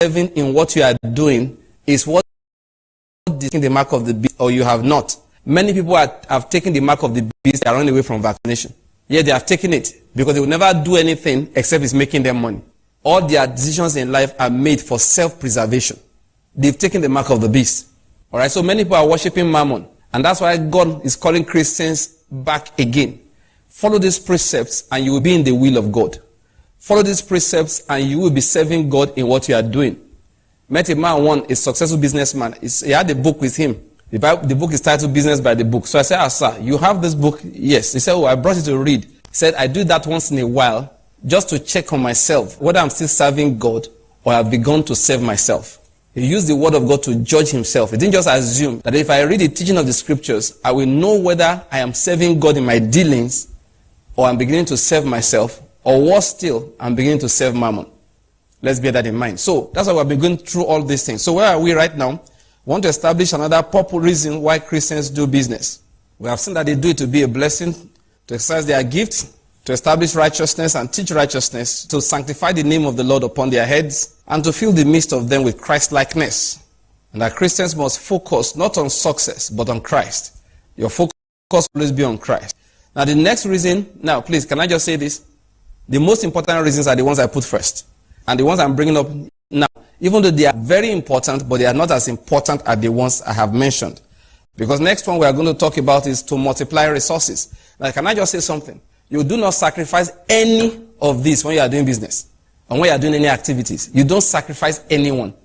serving in what you are doing is what is taking the mark of the beast, or you have not. Many people have taken the mark of the beast. They are running away from vaccination. Yeah, they have taken it because they will never do anything except it's making them money. All their decisions in life are made for self-preservation. They've taken the mark of the beast. All right, so many people are worshiping Mammon, and that's why God is calling Christians back again. Follow these precepts and you will be in the will of God. Follow these precepts and you will be serving God in what you are doing. Met a man, a successful businessman. He had a book with him. The book is titled Business by the Book. So I said, sir, you have this book? Yes. He said, I brought it to read. He said, I do that once in a while just to check on myself whether I'm still serving God or I've begun to serve myself. He used the word of God to judge himself. He didn't just assume that if I read the teaching of the scriptures, I will know whether I am serving God in my dealings or I'm beginning to serve myself, or worse still, I'm beginning to serve Mammon. Let's bear that in mind. So that's why we've been going through all these things. So where are we right now? We want to establish another purpose reason why Christians do business. We have seen that they do it to be a blessing, to exercise their gifts, to establish righteousness and teach righteousness, to sanctify the name of the Lord upon their heads, and to fill the midst of them with Christ-likeness. And that Christians must focus not on success, but on Christ. Your focus will always be on Christ. Now the next reason, now please, can I just say this? The most important reasons are the ones I put first. And the ones I'm bringing up now, even though they are very important, but they are not as important as the ones I have mentioned. Because next one we are going to talk about is to multiply resources. Now can I just say something? You do not sacrifice any of this when you are doing business. And when you are doing any activities. You don't sacrifice anyone.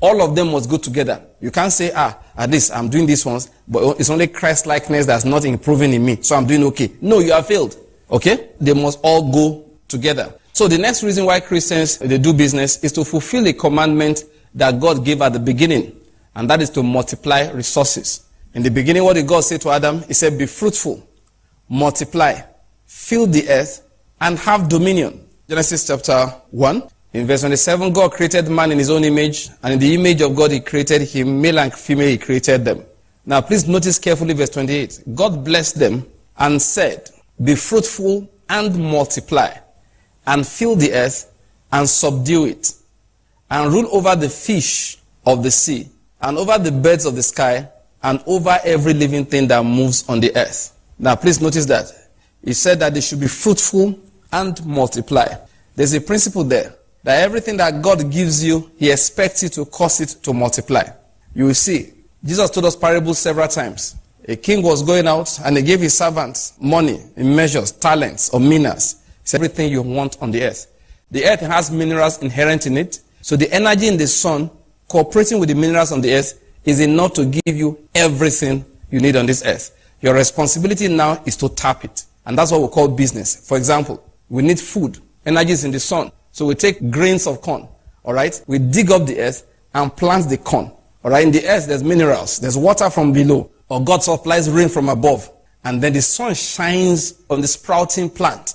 All of them must go together. You can't say, at least I'm doing these ones, but it's only Christ-likeness that's not improving in me, so I'm doing okay. No, you have failed. Okay? They must all go together. So the next reason why Christians, they do business is to fulfill a commandment that God gave at the beginning, and that is to multiply resources. In the beginning, what did God say to Adam? He said, be fruitful, multiply, fill the earth, and have dominion. Genesis chapter 1. In verse 27, God created man in his own image, and in the image of God he created him, male and female he created them. Now please notice carefully verse 28. God blessed them and said, be fruitful and multiply, and fill the earth and subdue it, and rule over the fish of the sea, and over the birds of the sky, and over every living thing that moves on the earth. Now please notice that. He said that they should be fruitful and multiply. There's a principle there. That everything that God gives you, he expects you to cause it to multiply. You will see, Jesus told us parables several times. A king was going out and he gave his servants money in measures, talents, or minas. It's everything you want on the earth. The earth has minerals inherent in it. So the energy in the sun cooperating with the minerals on the earth is enough to give you everything you need on this earth. Your responsibility now is to tap it. And that's what we call business. For example, we need food. Energy is in the sun. So we take grains of corn, all right? We dig up the earth and plant the corn, all right? In the earth, there's minerals. There's water from below, or God supplies rain from above. And then the sun shines on the sprouting plant.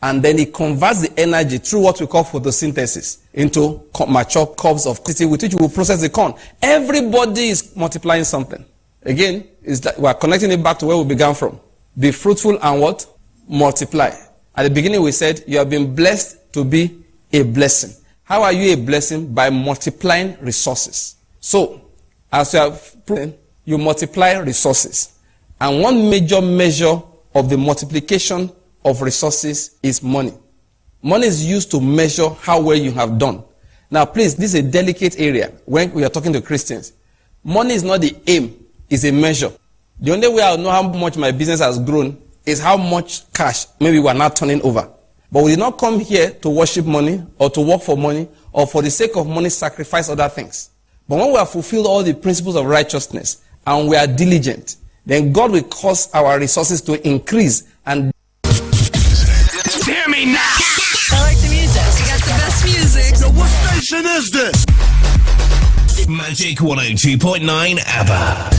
And then it converts the energy through what we call photosynthesis into mature cobs of city with which we will process the corn. Everybody is multiplying something. Again, we are connecting it back to where we began from. Be fruitful and what? Multiply. At the beginning we said, you have been blessed to be a blessing. How are you a blessing? By multiplying resources. So, as you have proven, you multiply resources. And one major measure of the multiplication of resources is money. Money is used to measure how well you have done. Now, please, this is a delicate area when we are talking to Christians. Money is not the aim, it's a measure. The only way I'll know how much my business has grown is how much cash maybe we're not turning over. But we did not come here to worship money or to work for money or for the sake of money sacrifice other things. But when we have fulfilled all the principles of righteousness and we are diligent, then God will cause our resources to increase. And hear me now! I like the music. You got the best music. So what station is this? Magic 102.9 ABBA.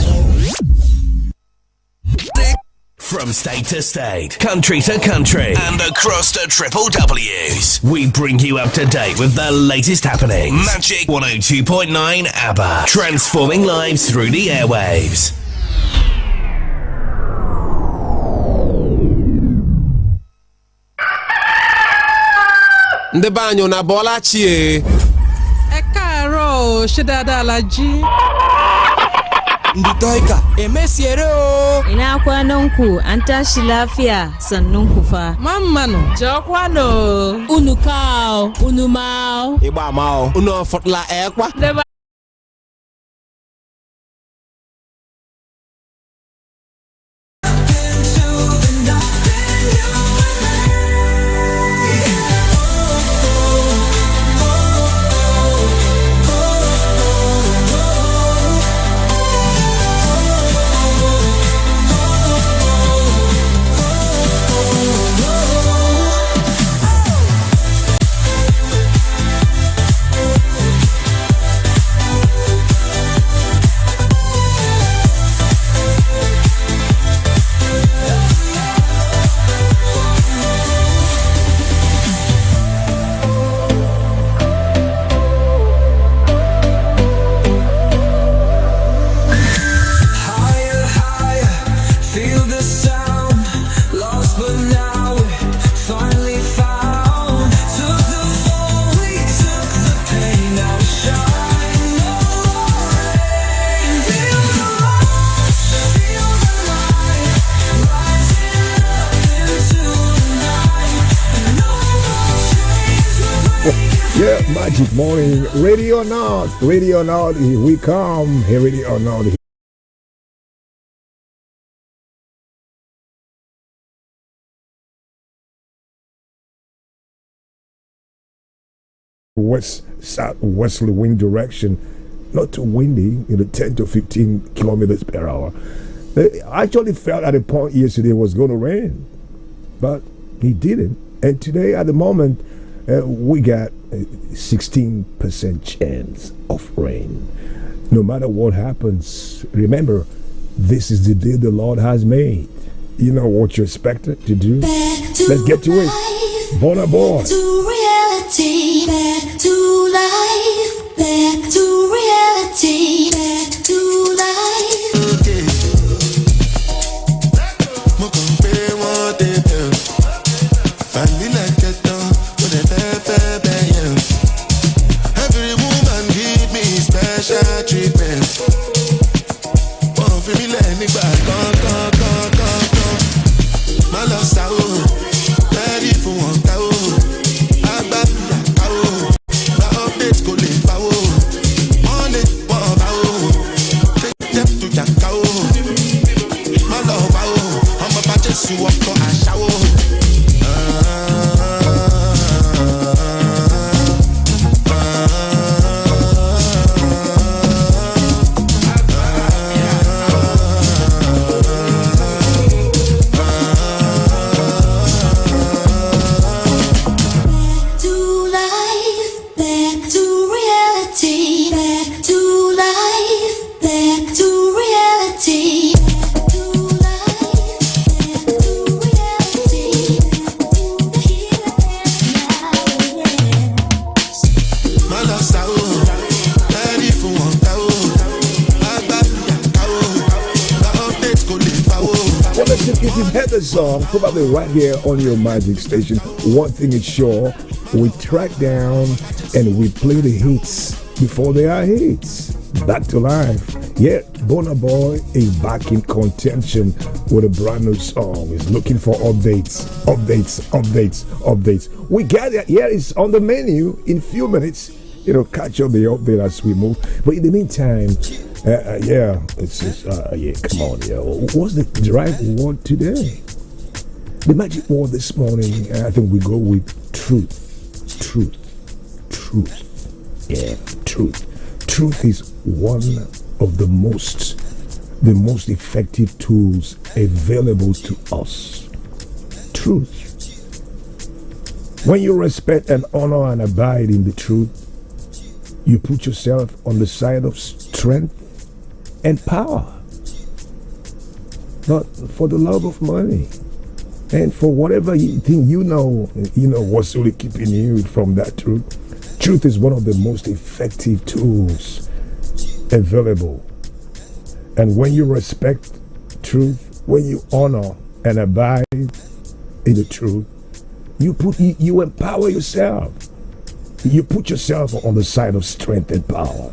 From state to state, country to country, and across the triple W's, we bring you up to date with the latest happenings. Magic 102.9 ABBA, transforming lives through the airwaves. Ndị banyo na Bolachi. Ẹ káàárọ̀ ṣe dáadáa la jí. Nditoika, emesiere o. Ina kwanan ku an tashi lafiya sannun ku fa. Mammanu, jokwano. Unukao, unumao. Iba mao, uno fotla ekwa. Yeah, Magic Morning, ready or not, here we come, here ready or not. Southwesterly wind direction, not too windy, 10 to 15 kilometers per hour. I actually felt at a point yesterday it was going to rain, but it didn't. And today, at the moment, we got a 16% chance of rain. No matter what happens, remember, this is the day the Lord has made. You know what you're expected to do? Let's get to it. Bona boy. To reality, back to life, back to reality, back to life. Okay. Every woman give me special treatment. Won't feel me let me back, my love sour, ready for one cow. I back cow, my updates go live power. On it, one bow, take them to your cow. My love bow, I'm about to see what I shower. If you've heard the song, probably right here on your Magic station, one thing is sure, we track down and we play the hits before they are hits. Back to life. Yeah, Burna Boy is back in contention with a brand new song. He's looking for updates. We got it. Yeah, it's on the menu in a few minutes. Catch up the update as we move. But in the meantime, come on, what's the right word today? The magic word this morning, I think we go with truth. Yeah, truth. Truth is one of the most effective tools available to us. Truth. When you respect and honor and abide in the truth, you put yourself on the side of strength and power, not for the love of money and for whatever you think you know what's really keeping you from that truth. Truth is one of the most effective tools available. And when you respect truth, when you honor and abide in the truth, you empower yourself. you put yourself on the side of strength and power.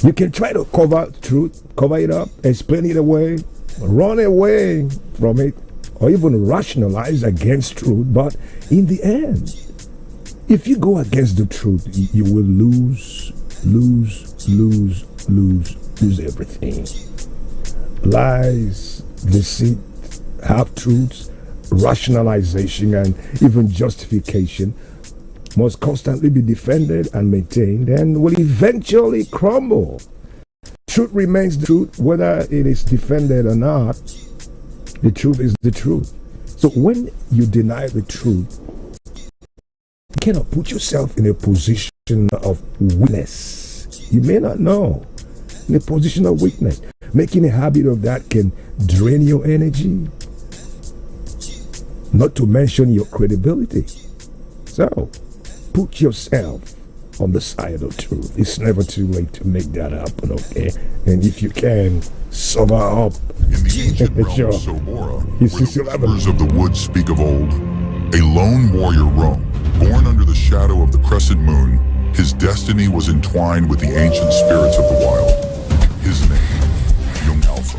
You can try to cover truth, cover it up, explain it away, run away from it, or even rationalize against truth. But in the end, if you go against the truth, you will lose everything. Lies, deceit, half-truths, rationalization, and even justification must constantly be defended and maintained and will eventually crumble. Truth remains the truth whether it is defended or not. The truth is the truth. So when you deny the truth, you cannot put yourself in a position of weakness. You may not know. In a position of weakness. Making a habit of that can drain your energy, not to mention your credibility. So, put yourself on the side of truth. It's never too late to make that happen, okay? And if you can, sober up. In the ancient realm Sure. of Sobora, where He's the 6'11". whispers of the woods speak of old, a lone warrior roamed. Born under the shadow of the crescent moon, his destiny was entwined with the ancient spirits of the wild. His name, Young Alpha.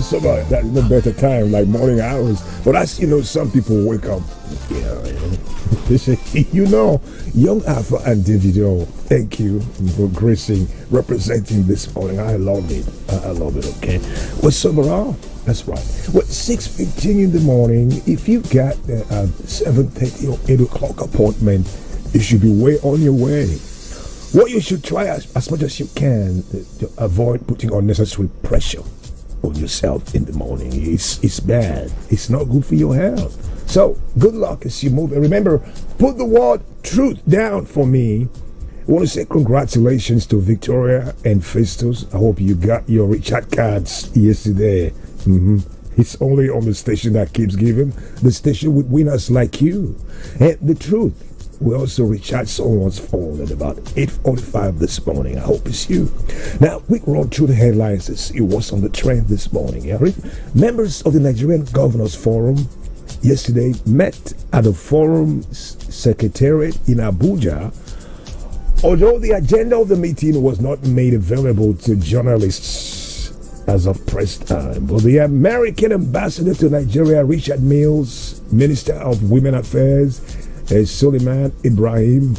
Sober. That's no better time, like morning hours. But as you know, some people wake up, they say, Young Alpha and Davido, thank you for gracing, representing this morning. I love it. I love it, okay? Well, sober up. That's right. Well, 6:15 in the morning, if you got a 7:30 or 8 o'clock appointment, you should be way on your way. What you should try as much as you can to avoid putting unnecessary pressure on yourself in the morning. It's bad. It's not good for your health. So good luck as you move. And remember, put the word truth down for me. I want to say congratulations to Victoria and Festus. I hope you got your Richard cards yesterday. It's only on the station that keeps giving. The station with winners like you. And the truth we also recharge someone's phone at about 8:45 this morning. I hope it's you. Now, quick run through the headlines to see what's on the trend this morning. Members of the Nigerian Governors Forum yesterday met at the forum secretariat in Abuja. Although the agenda of the meeting was not made available to journalists as of press time, but the American ambassador to Nigeria, Richard Mills, Minister of Women Affairs, Suleiman Ibrahim,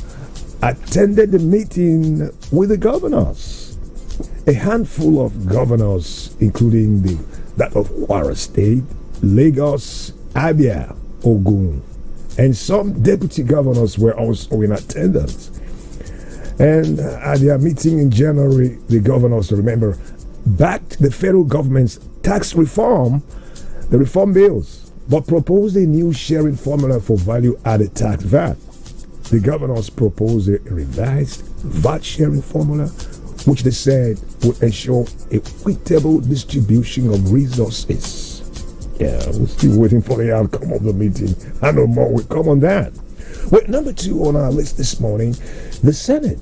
attended the meeting with the governors. A handful of governors, including that of Kwara State, Lagos, Abia, Ogun, and some deputy governors were also in attendance. And at their meeting in January, the governors, remember, backed the federal government's tax reform, the reform bills, but proposed a new sharing formula for value-added tax VAT. The governors proposed a revised VAT sharing formula, which they said would ensure equitable distribution of resources. Yeah, we're still waiting for the outcome of the meeting. I know more will come on that. Well, number 2 on our list this morning, the Senate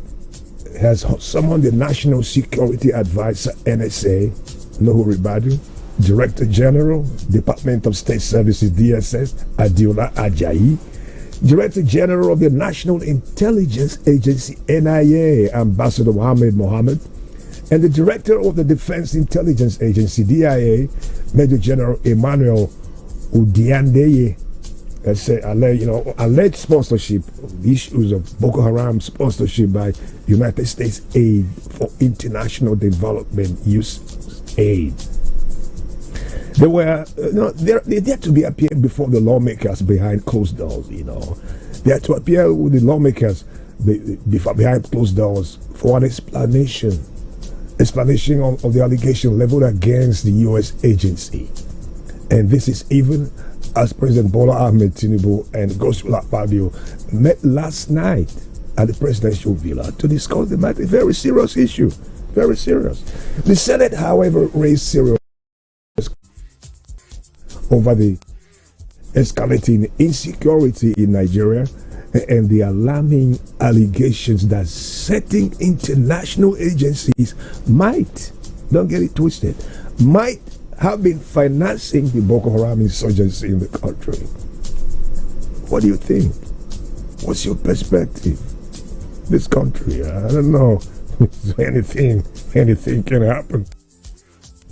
has summoned the National Security Advisor, NSA, Nuhu Ribadu, Director General, Department of State Services, DSS, Adiola Ajayi, Director General of the National Intelligence Agency, NIA, Ambassador Mohammed, and the Director of the Defense Intelligence Agency, DIA, Major General Emmanuel Udiandeye. Alleged sponsorship, the issues of Boko Haram sponsorship by United States Aid for International Development USAID. They were, they had to be appearing before the lawmakers behind closed doors. They had to appear with the lawmakers behind closed doors for an explanation of the allegation leveled against the U.S. agency. And this is even as President Bola Ahmed Tinubu and Godswill Akpabio met last night at the presidential villa to discuss the matter. Very serious issue. Very serious. The Senate, however, raised serious over the escalating insecurity in Nigeria and the alarming allegations that certain international agencies might, don't get it twisted, might have been financing the Boko Haram insurgency in the country. What do you think? What's your perspective? This country, I don't know. Anything can happen.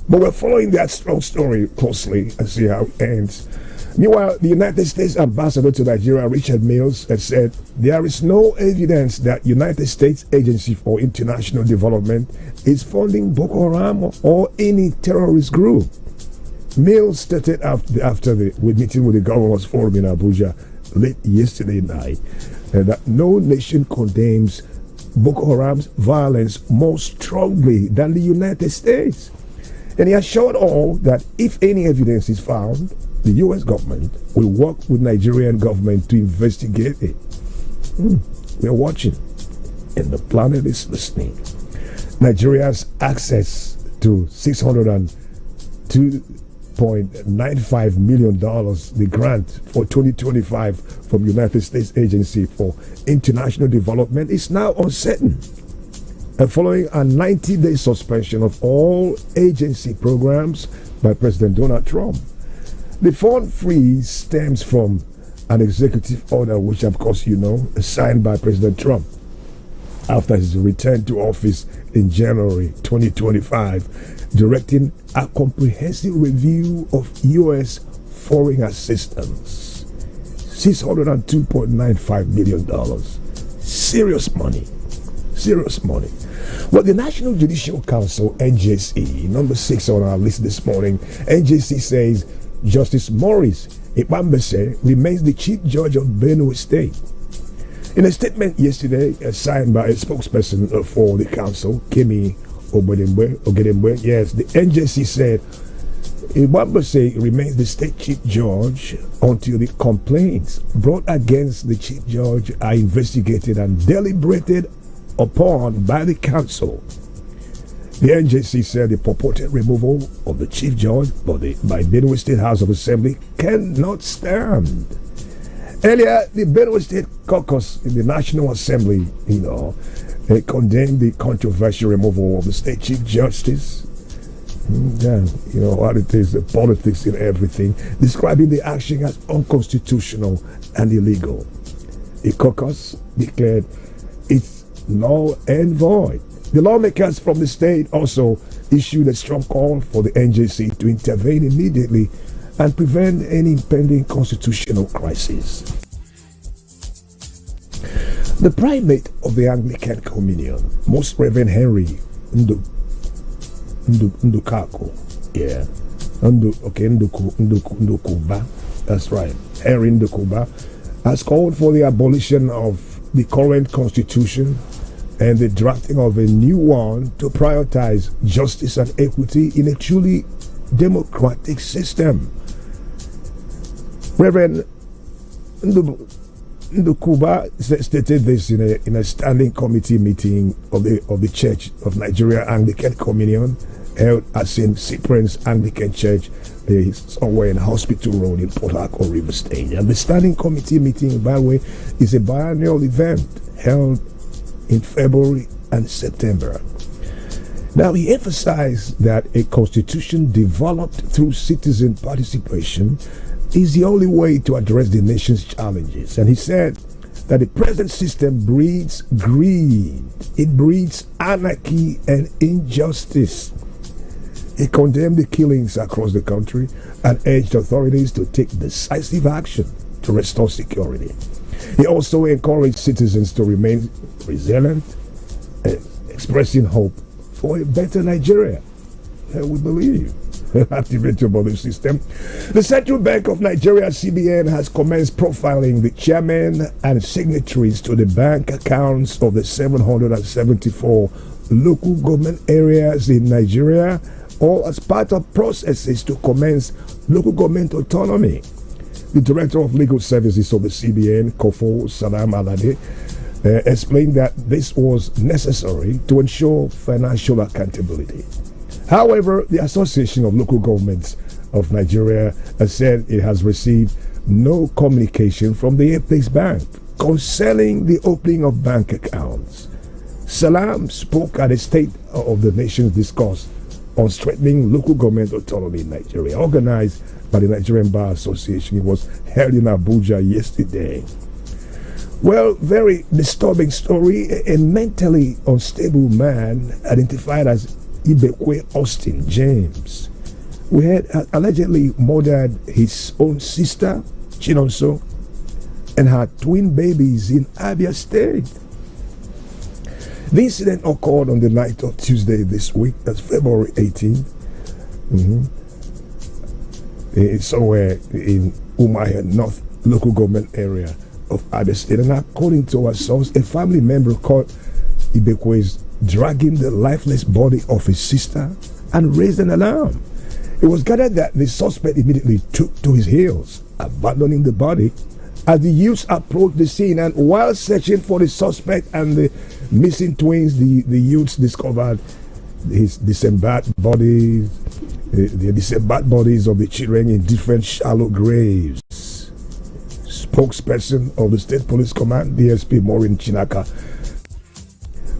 But we're following that strong story closely and see how it ends. Meanwhile, the United States ambassador to Nigeria, Richard Mills, has said there is no evidence that United States Agency for International Development is funding Boko Haram or any terrorist group. Mills stated after the meeting with the Governors Forum in Abuja late yesterday night that no nation condemns Boko Haram's violence more strongly than the United States. And he assured all that if any evidence is found, the U.S. government will work with Nigerian government to investigate it. We're watching, and the planet is listening. Nigeria's access to $602.95 million, the grant for 2025 from United States Agency for International Development, is now uncertain. And following a 90-day suspension of all agency programs by President Donald Trump. The fund freeze stems from an executive order, which of course you know, signed by President Trump after his return to office in January 2025, directing a comprehensive review of U.S. foreign assistance. $602.95 million. Serious money. Serious money. Well, the National Judicial Council, NJC, number 6 on our list this morning, NJC says Justice Maurice Ikpambese remains the Chief Judge of Benue State. In a statement yesterday signed by a spokesperson for the council, Kemi Ogedembe, yes, the NJC said Ikpambese remains the State Chief Judge until the complaints brought against the Chief Judge are investigated and deliberated upon by the council. The NJC said the purported removal of the Chief Judge by Benue State House of Assembly cannot stand Earlier, the Benue State Caucus in the National Assembly, condemned the controversial removal of the state chief justice. Yeah, what it is, the politics in everything, describing the action as unconstitutional and illegal. The caucus declared it's null and void. The lawmakers from the state also issued a strong call for the NJC to intervene immediately and prevent any impending constitutional crisis. The primate of the Anglican Communion, Most Reverend Henry Ndukako, Ndukuba, that's right, Henry Ndukuba, has called for the abolition of the current constitution and the drafting of a new one to prioritize justice and equity in a truly democratic system. Reverend Ndukuba stated this in a standing committee meeting of the Church of Nigeria Anglican Communion held at St. Cyprian's Anglican Church somewhere in Hospital Road in Port Harcourt, Rivers State. And the standing committee meeting, by the way, is a biennial event held in February and September. Now, he emphasized that a constitution developed through citizen participation is the only way to address the nation's challenges. And he said that the present system breeds greed, it breeds anarchy and injustice. He condemned the killings across the country and urged authorities to take decisive action to restore security. He also encouraged citizens to remain resilient, expressing hope for a better Nigeria. We believe. Activate your belief system. The Central Bank of Nigeria, CBN, has commenced profiling the chairman and signatories to the bank accounts of the 774 local government areas in Nigeria, all as part of processes to commence local government autonomy. The Director of Legal Services of the CBN, Kofo Salam Alade, explained that this was necessary to ensure financial accountability. However, the Association of Local Governments of Nigeria has said it has received no communication from the Apex Bank concerning the opening of bank accounts. Salam spoke at a State of the Nation's discourse on strengthening local government autonomy in Nigeria, organized by the Nigerian Bar Association. It was held in Abuja yesterday. Well, very disturbing story. A mentally unstable man identified as Ibekwe Austin James, who had allegedly murdered his own sister, Chinonso, and her twin babies in Abia State. The incident occurred on the night of Tuesday this week, that's February 18th. It's somewhere in Umuahia North local government area of Abia State. And according to our source, a family member called Ibekwe's dragging the lifeless body of his sister and raised an alarm. It was gathered that the suspect immediately took to his heels, abandoning the body. As the youths approached the scene, and while searching for the suspect and the missing twins, the youths discovered his disemboweled bodies, the disemboweled bodies of the children in different shallow graves. Spokesperson of the State Police Command, DSP Maureen Chinaka,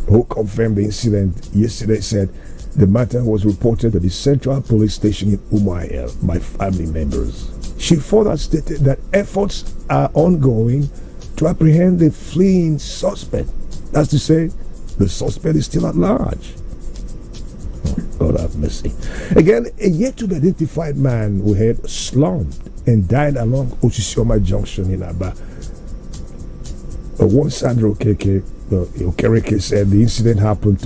who confirmed the incident yesterday, said the matter was reported at the Central Police Station in Umuahia by family members. She further stated that efforts are ongoing to apprehend the fleeing suspect. That's to say, the suspect is still at large. God have mercy. Again, a yet to be identified man who had slumped and died along Osisioma Junction in Aba. One Sandro Okereke said the incident happened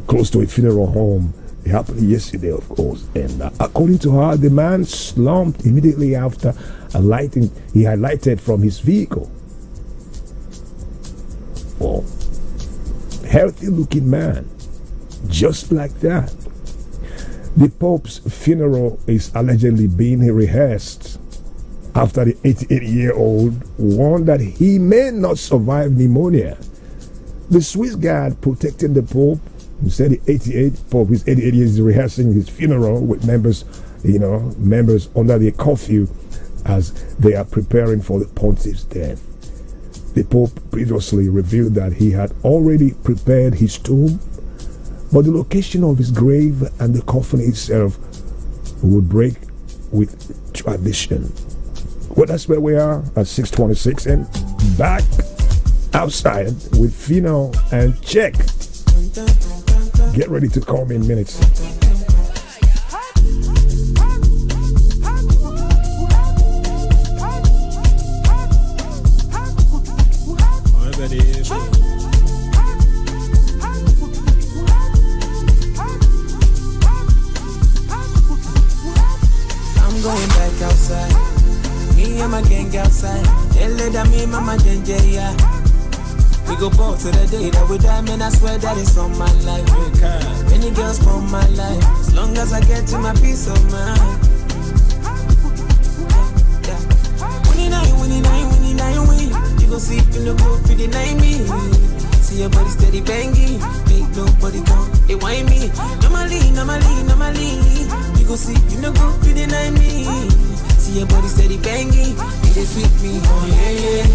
close to a funeral home. It happened yesterday, of course. And according to her, the man slumped immediately after alighting. He alighted from his vehicle. Well, healthy-looking man, just like that. The Pope's funeral is allegedly being rehearsed after the 88-year-old warned that he may not survive pneumonia. The Swiss guard protecting the Pope, who said the 88 Pope is 88 years, is rehearsing his funeral with members under the curfew as they are preparing for the pontiff's death. The Pope previously revealed that he had already prepared his tomb, but the location of his grave and the coffin itself would break with tradition. Well, that's where we are at 6:26 and back outside with Fino and Check. Get ready to call me in minutes. I'm going back outside. Me and my gang outside. They let me, mama, yeah. We go ball to the day that we die, man. I swear that it's on my life. Many girls for my life. As long as I get to my peace of mind. Win. You go sleep in the roof, you deny me. See your body steady banging. Make nobody come, they whine me. Normally. You go sleep in the roof, you deny me. See your body steady banging. It is sweet me. Oh yeah.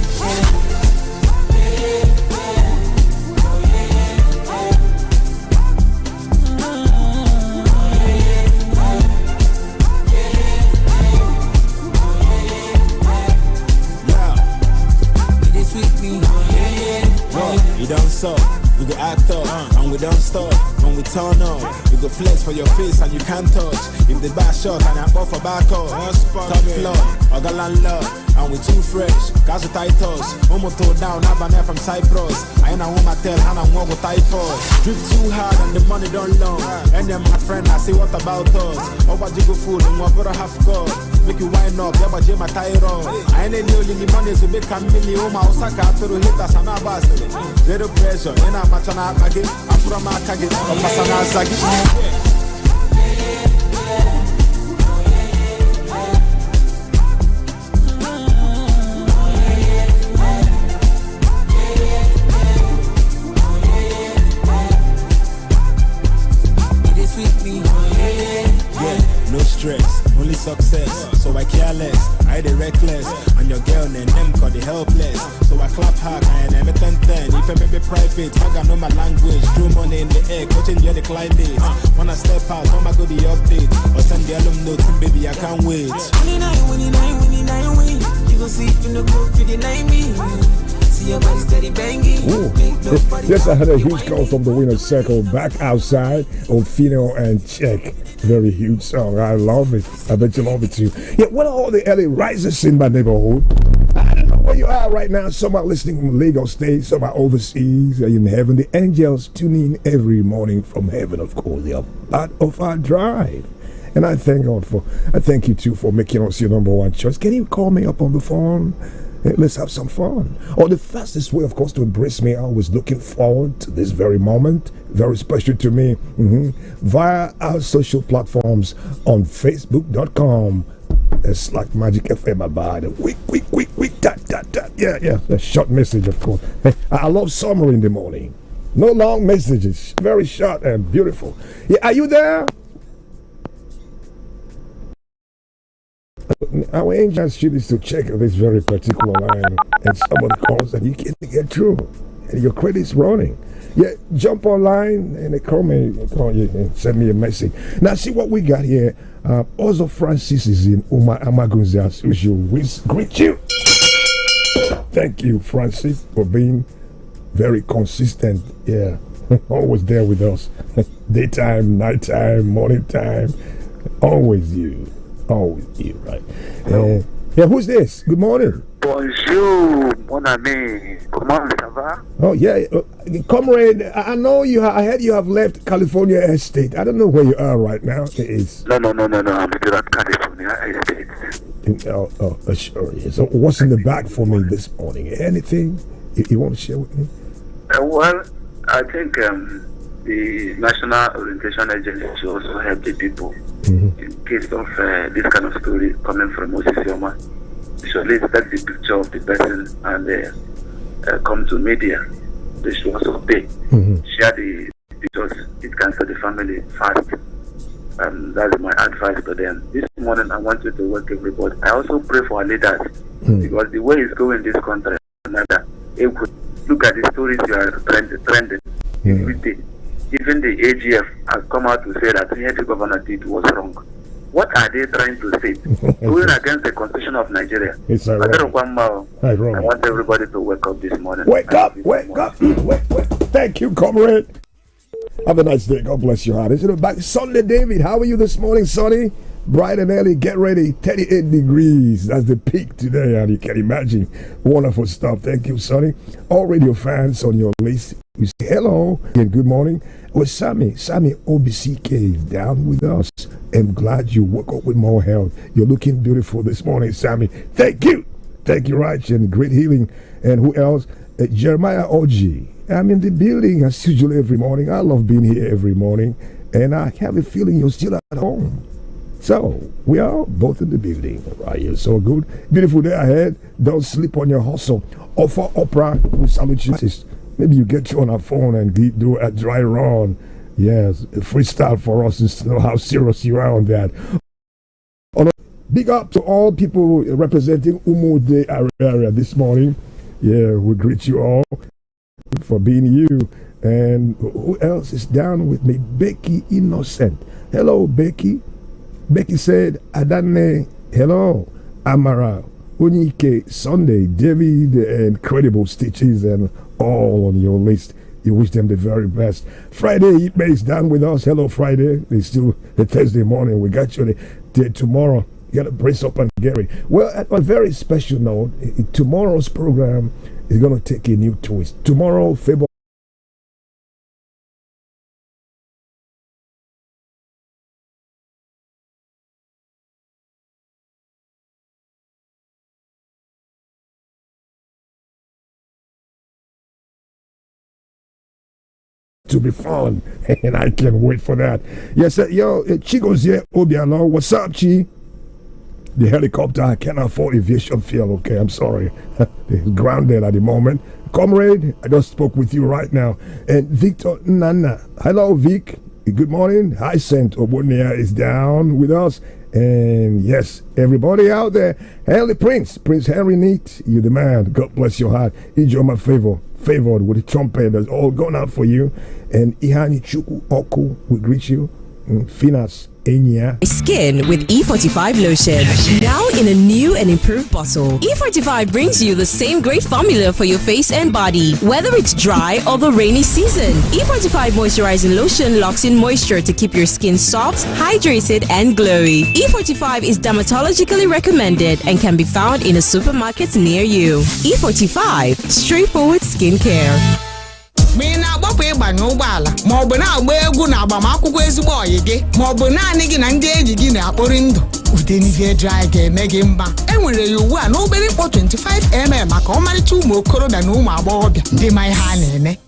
You don't suck, we go act up, and we don't stop. When we turn up, we go flex for your face and you can't touch. If the back shot and I go for back up, top floor, or galant love, and we too fresh. Gas with Titus, Omo throw down, Abane from Cyprus. I ain't a woman tell, and I'm one with typhoid. Drip too hard and the money don't long. And then my friend, I say what about us? Over you go fool, and what better have God. Make you wind up, yeah, but my thyroid. I ain't any only money to make a million. My Osaka to the hitters and Abbas. Zero pressure, and I'm at an Akagi. I'm from Akagi, I'm Masana Zagi. No stress, only success. So I careless, I the reckless. And your girl and them call the helpless. So I clap hard and I'm a 10-10. If I may be private, I got know my language. Throw money in the air, coaching the other client days. When I step out, I'ma go the update. Or send the alum notes, baby, I can't wait. 29, win. You go sleep in the roof, you deny me. See your body steady banging. Yes, I had a huge call from the winner's circle. Back outside on Fino and Check. Very huge song. I love it. I bet you love it too. Yeah, what are all the early risers in my neighborhood? I don't know where you are right now. Some are listening from Lagos State, some are overseas, are in heaven. The angels tune in every morning from heaven, of course. They are part of our drive. And I thank you too for making us your number one choice. Can you call me up on the phone? Let's have some fun. Or the fastest way, of course, to embrace me. I was looking forward to this very moment. Very special to me. Via our social platforms on Facebook.com. It's like Magic FM about it. Quick, tat. Yeah. A short message, of course. I love summer in the morning. No long messages. Very short and beautiful. Yeah, are you there? Our angels should is to check this very particular line, and somebody calls and you can't get through, and your credit's running. Yeah, jump online and they call you and send me a message. Now see what we got here. Also Francis is in Uma Amagunze as usual. We greet you. Thank you, Francis, for being very consistent. Yeah, always there with us. Daytime, nighttime, morning time. Always you, right? Yeah, who's this? Good morning. Bonjour, mon ami. Comment ça va? Oh yeah, comrade. I know you. I heard you have left California Estate. I don't know where you are right now. It is. No. I'm still at California Estate. Sure. So what's in the bag for me this morning? Anything you want to share with me? Well, I think the National Orientation Agency should also help the people in case of this kind of story coming from Moses Yoma. They should at least take the picture of the person and come to media. They should also pay. Share the because it can save the family fast. That's my advice to them. This morning, I want you to work everybody. I also pray for our leaders because the way it's going in this country, look at the stories you are trending every day. Even the AGF has come out to say that what the governor did was wrong. What are they trying to say? Going against the constitution of Nigeria. It's ironic. I want everybody to wake up this morning. Wake up. Thank you, comrade. Have a nice day. God bless your heart. Is it back? Sunday, David, how are you this morning, Sonny? Bright and early, get ready. 38 degrees. That's the peak today, and you can imagine. Wonderful stuff. Thank you, Sonny. All radio fans on your list, we say hello and good morning. Well, Sammy OBCK is down with us. I'm glad you woke up with more health. You're looking beautiful this morning, Sammy. Thank you. Thank you, Raj, and great healing. And who else? Jeremiah OG. I'm in the building as usual every morning. I love being here every morning. And I have a feeling you're still at home. So, we are both in the building. Right here. So good. Beautiful day ahead. Don't sleep on your hustle. Offer Oprah. We salute you. Maybe you get you on a phone and do a dry run. Yes, a freestyle for us to know how serious you are on that. Big up to all people representing Umude area this morning. Yeah, we greet you all for being you. And who else is down with me? Becky Innocent. Hello, Becky. Becky said, Adane, hello. Amara, Unike, Sunday, David, and Credible Stitches, and all on your list. You wish them the very best. Friday, Ipe is down with us. Hello, Friday. It's still the Thursday morning. We got you the tomorrow. You got to brace up and get ready. Well, at a very special note, tomorrow's program is going to take a new twist. Tomorrow, February to be fun, and I can't wait for that. Yes, Chi goes here. Obiano, what's up, Chi? The helicopter, I can't afford aviation fuel. Okay, I'm sorry. It's grounded at the moment. Comrade, I just spoke with you right now. And Victor Nana. Hello, Vic. Good morning. Hyacinth Obonia is down with us. And yes, everybody out there. Henry Prince Henry Neat, you the man. God bless your heart. Ijoma favored with the trumpet that's all gone out for you. And Ihani Chuku Oku will greet you. Finas Enya. Skin with E45 lotion. Now in a new and improved bottle. E45 brings you the same great formula for your face and body, whether it's dry or the rainy season. E45 moisturizing lotion locks in moisture to keep your skin soft, hydrated, and glowy. E45 is dermatologically recommended and can be found in a supermarket near you. E45, straightforward skincare. Mee na-agbapụ ịgbanye ụgbọala maọbụ na-agba egwu na agbamakwụkwọ ezigbo ọyị gị maọbụ naanị gị na ndị enyi gị na-akpọrị ndụ Udenive Dry ga-eme gị mma. Enwere ya ugbu a n'obere mkpọ 25mm maka ọmarịcha ụmụ okorobịa na ụmụ agbọghọbịa ndị ma ihe a na-eme.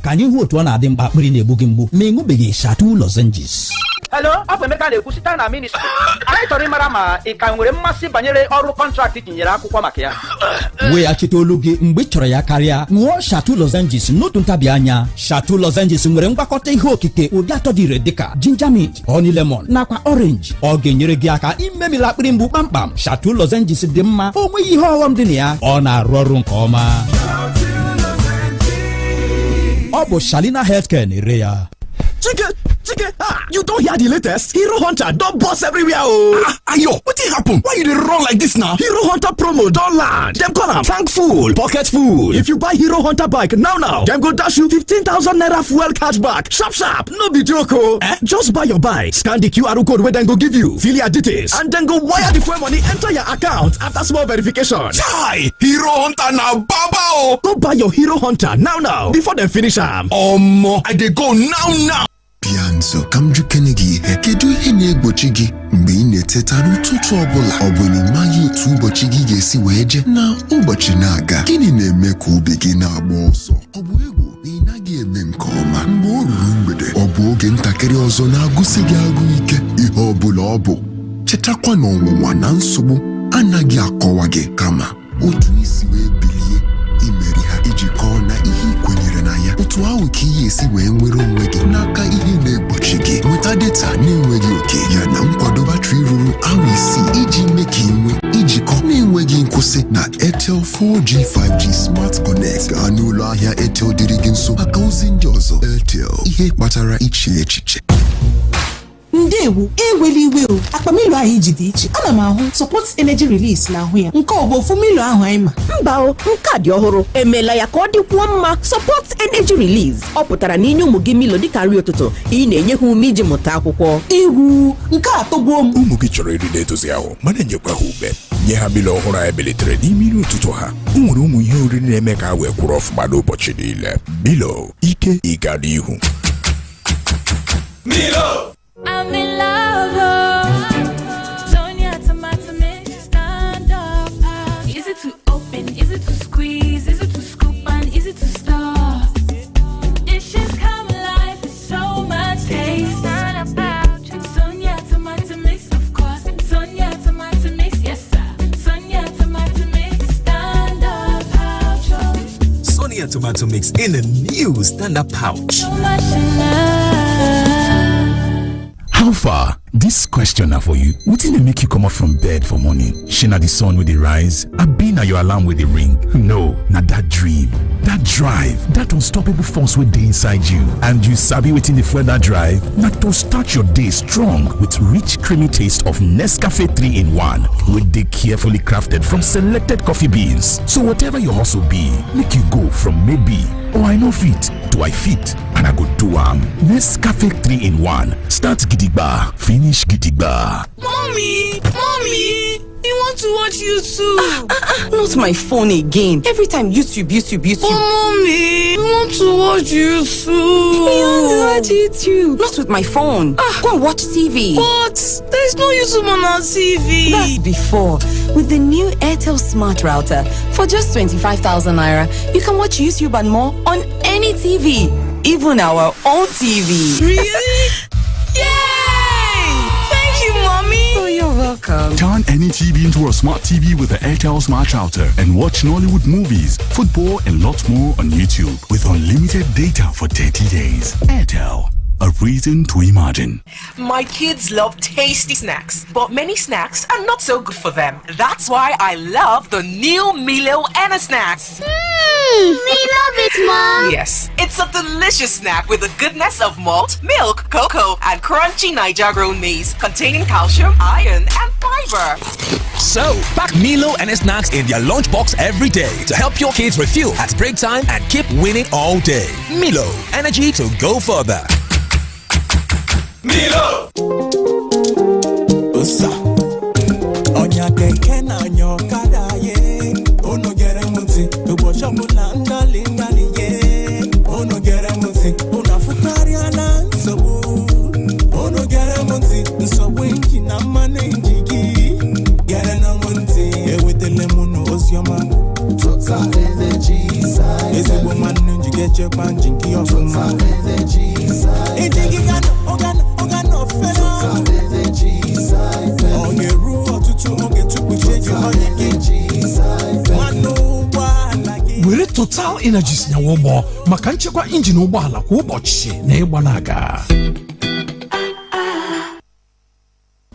Ka anyị hụ otu ọ na-adị mkpa akpịrị na-egbu gị mgbu ma ịṅụbeghị Shatụ lozenges. Hello, ọ bụ Emeka na-ekwusita na ministry. Anyị chọrọ ịmara ma ị ka nwere mmasị banyere ọrụ kọntraktị tinyere akwụkwọ maka ya. Weghachite olu gị mgbe ị chọrọ ya karịa. Ṅụọ Shatụ lozenges n'otu ntabi anya. Shatụ lozenges nwere ngwakọta ihe okike ụdị atọ dị ire dịka ginger mint, honey lemon nakwa orange. Ọ ga-enyere gị aka imemila akpịrị mgbu kpamkpam. Shatụ lozenges dị mma, o nweghị ihe ọghọm dị na ya. Ọ na-arụ ọrụ nke ọma. Ọ bụ Shalina Healthcare na-ere ya. Chike, you don't hear the latest? Hero Hunter don't boss everywhere, oh. Ayo, what happen? Why you dey run like this now? Hero Hunter promo don't land. Them call am tank full, pocket full. If you buy Hero Hunter bike now, them go dash you 15,000 naira fuel cashback. Sharp, no be joke, oh. Just buy your bike, scan the QR code where them go give you, fill your details, and then go wire the fuel money enter your account after small verification. Chai, Hero Hunter now, baba oh. Go buy your Hero Hunter now before them finish am. Omo, I dey go now. Pianso, kamju kenegi ihe kedu ihe na-egbochi gị mgbe ị na-eteta n'ụtụtụ ọbụla ọ bụ na ịmaghị otu ụbọchị gị ga-esi wee je na ụbọchị na-aga gịnị na-eme ka obi gị na-agba ọsọ ọ bụ egwu na ị naghị eme nke ọma mgbe o ruru mgbede ọ bụ oge ntakịrị ọzọ na-agụsị gị agụ ike ihe ọbụla ọ bụ chetakwa na ọnwụnwa na nsogbu anaghị akọwa gị kama otu isi wee bilie imeri ha iji kọọ na ihe ị kwenyere na ya. Otu ahụ ka ihe esi wee nwere onwe gị n'aka ihe na-egbochi gị. Nweta data na-enweghị oke ya na nkwado batrị ruru awa 6 iji mee ka inwe ijikọ na-enweghị nkwụsị na Airtel 4G 5G Smart Connect. Gaa n'ụlọ ahịa Airtel dịrị gị nso maka ozi ndị ọzọ. Airtel, ihe kpatara iche echiche. Ndewo, eweli iwe o. Akpamilo anyị ji dị iche. Ana m ahụ support energy release na ahụ ya. Nke ọ bụ ofu milo ahụ anyị ma. Mba o, nke a dị ọhụrụ. Emela ya ka ọ dịkwuo mma. Support energy release. Ọ pụtara na inye ụmụ gị milo dịka nri ụtụtụ. Ị na-enye ha ume iji mụta akwụkwọ. Iwu, nke a tọgbuo m. Ụmụ gị chọrọ iri na-edozi ahụ, mana nyekwa ha ube. Nye ha milo ọhụrụ anyị bilitere n'ime nri ụtụtụ ha. O nwere ụmụ ihe oriri na-eme ka ha wee kwụrụ ọfụma n'ụbọchị niile. Milo, ike ịga n'ihu. Milo! I'm in love, Sonia tomato mix, stand up. Easy to open, easy to squeeze, easy to scoop and easy to store. Dishes come alive with so much taste. Stand up, Sonia tomato mix, of course. Sonia tomato mix, yes sir. Sonia tomato mix, stand up pouch. Sonia tomato mix in a new stand up pouch. So much in love. How far? This question now for you. Wetin dey make you come up from bed for morning? Shey na the sun wey dey rise? Abi na your alarm wey dey ring? No, na that dream, that drive, that unstoppable force wey dey inside you. And you sabi wetin dey fuel that drive? Na to start your day strong with rich creamy taste of Nescafe 3-in-1 wey dey carefully crafted from selected coffee beans. So whatever your hustle be, make you go from maybe or I no fit to I fit and I go do am. Nescafe 3-in-1. Start gidigba, finish gidigba. Mommy, you want to watch YouTube? Not my phone again. Every time YouTube. Oh, mommy, you want to watch YouTube? You want to watch YouTube? Not with my phone. Go and watch TV. What? There's no YouTube on our TV. That's before. With the new Airtel Smart Router, for just 25,000 naira, you can watch YouTube and more on any TV, even our own TV. Really? Yay! Thank you, Mommy. Oh, you're welcome. Turn any TV into a smart TV with the Airtel Smart Router and watch Nollywood movies, football, and lots more on YouTube with unlimited data for 30 days. Airtel. A reason to imagine. My kids love tasty snacks, but many snacks are not so good for them. That's why I love the new Milo Anna Snacks. We love it, Mom. Yes, it's a delicious snack with the goodness of malt, milk, cocoa, and crunchy Niger grown maize, containing calcium, iron, and fiber. So, pack Milo and snacks in their lunchbox every day to help your kids refuel at break time and keep winning all day. Milo, energy to go further. Milo! Osa Onya keke na nyokada ye Ono gere muti Ubosho muna ngali ye Ono gere muti Unafutari ana nsobu Ono gere muti Nsobu inki na mane njigi Gere na muti Ewetele muno osyoma Tota eze jisa Eze bumanu njige chepa njinki yofuma Tota eze jisa Ijigi gano ogano were Total Energies nyawo ụgbọ maka nchekwa injin ụgbọala kwa ụbọchị na ịgbanaga.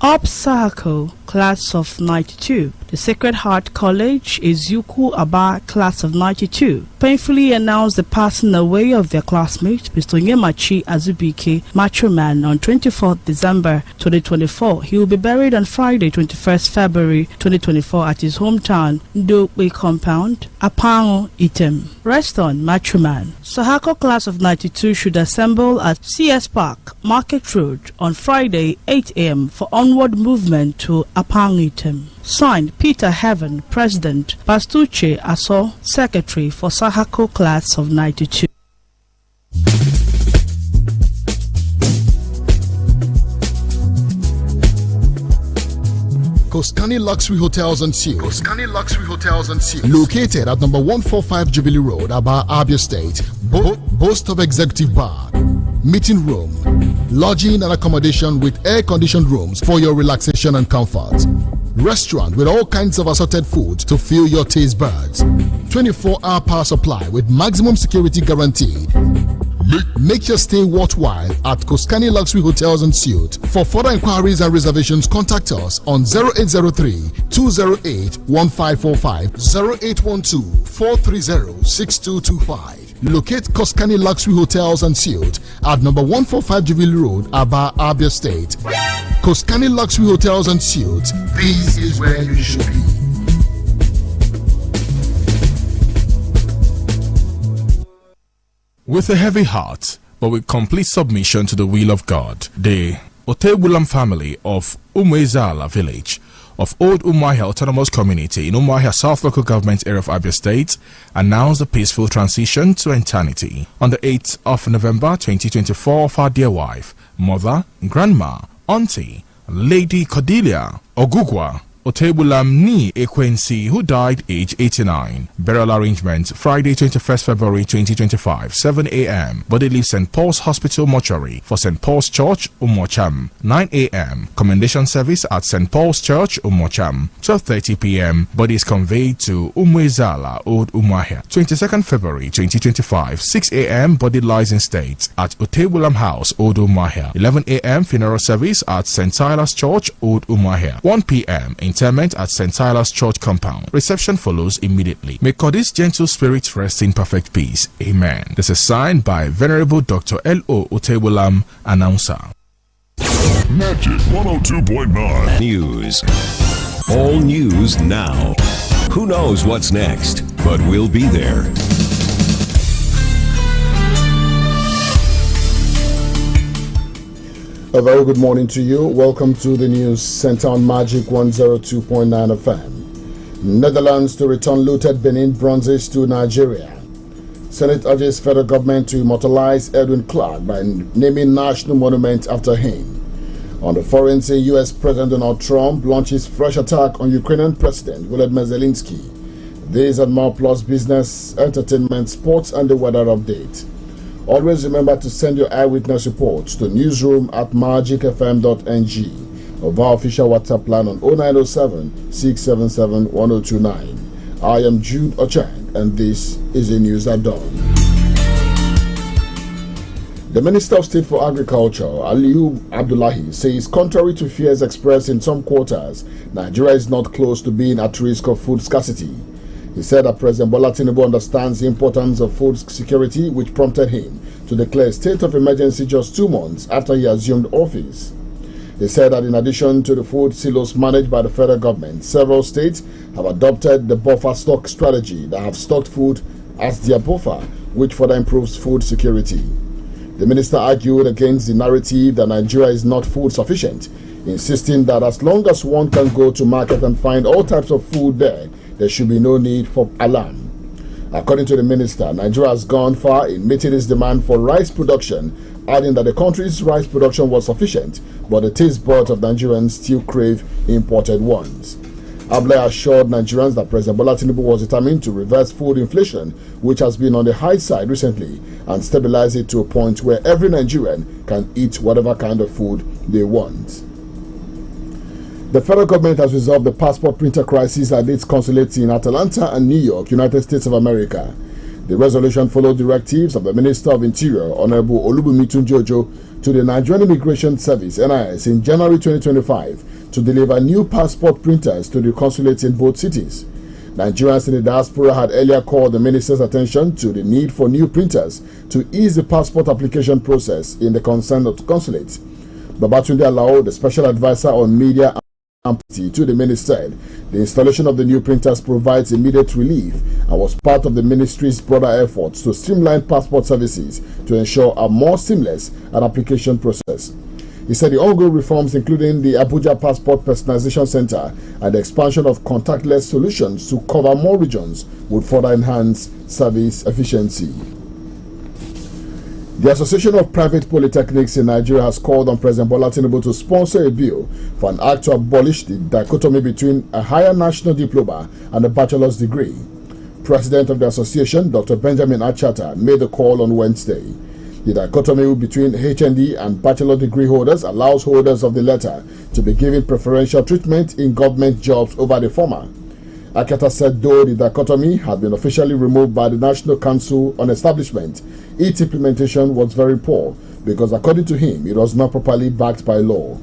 Obstacle, class of 92. The Sacred Heart College, Ezuku Aba, class of 92, painfully announced the passing away of their classmate, Mr. Nyemachi Azubike Machoman, on 24th December 2024. He will be buried on Friday, 21st February 2024 at his hometown, Ndokwe Compound, Apango, Item. Rest on Machoman. Sahako class of 92 should assemble at CS Park, Market Road, on Friday, 8 a.m. for onward movement to Apango, Item. Signed, Peter Heaven, President, Pastuche Aso, Secretary for Sahako class of 92. Costani Luxury Hotels and Suites. Located at number 145 Jubilee Road, Aba, Abia State. Boast of executive bar, meeting room, lodging and accommodation with air-conditioned rooms for your relaxation and comfort. Restaurant with all kinds of assorted food to fill your taste buds. 24-hour power supply with maximum security guarantee. Make your stay worthwhile at Koskani Luxury Hotels and Suites. For further inquiries and reservations, contact us on 0803-208-1545, 0812-430-6225. Locate Koskani Luxury Hotels and Suites at number 145 Jubilee Road, Aba, Abia State. Koskani Luxury Hotels and Suites. This is where you should be. With a heavy heart, but with complete submission to the will of God, the Otebulam family of Umwezala village of Old Umuahia Autonomous Community in Umuahia South Local Government area of Abia State announced a peaceful transition to eternity on the 8th of November 2024 of our dear wife, mother, grandma, auntie, Lady Cordelia Ogugwa Otebulam Ni Ekwensi, who died age 89. Burial arrangement Friday 21st February 2025, 7 a.m. Body leaves St. Paul's Hospital Mortuary for St. Paul's Church, Umocham. 9 a.m. Commendation service at St. Paul's Church, Umocham. 12:30 p.m. Body is conveyed to Umwezala, Old Umuahia. 22nd February 2025, 6 a.m. Body lies in state at Otebulam House, Old Umuahia. 11 a.m. Funeral service at St. Silas Church, Old Umuahia. 1 p.m. Interment at St. Silas Church compound. Reception follows immediately. May God's gentle spirit rest in perfect peace. Amen. This is signed by Venerable Dr. L.O. Otebulam, announcer. Magic 102.9 News. All news now. Who knows what's next, but we'll be there. A very good morning to you. Welcome to the news center on Magic 102.9 FM. Netherlands to return looted Benin bronzes to Nigeria. Senate urges federal government to immortalize Edwin Clark by naming national monument after him. On the foreign scene, U.S. President Donald Trump launches fresh attack on Ukrainian President Volodymyr Zelensky. These and more plus business, entertainment, sports, and the weather update. Always remember to send your eyewitness reports to newsroom@magicfm.ng of our official WhatsApp line on 0907-677-1029. I am Jude Ochang, and this is the news at dawn. The Minister of State for Agriculture, Aliyu Abdullahi, says contrary to fears expressed in some quarters, Nigeria is not close to being at risk of food scarcity. He said that President Bola Tinubu understands the importance of food security, which prompted him to declare a state of emergency just 2 months after he assumed office. He said that in addition to the food silos managed by the federal government, several states have adopted the buffer stock strategy that have stocked food as their buffer, which further improves food security. The minister argued against the narrative that Nigeria is not food sufficient, insisting that as long as one can go to market and find all types of food there should be no need for alarm. According to the minister, Nigeria has gone far in meeting its demand for rice production, adding that the country's rice production was sufficient, but the taste buds of Nigerians still crave imported ones. Abdullahi assured Nigerians that President Bola Tinubu was determined to reverse food inflation, which has been on the high side recently, and stabilize it to a point where every Nigerian can eat whatever kind of food they want. The federal government has resolved the passport printer crisis at its consulates in Atlanta and New York, United States of America. The resolution followed directives of the Minister of Interior, Honorable Olubunmi Tunjojo, to the Nigerian Immigration Service, NIS, in January 2025 to deliver new passport printers to the consulates in both cities. Nigerians in the diaspora had earlier called the minister's attention to the need for new printers to ease the passport application process in the concerned consulates. Babatunde Alao, the special advisor on media to the minister, said the installation of the new printers provides immediate relief and was part of the ministry's broader efforts to streamline passport services to ensure a more seamless application process. He said the ongoing reforms, including the Abuja Passport Personalization Center and the expansion of contactless solutions to cover more regions, would further enhance service efficiency. The Association of Private Polytechnics in Nigeria has called on President Bola Tinubu to sponsor a bill for an act to abolish the dichotomy between a higher national diploma and a bachelor's degree. President of the association, Dr. Benjamin Achata, made the call on Wednesday. The dichotomy between HND and bachelor degree holders allows holders of the latter to be given preferential treatment in government jobs over the former. Akata said though the dichotomy had been officially removed by the National Council on Establishment, its implementation was very poor because according to him, it was not properly backed by law.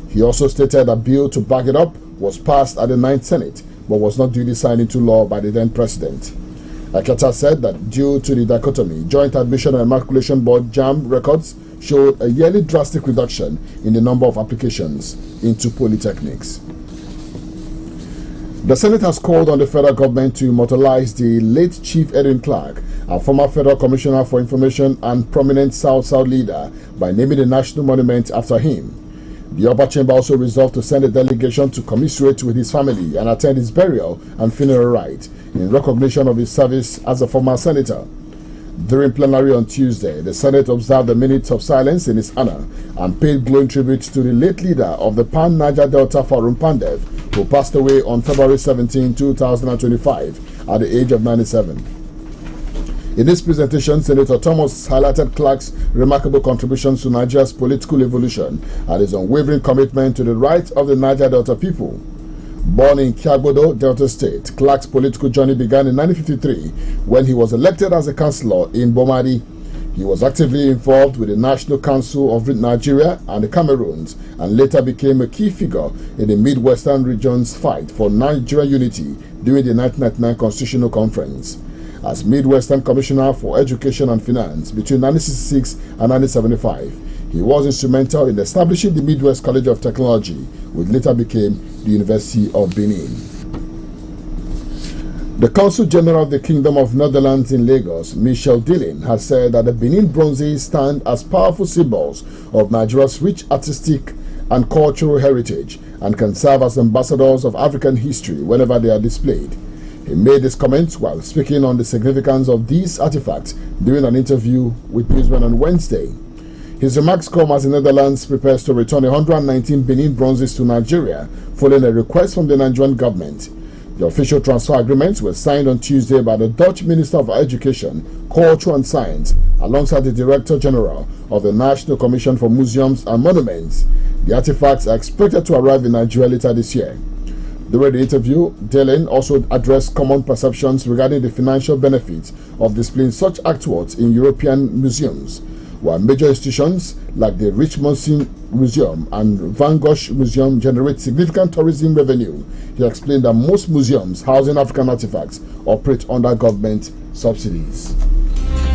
He also stated a bill to back it up was passed at the 9th Senate but was not duly signed into law by the then president. Akata said that due to the dichotomy, Joint Admission and Matriculation Board JAMB records showed a yearly drastic reduction in the number of applications into polytechnics. The Senate has called on the federal government to immortalize the late Chief Edwin Clark, a former federal commissioner for information and prominent South-South leader, by naming the national monument after him. The upper chamber also resolved to send a delegation to commiserate with his family and attend his burial and funeral rite in recognition of his service as a former senator. During plenary on Tuesday, the Senate observed a minute of silence in his honor and paid glowing tribute to the late leader of the Pan-Niger Delta Forum, Pandev, who passed away on February 17, 2025 at the age of 97. In this presentation, Senator Thomas highlighted Clark's remarkable contributions to Nigeria's political evolution and his unwavering commitment to the rights of the Niger Delta people. Born in Kiagbodo, Delta State, Clark's political journey began in 1953 when he was elected as a councillor in Bomadi. He was actively involved with the National Council of Nigeria and the Cameroons and later became a key figure in the Midwestern region's fight for Nigerian unity during the 1999 Constitutional Conference. As Midwestern Commissioner for Education and Finance between 1966 and 1975, he was instrumental in establishing the Midwest College of Technology, which later became the University of Benin. The Consul General of the Kingdom of Netherlands in Lagos, Michel Dillon, has said that the Benin bronzes stand as powerful symbols of Nigeria's rich artistic and cultural heritage and can serve as ambassadors of African history whenever they are displayed. He made this comment while speaking on the significance of these artifacts during an interview with Newsman on Wednesday. His remarks come as the Netherlands prepares to return 119 Benin bronzes to Nigeria following a request from the Nigerian government. The official transfer agreements were signed on Tuesday by the Dutch Minister of Education, Culture and Science, alongside the Director General of the National Commission for Museums and Monuments. The artifacts are expected to arrive in Nigeria later this year. During the interview, Dillon also addressed common perceptions regarding the financial benefits of displaying such artworks in European museums. While major institutions like the Rijksmuseum Museum and Van Gogh Museum generate significant tourism revenue, he explained that most museums housing African artifacts operate under government subsidies.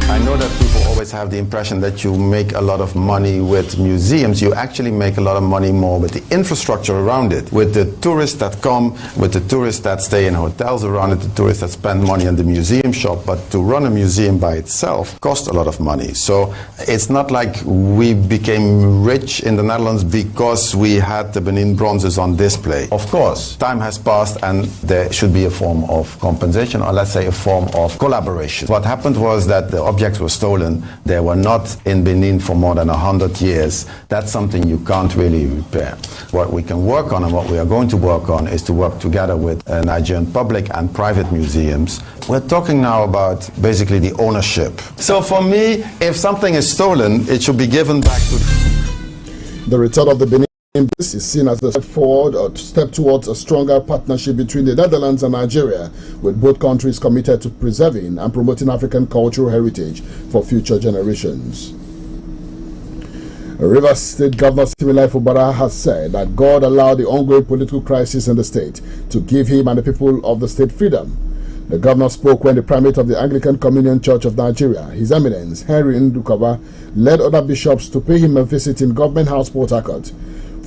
I know that people always have the impression that you make a lot of money with museums. You actually make a lot of money more with the infrastructure around it, with the tourists that come, with the tourists that stay in hotels around it, the tourists that spend money on the museum shop. But to run a museum by itself costs a lot of money. So it's not like we became rich in the Netherlands because we had the Benin bronzes on display. Of course, time has passed and there should be a form of compensation, or let's say a form of collaboration. What happened was that the objects were stolen. They were not in Benin for more than 100 years. That's something you can't really repair. What we can work on and what we are going to work on is to work together with Nigerian public and private museums. We're talking now about basically the ownership. So for me, if something is stolen, it should be given back to... The return of the Benin This is seen as a step forward or step towards a stronger partnership between the Netherlands and Nigeria, with both countries committed to preserving and promoting African cultural heritage for future generations. Rivers State Governor Similayo Fubara has said that God allowed the ongoing political crisis in the state to give him and the people of the state freedom. The governor spoke when the primate of the Anglican Communion Church of Nigeria, His Eminence Henry Ndukaba, led other bishops to pay him a visit in Government House, Port Harcourt.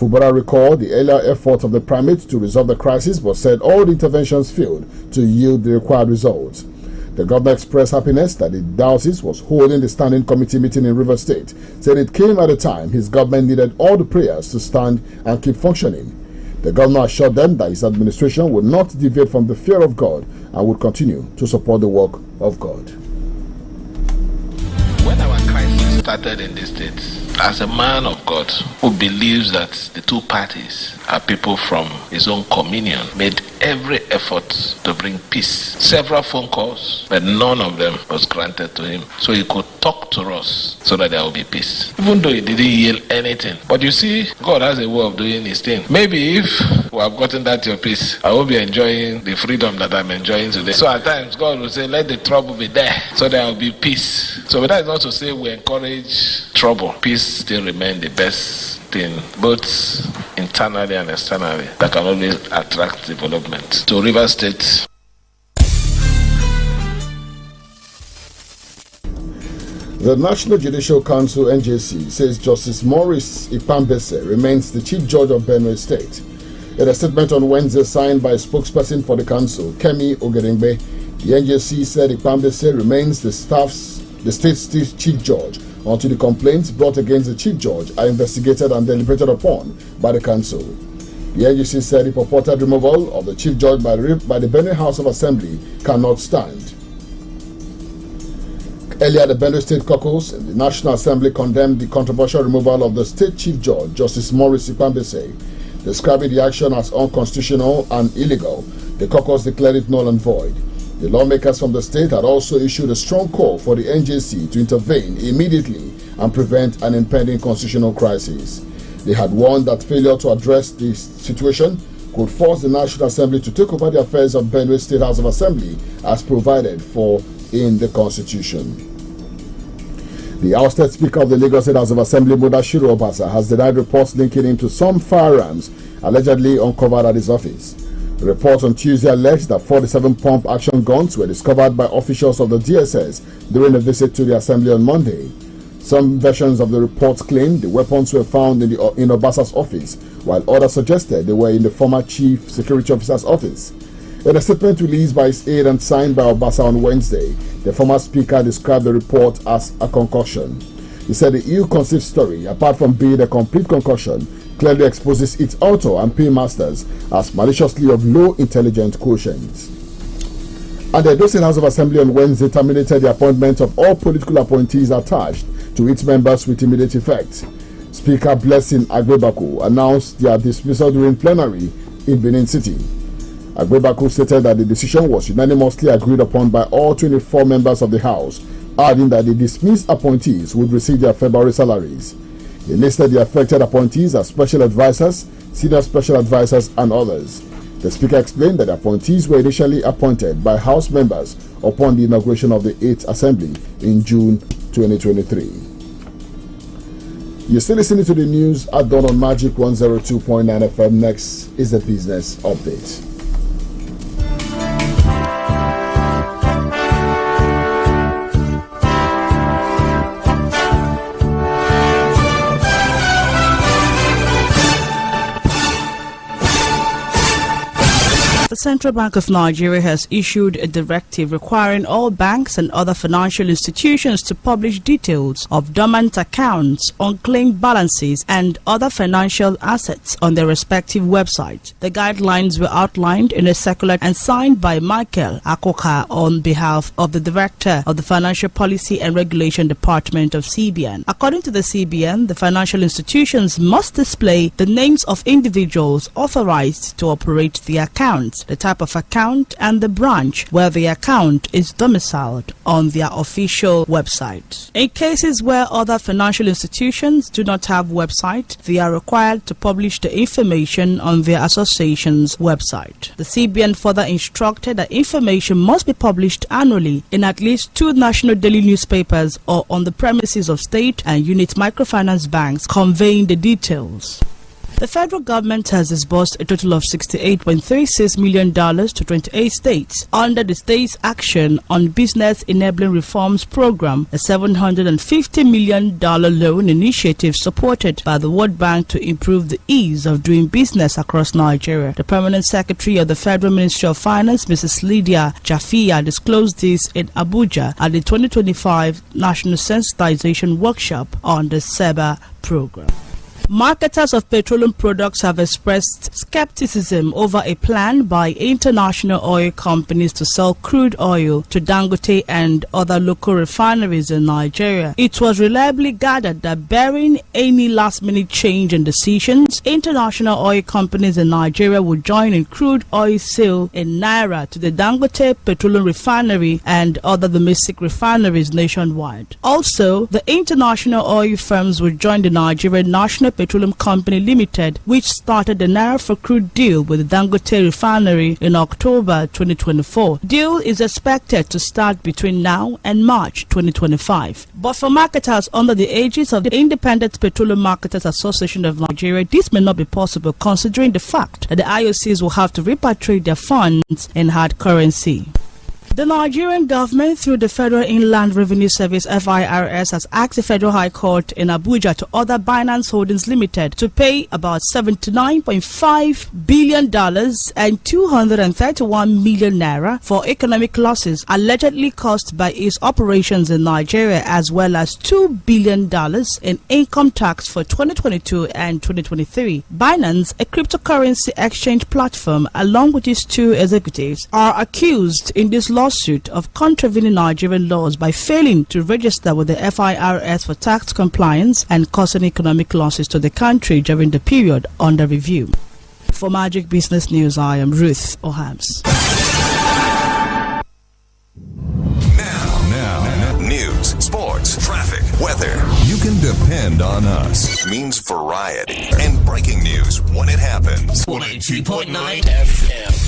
Fubara recalled the earlier efforts of the primate to resolve the crisis, but said all the interventions failed to yield the required results. The governor expressed happiness that the diocese was holding the standing committee meeting in Rivers State, said it came at a time his government needed all the prayers to stand and keep functioning. The governor assured them that his administration would not deviate from the fear of God and would continue to support the work of God. When our crisis started in the States, as a man of God who believes that the two parties are people from his own communion, made every effort to bring peace. Several phone calls, but none of them was granted to him. So he could talk to us so that there will be peace. Even though he didn't yield anything. But you see, God has a way of doing his thing. Maybe if we have gotten that your peace, I will be enjoying the freedom that I'm enjoying today. So at times God will say, let the trouble be there, so there will be peace. So that is not to say we encourage trouble. Peace still remains the best thing, both internally and externally, that can always attract development. To Rivers State. The National Judicial Council (NJC) says Justice Maurice Ikpambese remains the Chief Judge of Benue State. In a statement on Wednesday signed by a spokesperson for the council, Kemi Ogedengbe, the NJC said Ikpambese remains the state's Chief Judge until the complaints brought against the Chief Judge are investigated and deliberated upon by the council. The NJC said the purported removal of the Chief Judge by the Benue House of Assembly cannot stand. Earlier, the Benue State Caucus in the National Assembly condemned the controversial removal of the State Chief Judge, Justice Maurice Ikpambese. Describing the action as unconstitutional and illegal, the caucus declared it null and void. The lawmakers from the state had also issued a strong call for the NJC to intervene immediately and prevent an impending constitutional crisis. They had warned that failure to address the situation could force the National Assembly to take over the affairs of Benue State House of Assembly as provided for in the Constitution. The ousted Speaker of the Lagos State House of Assembly, Mudashiru Obasa, has denied reports linking him to some firearms allegedly uncovered at his office. The report on Tuesday alleged that 47 pump action guns were discovered by officials of the DSS during a visit to the Assembly on Monday. Some versions of the report claimed the weapons were found in Obasa's office, while others suggested they were in the former Chief Security Officer's office. In a statement released by his aide and signed by Obasa on Wednesday, the former speaker described the report as a concoction. He said the ill-conceived story, apart from being a complete concoction, clearly exposes its author and paymasters as maliciously of low intelligence quotient. And the Edo State House of Assembly on Wednesday terminated the appointment of all political appointees attached to its members with immediate effect. Speaker Blessing Agbebaku announced their dismissal during plenary in Benin City. Agbebaku stated that the decision was unanimously agreed upon by all 24 members of the House, adding that the dismissed appointees would receive their February salaries. He listed the affected appointees as special advisors, senior special advisors, and others. The Speaker explained that the appointees were initially appointed by House members upon the inauguration of the 8th Assembly in June 2023. You're still listening to the news at dawn on Magic 102.9 FM. Next is the business update. The Central Bank of Nigeria has issued a directive requiring all banks and other financial institutions to publish details of dormant accounts, unclaimed balances, and other financial assets on their respective websites. The guidelines were outlined in a circular and signed by Michael Akoka on behalf of the Director of the Financial Policy and Regulation Department of CBN. According to the CBN, the financial institutions must display the names of individuals authorized to operate the accounts, the type of account, and the branch where the account is domiciled on their official website. In cases where other financial institutions do not have website, they are required to publish the information on their association's website. The CBN further instructed that information must be published annually in at least 2 national daily newspapers or on the premises of state and unit microfinance banks conveying the details. The federal government has disbursed a total of $68.36 million to 28 states under the States Action on Business Enabling Reforms Program, a $750 million loan initiative supported by the World Bank to improve the ease of doing business across Nigeria. The Permanent Secretary of the Federal Ministry of Finance, Mrs. Lydia Jafia, disclosed this in Abuja at the 2025 National Sensitization Workshop on the SEBA program. Marketers of petroleum products have expressed skepticism over a plan by international oil companies to sell crude oil to Dangote and other local refineries in Nigeria. It was reliably gathered that barring any last-minute change in decisions, international oil companies in Nigeria would join in crude oil sale in Naira to the Dangote Petroleum Refinery and other domestic refineries nationwide. Also, the international oil firms would join the Nigerian National Petroleum Company Limited, which started the Naira for crude deal with the Dangote Refinery in October 2024. Deal is expected to start between now and March 2025. But for marketers under the aegis of the Independent Petroleum Marketers Association of Nigeria, this may not be possible considering the fact that the IOCs will have to repatriate their funds in hard currency. The Nigerian government, through the Federal Inland Revenue Service (FIRS), has asked the Federal High Court in Abuja to order Binance Holdings Limited to pay about $79.5 billion and 231 million naira for economic losses allegedly caused by its operations in Nigeria, as well as $2 billion in income tax for 2022 and 2023. Binance, a cryptocurrency exchange platform, along with its two executives, are accused in this lawsuit of contravening Nigerian laws by failing to register with the FIRS for tax compliance and causing economic losses to the country during the period under review. For Magic Business News, I am Ruth Ohams. Now, news, sports, traffic, weather. You can depend on us. It means variety and breaking news when it happens. 102.9 FM.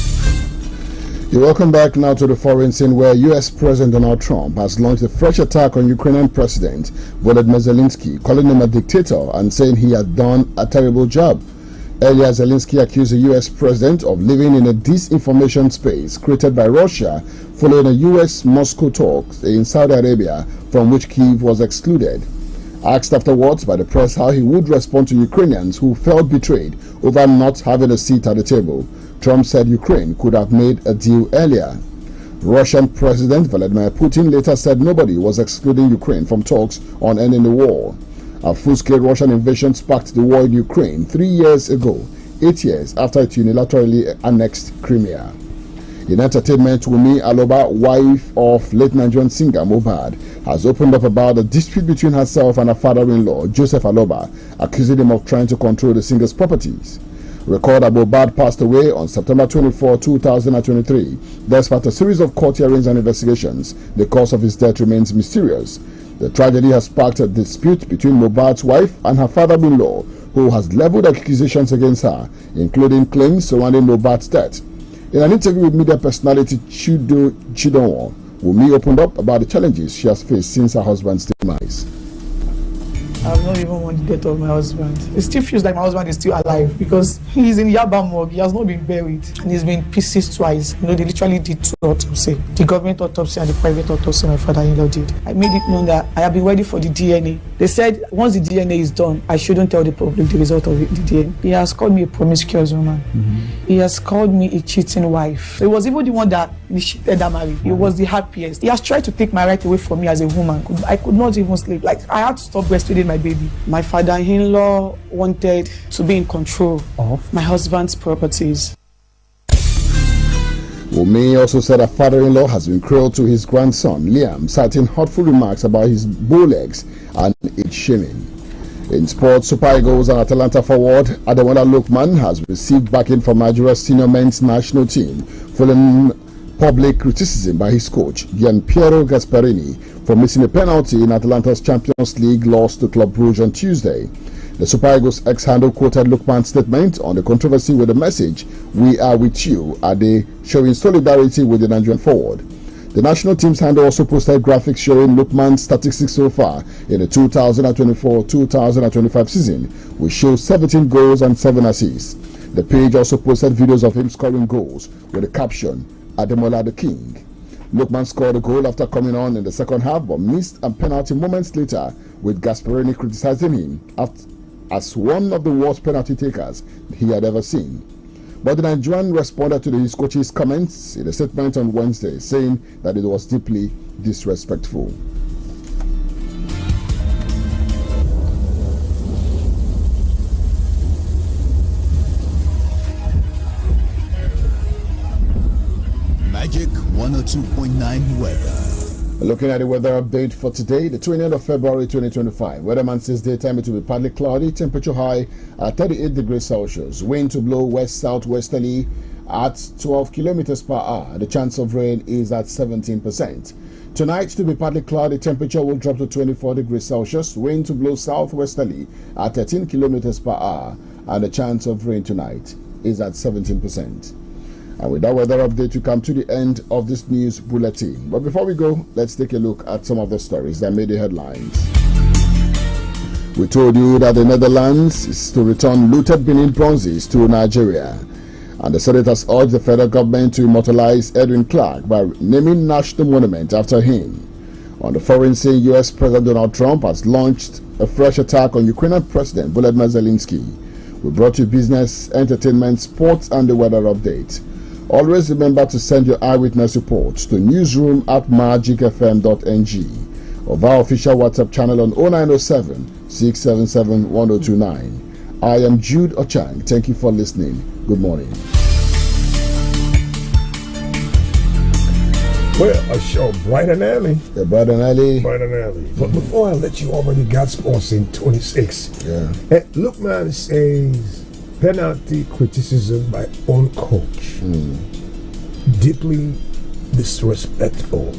You're welcome back now to the foreign scene, where U.S. President Donald Trump has launched a fresh attack on Ukrainian President Volodymyr Zelensky, calling him a dictator and saying he had done a terrible job. Earlier, Zelensky accused the U.S. President of living in a disinformation space created by Russia following a U.S.-Moscow talks in Saudi Arabia from which Kyiv was excluded. Asked afterwards by the press how he would respond to Ukrainians who felt betrayed over not having a seat at the table, Trump said Ukraine could have made a deal earlier. Russian President Vladimir Putin later said nobody was excluding Ukraine from talks on ending the war. A full-scale Russian invasion sparked the war in Ukraine 3 years ago, 8 years after it unilaterally annexed Crimea. In entertainment, Wunmi Aloba, wife of late Nigerian singer Mohbad, has opened up about a dispute between herself and her father-in-law, Joseph Aloba, accusing him of trying to control the singer's properties. Record Mohbad passed away on September 24, 2023. Despite a series of court hearings and investigations, the cause of his death remains mysterious. The tragedy has sparked a dispute between Mohbad's wife and her father-in-law, who has leveled accusations against her, including claims surrounding Mohbad's death. In an interview with media personality Chido Chidonwo, Wunmi opened up about the challenges she has faced since her husband's demise. I've not even won the death of my husband. It still feels like my husband is still alive because he's in Yaba morgue. He has not been buried and he's been pieces twice. You know, they literally did two autopsies. The government autopsy and the private autopsy my father-in-law did. I made it known that I have been ready for the DNA. They said once the DNA is done, I shouldn't tell the public the result of the DNA. He has called me a promiscuous woman. He has called me a cheating wife. He was even the one that initiated that marriage. He was the happiest. He has tried to take my right away from me as a woman. I could not even sleep. Like, I had to stop breastfeeding my baby. My father-in-law wanted to be in control of my husband's properties. Wunmi also said her father-in-law has been cruel to his grandson, Liam, citing hurtful remarks about his bow legs and age shaming. In sports, Super Eagles and Atalanta forward Ademola Lookman has received backing from Nigeria's senior men's national team following public criticism by his coach, Gianpiero Gasperini, for missing a penalty in Atalanta's Champions League loss to Club Brugge on Tuesday. The Super Eagles ex-handle quoted Lookman's statement on the controversy with the message, "We are with you," Ade, showing solidarity with the Nigerian forward. The national team's handle also posted graphics showing Lookman's statistics so far in the 2024-2025 season, which shows 17 goals and 7 assists. The page also posted videos of him scoring goals with the caption, "Ademola the King." Lookman scored a goal after coming on in the second half, but missed a penalty moments later, with Gasperini criticizing him as one of the worst penalty takers he had ever seen. But the Nigerian responded to his coach's comments in a statement on Wednesday, saying that it was deeply disrespectful. 102.9 weather. Looking at the weather update for today, the 20th of February 2025. Weatherman says daytime it will be partly cloudy, temperature high at 38 degrees Celsius. Wind to blow west-southwesterly at 12 kilometers per hour. The chance of rain is at 17%. Tonight to be partly cloudy, temperature will drop to 24 degrees Celsius. Wind to blow southwesterly at 13 kilometers per hour. And the chance of rain tonight is at 17%. And with that weather update, we come to the end of this news bulletin. But before we go, let's take a look at some of the stories that made the headlines. We told you that the Netherlands is to return looted Benin bronzes to Nigeria. And the Senate has urged the federal government to immortalize Edwin Clark by naming national monument after him. On the foreign scene, U.S. President Donald Trump has launched a fresh attack on Ukrainian President Volodymyr Zelensky. We brought you business, entertainment, sports, and the weather update. Always remember to send your eyewitness reports to newsroom@magicfm.ng or via official WhatsApp channel on 0907 677 1029. I am Jude Ochang. Thank you for listening. Good morning. Well, a show bright and early. Yeah, bright and early. Bright and early. But before I let you already got sports in 26. Yeah. Lookman says penalty criticism by own coach. Deeply disrespectful.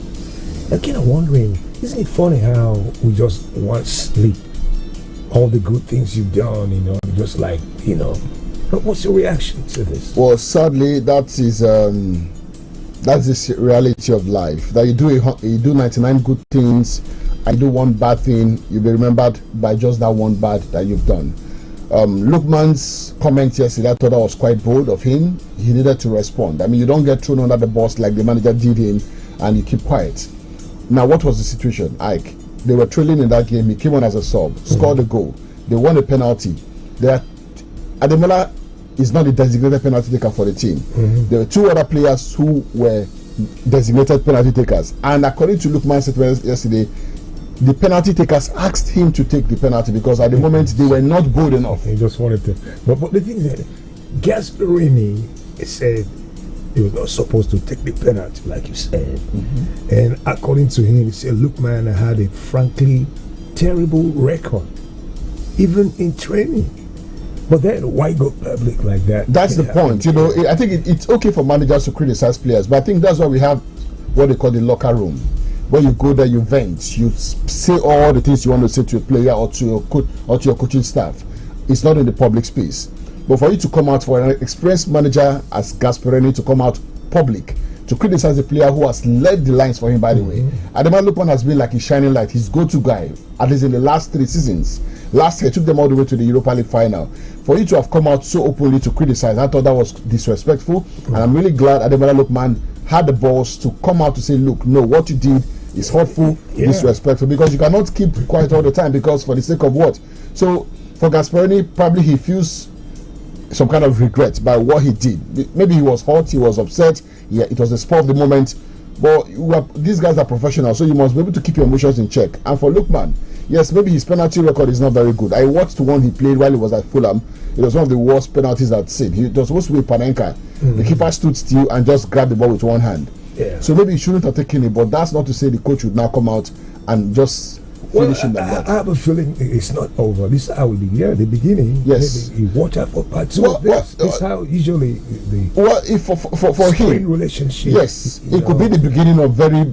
I'm kind of wondering, isn't it funny how we just want sleep? All the good things you've done, just like, what's your reaction to this? Well, sadly, that's the reality of life. That you do 99 good things, and you do one bad thing, you'll be remembered by just that one bad that you've done. Lookman's comment yesterday, I thought that was quite bold of him. He needed to respond. I mean, you don't get thrown under the bus like the manager did him, and you keep quiet. Now, what was the situation, Ike? They were trailing in that game. He came on as a sub, scored a goal. They won a penalty. Ademola is not the designated penalty taker for the team. There were two other players who were designated penalty takers. And according to Lookman's statement yesterday, the penalty takers asked him to take the penalty because at the moment they were not good enough. He just wanted to. But the thing is that Gasperini said he was not supposed to take the penalty, like you said. And according to him, he said Lookman had a frankly terrible record, even in training. But then why go public like that? That's the point. I think it's okay for managers to criticize players, but I think that's why we have what they call the locker room. When you go there, you vent, you say all the things you want to say to a player or to your coach or to your coaching staff. It's not in the public space. But for you to come out, for an experienced manager as Gasperini to come out public to criticize a player who has led the lines for him, by the way, Ademola Lookman has been like a shining light, his go-to guy, at least in the last 3 seasons. Last year, took them all the way to the Europa League final. For you to have come out so openly to criticize, I thought that was disrespectful. And I'm really glad Ademola Lookman had the balls to come out to say, look, no, what you did is hurtful, disrespectful, because you cannot keep quiet all the time because for the sake of what? So for Gasperini, probably he feels some kind of regret by what he did. Maybe he was hurt, he was upset, it was the spur of the moment. But these guys are professionals, so you must be able to keep your emotions in check. And for Lookman, yes, maybe his penalty record is not very good. I watched the one he played while he was at Fulham. It was one of the worst penalties I'd seen. He was supposed to be Panenka. The keeper stood still and just grabbed the ball with one hand. So maybe he shouldn't have taken it, but that's not to say the coach would now come out and just finish him like that. I have a feeling it's not over. This is how it began. The beginning, yes. You watch out for part two of this. This is how usually the for him relationship. Yes, it could be the beginning of very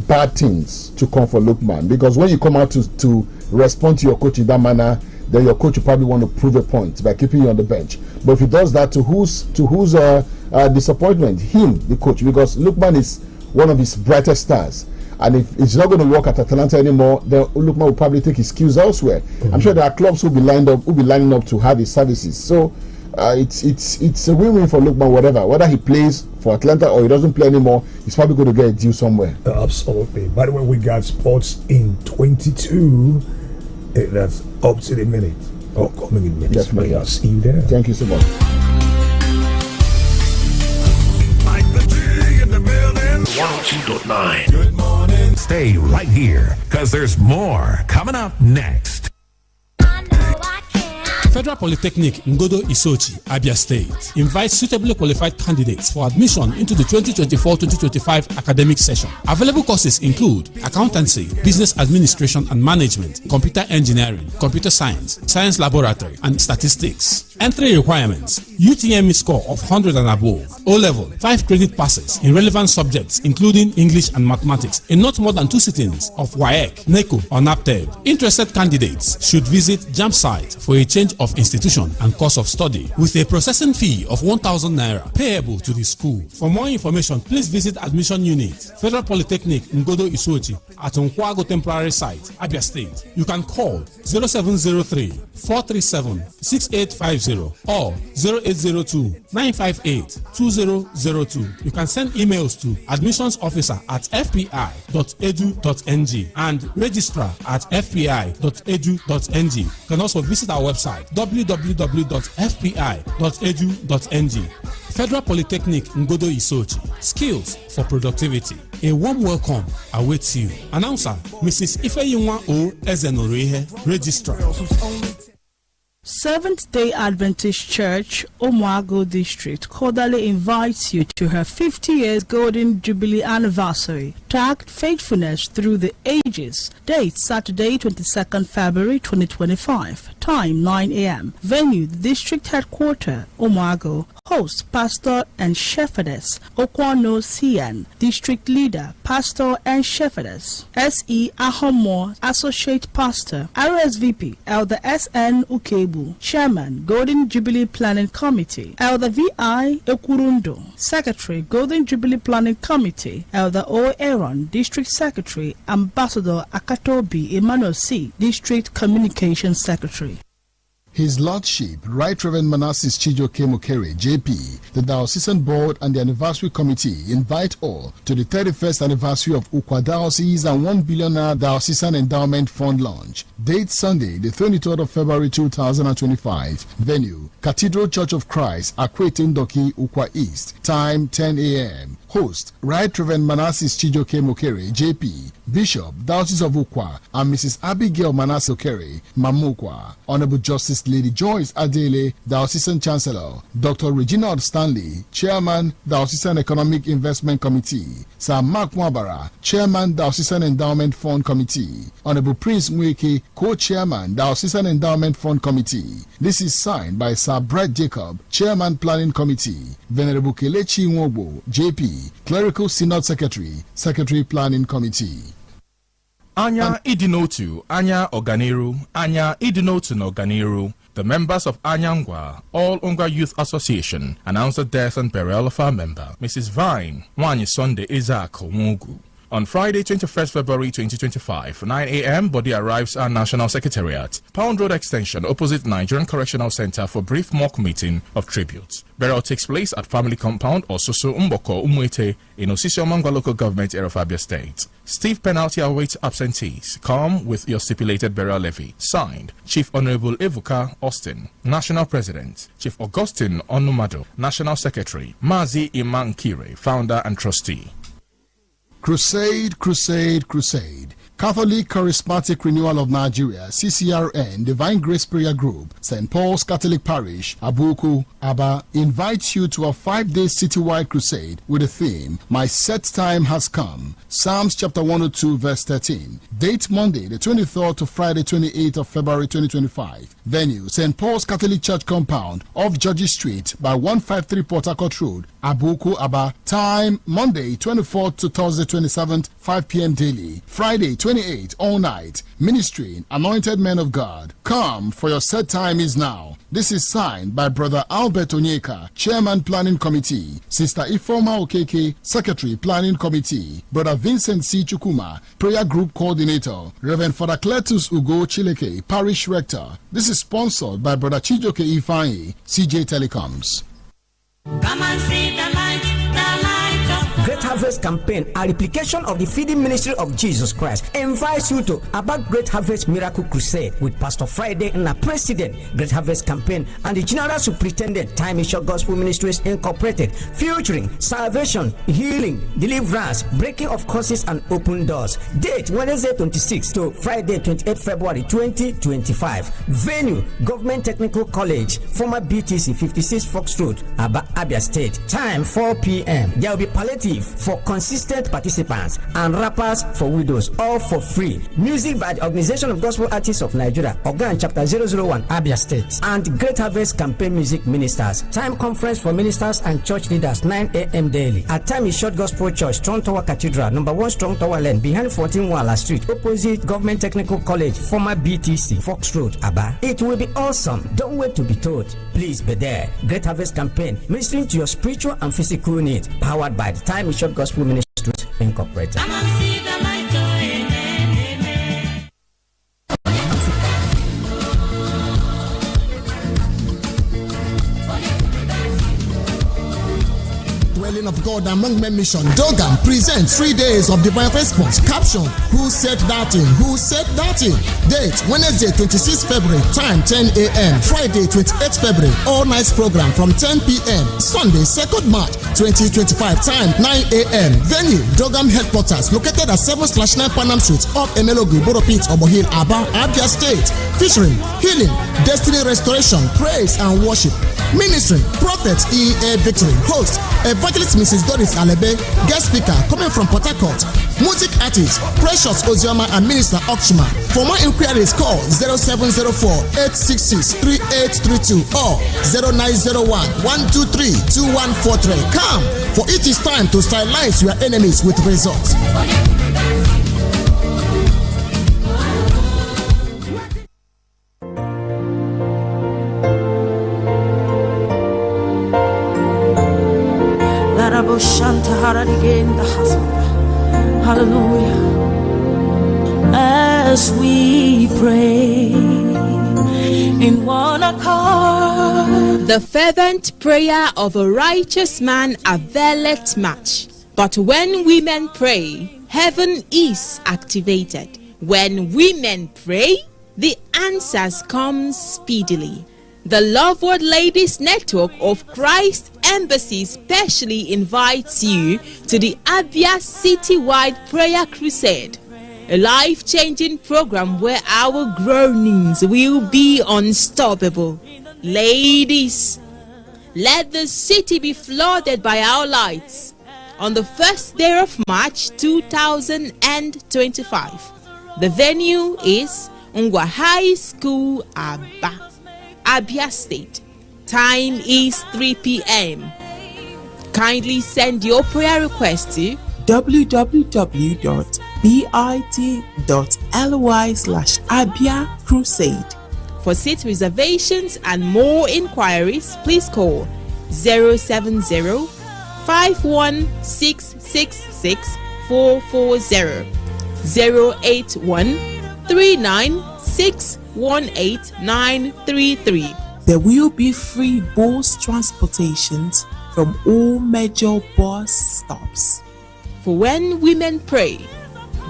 bad things to come for Lookman, because when you come out to respond to your coach in that manner, then your coach will probably want to prove a point by keeping you on the bench. But if he does that, to whose disappointment? Him, the coach, because Lookman is one of his brightest stars. And if it's not going to work at Atalanta anymore, then Lookman will probably take his skills elsewhere. I'm sure there are clubs who will be lining up to have his services. So it's a win-win for Lookman, whether he plays for Atlanta or he doesn't play anymore, he's probably going to get a deal somewhere. Absolutely. By the way, we got sports in 22. That's up to the minute. Coming in minutes. Definitely. I'll see you there. Thank you so much. Like the G in the building. 102.9. Good morning. Stay right here, because there's more coming up next. I know I can. Federal Polytechnic Ngodo Isochi, Abia State, invites suitably qualified candidates for admission into the 2024-2025 academic session. Available courses include accountancy, business administration and management, computer engineering, computer science, science laboratory, and statistics. Entry requirements: UTME score of 100 and above, O-level, 5 credit passes in relevant subjects including English and mathematics in not more than 2 sittings of WAEC, NECO, or NAPTEB. Interested candidates should visit JAMB site for a change of institution and course of study with a processing fee of 1,000 naira payable to the school. For more information, please visit Admission Unit, Federal Polytechnic Ngodo Isochi at Nkwago Temporary Site, Abia State. You can call 0703-437-6850 or 0802-958-2002. You can send emails to admissionsofficer@fpi.edu.ng and registrar@fpi.edu.ng. You can also visit our website www.fpi.edu.ng. Federal Polytechnic Ngodo Isochi, skills for productivity. A warm welcome awaits you. Announcer Mrs. Ifeyinwa O. Ezenorihe, Registrar. Seventh-day Adventist Church, Omuago District, cordially invites you to her 50 years Golden Jubilee Anniversary, tagged Faithfulness Through the Ages. Date Saturday, 22nd February 2025. Time 9 a.m. Venue, the District Headquarters, Omuago. Host, Pastor and Shepherdess Okwano Cian. District Leader, Pastor and Shepherdess S.E. Ahomo, Associate Pastor. RSVP, Elder S.N. Ukebu. Chairman, Golden Jubilee Planning Committee. Elder V.I. Ekurundo. Secretary, Golden Jubilee Planning Committee. Elder O. Aaron, District Secretary. Ambassador Akatobi Emmanuel C., District Communications Secretary. His Lordship, Right Reverend Manasseh Chijoke Mokere, JP, the Diocesan Board and the Anniversary Committee invite all to the 31st anniversary of Ukwa Diocese and 1 billion Diocesan Endowment Fund launch. Date Sunday, the 23rd of February 2025. Venue, Cathedral Church of Christ, Akwetin Doki, Ukwa East. Time 10 a.m. Host, Right Reverend Manasseh Chijoke Mokere, JP, Bishop, Diocese of Ukwa, and Mrs. Abigail Manasseh Okere, Mamukwa. Honorable Justice Lady Joyce Adele, Diocesan Chancellor. Dr. Reginald Stanley, Chairman, Diocesan Economic Investment Committee. Sir Mark Mwabara, Chairman, Diocesan Endowment Fund Committee. Honorable Prince Mweke, Co-Chairman, Diocesan Endowment Fund Committee. This is signed by Sir Brett Jacob, Chairman, Planning Committee. Venerable Kelechi Nwobo, JP, Clerical Synod Secretary, Secretary Planning Committee. Anya Idinotu, Anya Oganiru, Anya Idinotu Oganiru. The members of Anyangwa, All Ongwa Youth Association, announced the death and burial of our member, Mrs. Vine Wanyi Sunday Isaac Omugu. On Friday, 21st February 2025, 9 a.m., body arrives at National Secretariat, Pound Road Extension, opposite Nigerian Correctional Center for brief mock meeting of tributes. Burial takes place at Family Compound or Soso Umboko Umwete in Osisio Mangwa Local Government area of Abia State. Stiff penalty awaits absentees. Come with your stipulated burial levy. Signed, Chief Honorable Evuka Austin, National President. Chief Augustine Onumado, National Secretary. Mazi Iman Kire, Founder and Trustee. Crusade, crusade, crusade. Catholic Charismatic Renewal of Nigeria, CCRN, Divine Grace Prayer Group, St. Paul's Catholic Parish, Abuku, Aba, invites you to a 5-day citywide crusade with the theme, My Set Time Has Come. Psalms chapter 102, verse 13. Date Monday, the 23rd to Friday, 28th of February 2025. Venue, St. Paul's Catholic Church Compound, off Georgie Street by 153 Port Harcourt Road, Abuku, Aba. Time, Monday, 24th to Thursday, 27th, 5 p.m. daily. Friday, 28th, all night. Ministry, Anointed Men of God. Come, for your set time is now. This is signed by Brother Albert Onyeka, Chairman Planning Committee, Sister Ifoma Okeke, Secretary Planning Committee, Brother Vincent C. Chukuma, Prayer Group Coordinator, Reverend Father Cletus Ugo Chileke, Parish Rector. This is sponsored by Brother Chijoke Ifeanyi, CJ Telecoms. Come and see the light of Greater Harvest Campaign, a replication of the feeding ministry of Jesus Christ, invites you to about Great Harvest Miracle Crusade with Pastor Friday and the President, Great Harvest Campaign, and the General Superintendent, Time is Short Gospel Ministries Incorporated, featuring salvation, healing, deliverance, breaking of curses, and open doors. Date Wednesday 26 to Friday 28 February 2025. Venue Government Technical College, former BTC 56 Fox Road, Aba, Abia State. Time 4 p.m. There will be palliative for consistent participants and rappers for widows, all for free. Music by the Organization of Gospel Artists of Nigeria, Ogan Chapter 001, Abia State, and Great Harvest Campaign Music Ministers. Time conference for ministers and church leaders 9 a.m. daily. At Time is Short Gospel Church, Strong Tower Cathedral, number 1 Strong Tower Lane, behind 14 Wala Street, opposite Government Technical College, former BTC, Fox Road, Aba. It will be awesome. Don't wait to be told. Please be there. Great Harvest Campaign, ministering to your spiritual and physical needs. Powered by the Time is Short Gospel Ministries Incorporated. Of God Among Men Mission, Dogan presents 3 days of divine response. Caption: Who said that thing? Who said that thing? Date Wednesday 26 February, time 10 a.m. Friday 28 February, all nights program from 10 p.m. Sunday 2nd March 2025, time 9 a.m. Venue Dogan Headquarters, located at 7/9 Panam Street, off Emelogu, Boro Pit, Obohil, Aba, Abia State. Featuring healing, destiny restoration, praise and worship. Ministry Prophet E.A. Victory. Host Evangelist Mrs. Doris Alebe. Guest speaker coming from Port Harcourt. Music artist Precious Ozioma and Minister Okshima. For more inquiries, call 0704-866-3832 or 0901-123-2143. Come, for it is time to stylize your enemies with results. Hallelujah. As we pray in one accord, the fervent prayer of a righteous man availeth much. But when women pray, heaven is activated. When women pray, the answers come speedily. The Loveword Ladies Network of Christ Embassy specially invites you to the Abia Citywide Prayer Crusade, a life-changing program where our groanings will be unstoppable. Ladies, let the city be flooded by our lights on the first day of March 2025. The venue is Ngwa High School, Aba, Abia State. Time is 3 p.m. Kindly send your prayer request to www.bit.ly/Abia Crusade. For seat reservations and more inquiries, please call 070-51666-440, 081-396-18933. There will be free bus transportations from all major bus stops. For when women pray,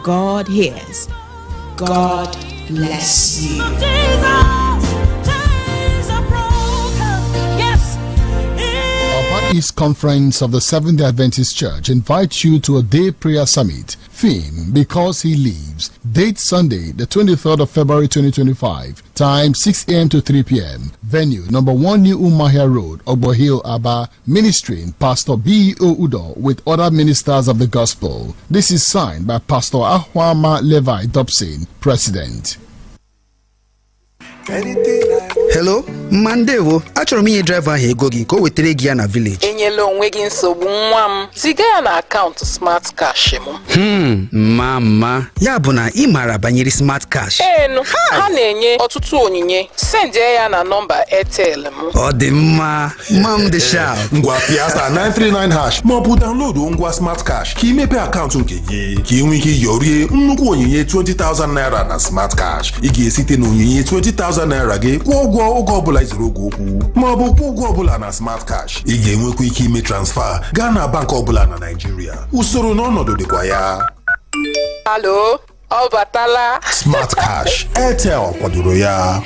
God hears. God bless you. East Conference of the Seventh-day Adventist Church invites you to a day prayer summit. Theme: Because He Lives. Date Sunday, the 23rd of February 2025. Time 6 a.m. to 3 p.m. Venue: number 1 New Umahia Road, Obohil, Aba. Ministering Pastor B.O. Udo with other ministers of the gospel. This is signed by Pastor Ahwama Levi Dobson, President. Hello, Mandewo. Achọrọ m inye driver ahụ ego gị ka o wetere gị ya na village. Enyela onwe gị nsogbu nwa m. Ziga ya na akaụntụ Smart Cash m. Mama, ya bụ na ị maara banyere Smart Cash. Enu, ha na-enye ọtụtụ onyinye. Send ya na nọmba Airtel m. Ọ dị mma, Mam the Sharp. Ngwa Piazza 939# ma ọ bụ download ngwa Smart Cash ka imepe akaụntụ nke gị ka ị nwee ike yorie nnukwu onyinye 20,000 naira na Smart Cash. Ị ga-esite na onyinye 20,000 naira gị kwụọ ụgwọ oge ọbụla izuru oge okwu ma ọ bụ kwụọ ụgwọ ọbụla na Smart Cash. Ị ga-enwekwa ike ime transfer gaa na bank ọbụla na Nigeria. Usoro na ọnọdụ dịkwa ya. Hello, Obatala. Smart Cash, Airtel kwadoro ya.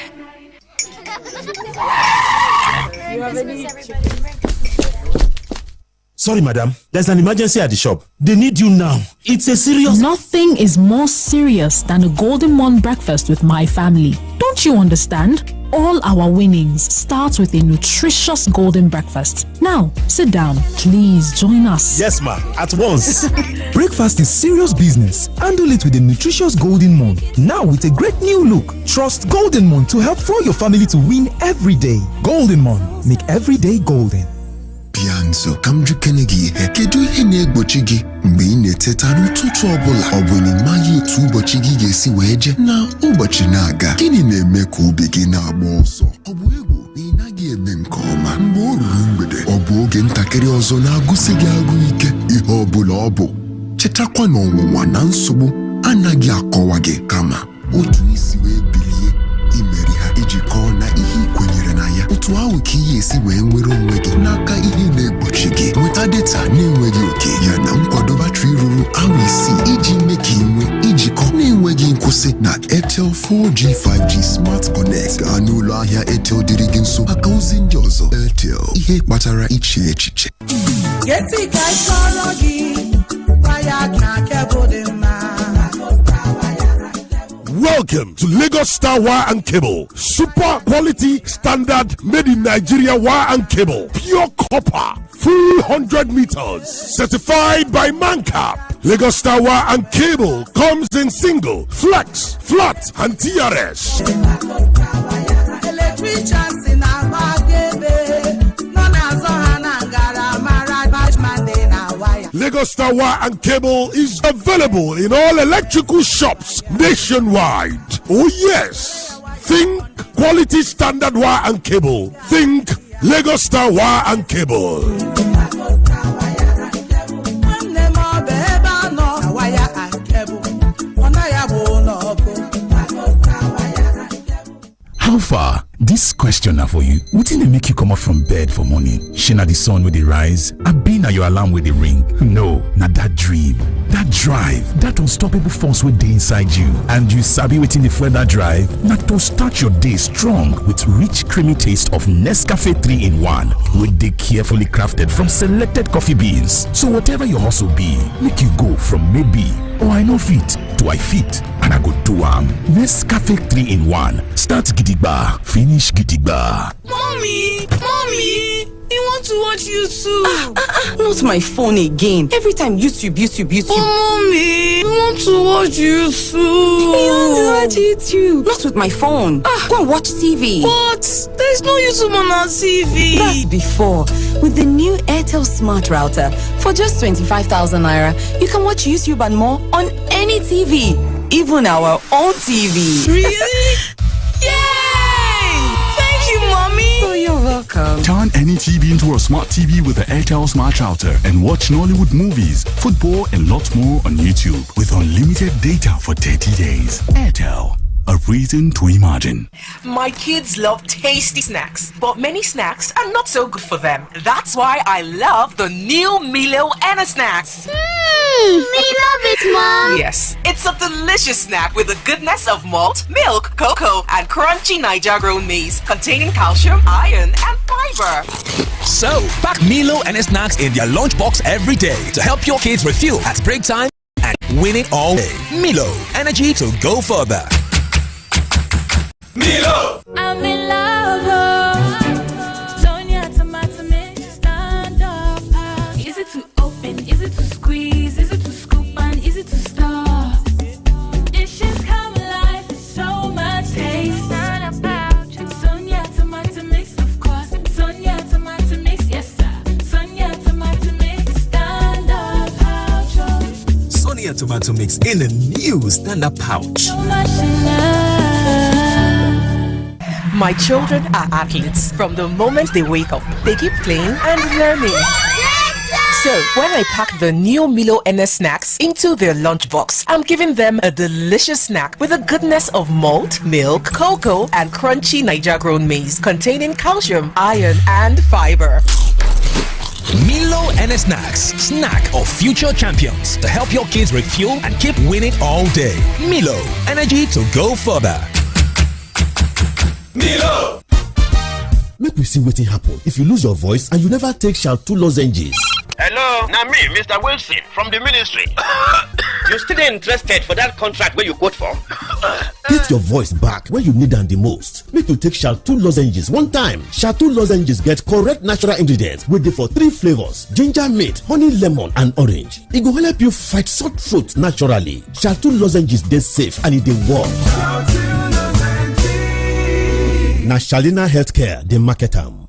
Sorry, madam. There's an emergency at the shop. They need you now. It's a serious... Nothing is more serious than a Golden One breakfast with my family. Don't you understand? All our winnings start with a nutritious golden breakfast. Now, sit down. Please join us. Yes, ma. At once. Breakfast is serious business. Handle it with a nutritious Golden One. Now with a great new look. Trust Golden One to help fuel your family to win every day. Golden One. Make every day golden. Pianzo, kamju kenegi ihe. Kedu ihe na-egbochi gị mgbe ị na-eteta n'ụtụtụ ọbụla? Ọ bụ na ịmaghị otu ụbọchị gị ga-esi wee je na ụbọchị na-aga? Gịnị na-eme ka obi gị na-agba ọsọ? Ọ bụ egwu na ị naghị eme nke ọma mgbe o ruru mgbede? Ọ bụ oge ntakịrị ọzọ na-agụsị gị agụ ike? Ihe ọbụla ọ bụ, chetakwa na ọnwụnwa na nsogbu anaghị akọwa gị, kama otu isi wee bilie imeri ha iji kọọ na ihe ikwenyere na ya. Otu ahụ ka ihe esi wee nwere onwe gị n'aka ihe na-egbochi gị. Nweta data na-enweghị oke ya na nkwado batrị ruru awa 6 iji mee ka ị nwee ijikọ na-enweghị nkwụsị na Airtel 4G 5G Smart Connect. Gaa n'ụlọ ahịa Airtel dịrị gị nso maka ozi ndị ọzọ. Airtel, ihe kpatara iche echiche. Welcome to Lagos Star Wire and Cable. Super quality standard made in Nigeria wire and cable. Pure copper. Full 100 meters. Certified by Mancap. Lagos Star Wire and Cable comes in single, flex, flat, and TRS. Lagos Star Wire and Cable is available in all electrical shops nationwide. Oh yes, think quality standard wire and cable. Think Lagos Star Wire and Cable. How far? This question now for you. Wouldn't they make you come up from bed for morning? Shina the sun with the rise? I been at your alarm with the ring? No, not that dream. That drive, that unstoppable force with the inside you. And you sabi within the further drive, not to start your day strong with rich creamy taste of Nescafe 3-in-1 with the carefully crafted from selected coffee beans. So whatever your hustle be, make you go from maybe or I know fit to I fit and I go do Nescafe 3-in-1. Start gidigba, finish gidigba. Mommy, you want to watch YouTube? Not my phone again. Every time YouTube. Oh, mommy, you want to watch YouTube? You want to watch YouTube? Not with my phone. Go and watch TV. But there's no YouTube on our TV. That's before. With the new Airtel Smart Router, for just 25,000 naira, you can watch YouTube and more on any TV, even our own TV. Really? Yay! Thank you, Mommy. Oh, you're welcome. Turn any TV into a smart TV with the Airtel Smart Router and watch Nollywood movies, football, and lots more on YouTube with unlimited data for 30 days. Airtel, a reason to imagine. My kids love tasty snacks, but many snacks are not so good for them. That's why I love the new Milo Anna Snacks. We love it, Mom. Yes, it's a delicious snack with the goodness of malt, milk, cocoa, and crunchy Niger grown maize, containing calcium, iron, and fiber. So, pack Milo and snacks in their lunchbox every day to help your kids refuel at break time and win it all day. Milo, energy to go further. Milo! I'm in love. Sonia tomato mix, stand up. Easy to open, easy to squeeze, easy to scoop, and easy to stir. Dishes come alive with so much taste. Sonia tomato mix, of course. Sonia tomato mix, yes sir. Sonia tomato mix, stand up pouch. Sonia tomato mix in a new stand-up pouch. So much in love. My children are athletes. From the moment they wake up, they keep playing and learning. So when I pack the new Milo NS snacks into their lunchbox, I'm giving them a delicious snack with the goodness of malt, milk, cocoa, and crunchy Niger grown maize, containing calcium, iron, and fiber. Milo NS Snacks, snack of future champions to help your kids refuel and keep winning all day. Milo, energy to go further. Milo! Make we see wetin happen if you lose your voice and you never take Shalto lozenges. Hello, na me, Mr. Wilson from the ministry. You still interested for that contract where you quote for? Get your voice back when you need them the most. Make you take Shalto lozenges one time. Shalto lozenges get correct natural ingredients with for 3 flavors: ginger mint, honey lemon, and orange. It will help you fight sore throat naturally. Shalto lozenges dey safe and it dey work. Na Shalina Healthcare dey market am.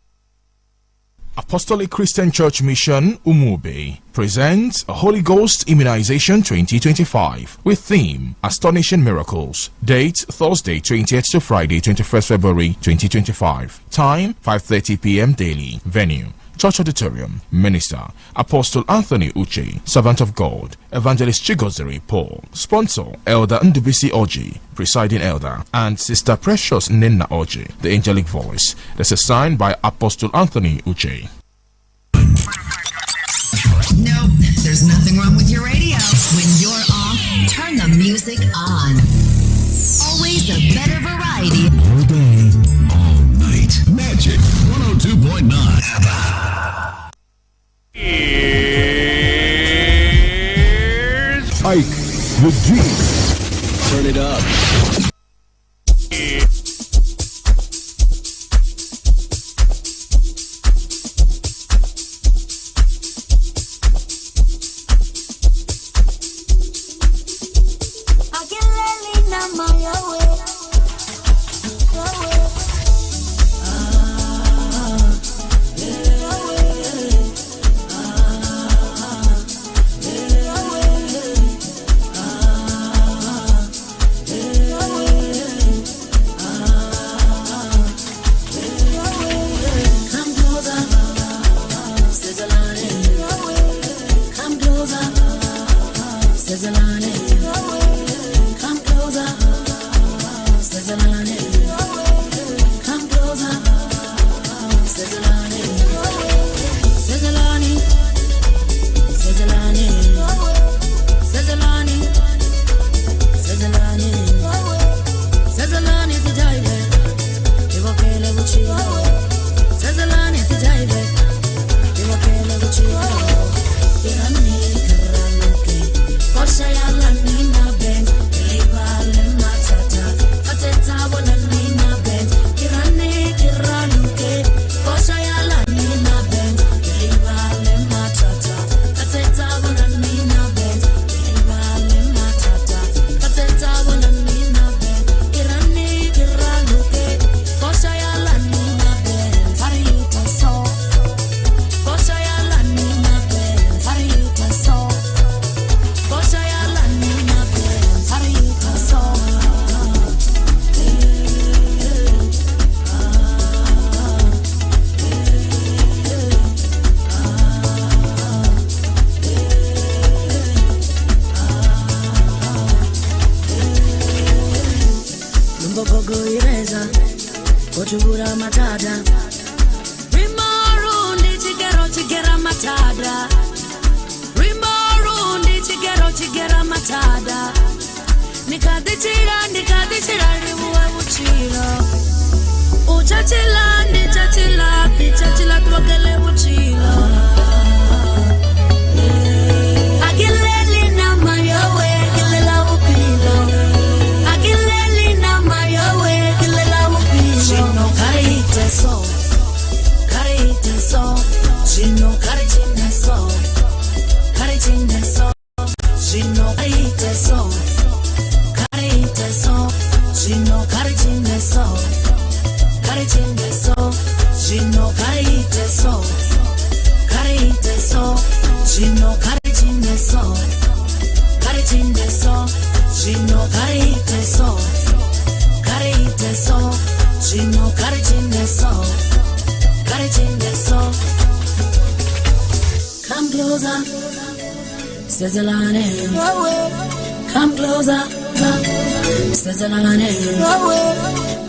Apostolic Christian Church Mission Umube presents a Holy Ghost Immunization 2025 with theme Astonishing Miracles. Date Thursday 20th to Friday 21st February 2025. Time 5:30 p.m. daily. Venue Church Auditorium. Minister Apostle Anthony Uche, Servant of God, Evangelist Chigozeri Paul. Sponsor Elder Ndubisi Oji, Presiding Elder, and Sister Precious Nina Oji, the Angelic Voice. This is signed by Apostle Anthony Uche. Nope, there's nothing wrong with your radio. When you're off, turn the music on. Always a better variety. All day, all night. Magic 102.9. Here's Ike with G. Turn it up.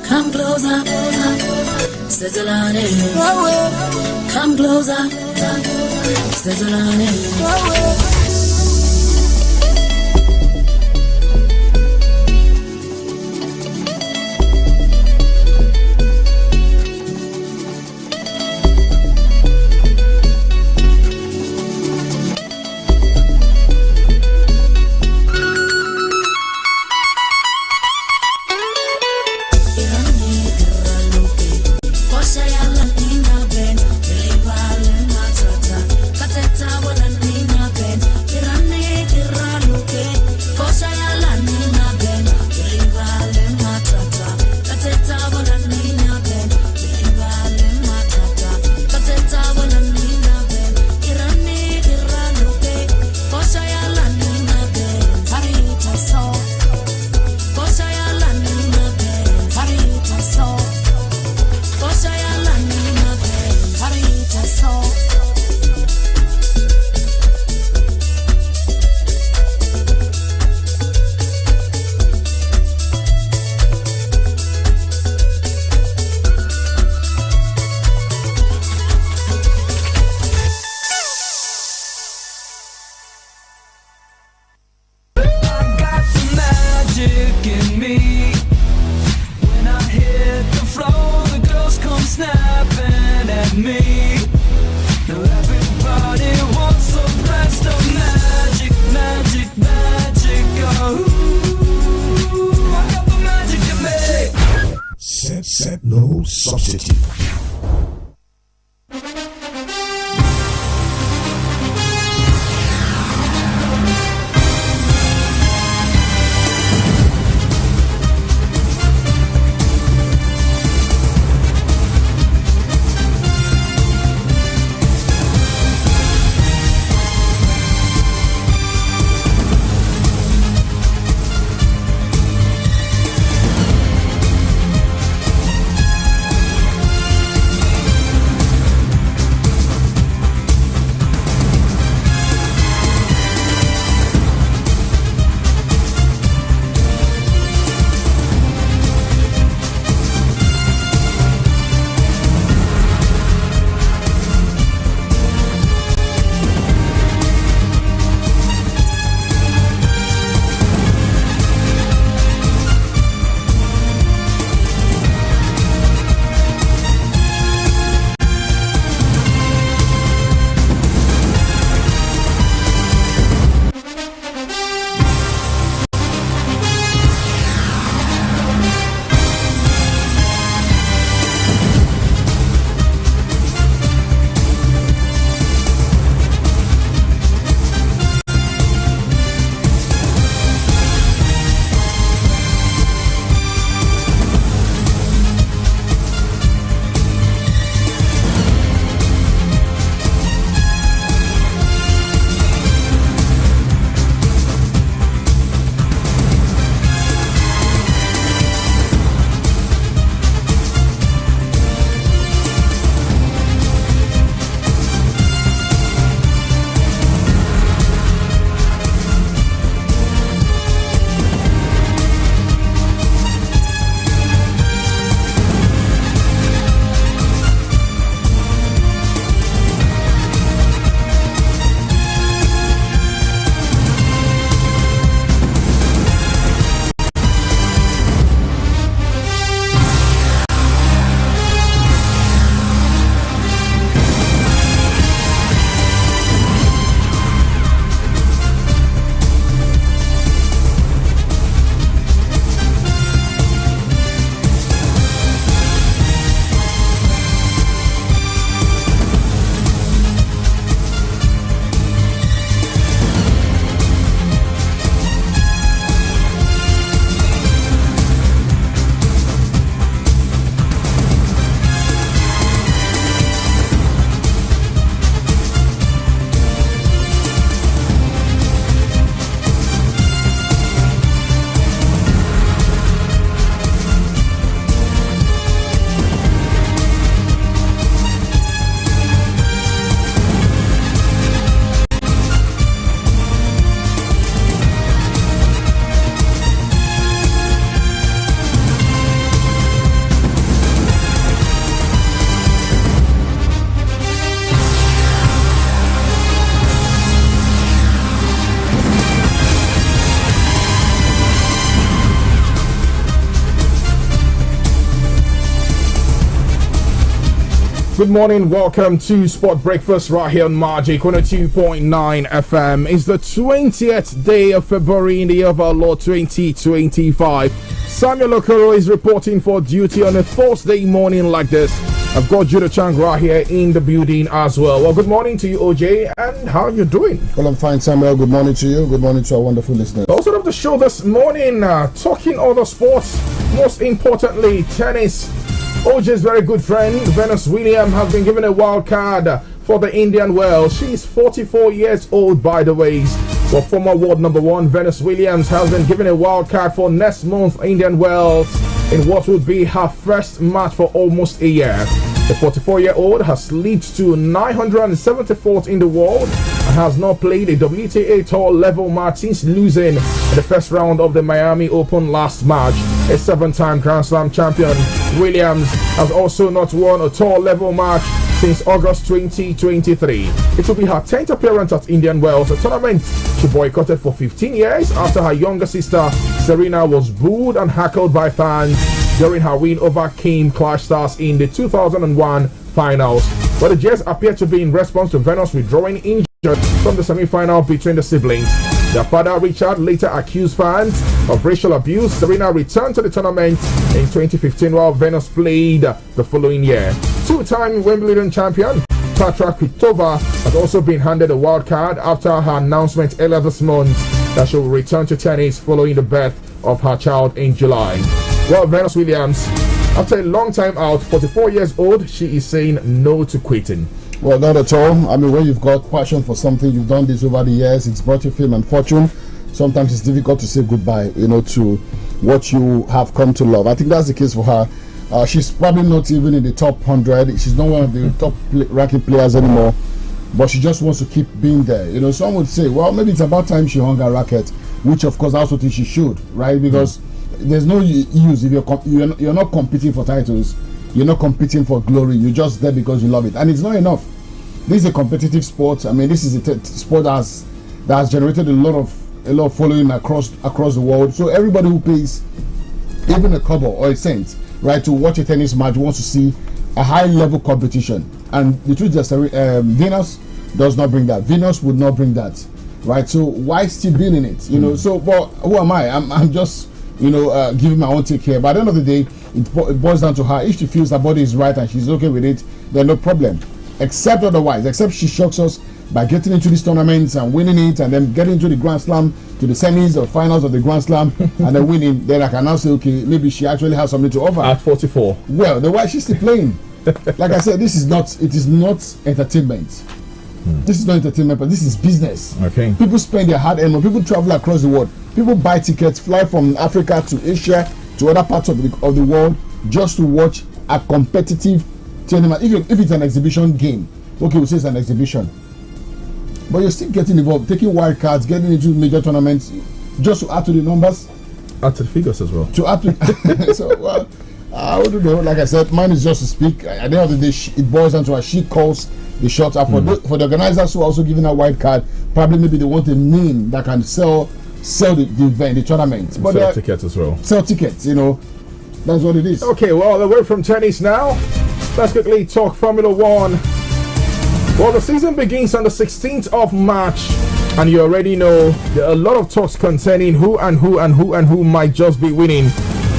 Come closer, come closer, come closer. Set no substitute. Good morning, welcome to Sport Breakfast right here on Magic 102.9 FM. It's the 20th day of February in the year of our Lord 2025. Samuel Okoro is reporting for duty on a Thursday morning like this. I've got Judah Chang right here in the building as well. Well, good morning to you, OJ, and how are you doing? Well, I'm fine, Samuel. Good morning to you. Good morning to our wonderful listeners. Also of the show this morning, talking other sports, most importantly, tennis. OJ's very good friend, Venus Williams, has been given a wild card for the Indian Wells. She's 44 years old, by the way. Well, former world number one, Venus Williams, has been given a wild card for next month's Indian Wells in what would be her first match for almost a year. The 44-year-old has slipped to 974th in the world and has not played a WTA Tour level match since losing in the first round of the Miami Open last March. A 7-time Grand Slam champion, Williams has also not won a tour level match since August 2023. It will be her 10th appearance at Indian Wells, a tournament she boycotted for 15 years after her younger sister Serena was booed and heckled by fans during her win over Kim Clijsters in the 2001 finals. But the Jazz appear to be in response to Venus withdrawing injured from the semi-final between the siblings. Their father Richard later accused fans of racial abuse. Serena returned to the tournament in 2015 while Venus played the following year. Two-time Wimbledon champion Petra Kvitova has also been handed a wild card after her announcement earlier this month that she will return to tennis following the birth of her child in July. Well, Venus Williams, after a long time out, 44 years old, she is saying no to quitting. Well, not at all. I mean, when you've got passion for something, you've done this over the years, it's brought you fame and fortune. Sometimes it's difficult to say goodbye, to what you have come to love. I think that's the case for her. She's probably not even in the top 100. She's not one of the top ranking players anymore, but she just wants to keep being there. Some would say, well, maybe it's about time she hung her racket, which of course I also think she should, right? Because there's no use if you're not competing for titles. You're not competing for glory. You're just there because you love it, and it's not enough. This is a competitive sport. I mean, this is a sport that has generated a lot of following across the world. So everybody who pays even a kobo or a cent, right, to watch a tennis match wants to see a high level competition. And the truth is, Venus does not bring that. Venus would not bring that, right? So why still being in it? So, but who am I? I'm just giving my own take here. But at the end of the day, it boils down to her. If she feels her body is right and she's okay with it, then no problem. Except she shocks us by getting into these tournaments and winning it, and then getting to the Grand Slam, to the semis or finals of the Grand Slam, and then winning. Then I can now say, okay, maybe she actually has something to offer. At 44. Well, then why is she still playing? Like I said, it is not entertainment. This is not entertainment, but this is business. Okay. People spend their hard-earned money. People travel across the world. People buy tickets, fly from Africa to Asia to other parts of the world just to watch a competitive tournament. If it's an exhibition game, okay, we'll say it's an exhibition. But you're still getting involved, taking wild cards, getting into major tournaments, just to add to the numbers. Add to the figures as well. To add to so, well, I don't know. Like I said, mine is just to speak. At the end of the day, it boils down to her. She calls the shots. For the organizers who are also giving a wild card, probably maybe they want a name that can sell the event, the tournament. But sell tickets as well. Sell tickets, that's what it is. Okay, well, away from tennis now. Let's quickly talk Formula One. Well, the season begins on the 16th of March, and you already know there are a lot of talks concerning who might just be winning.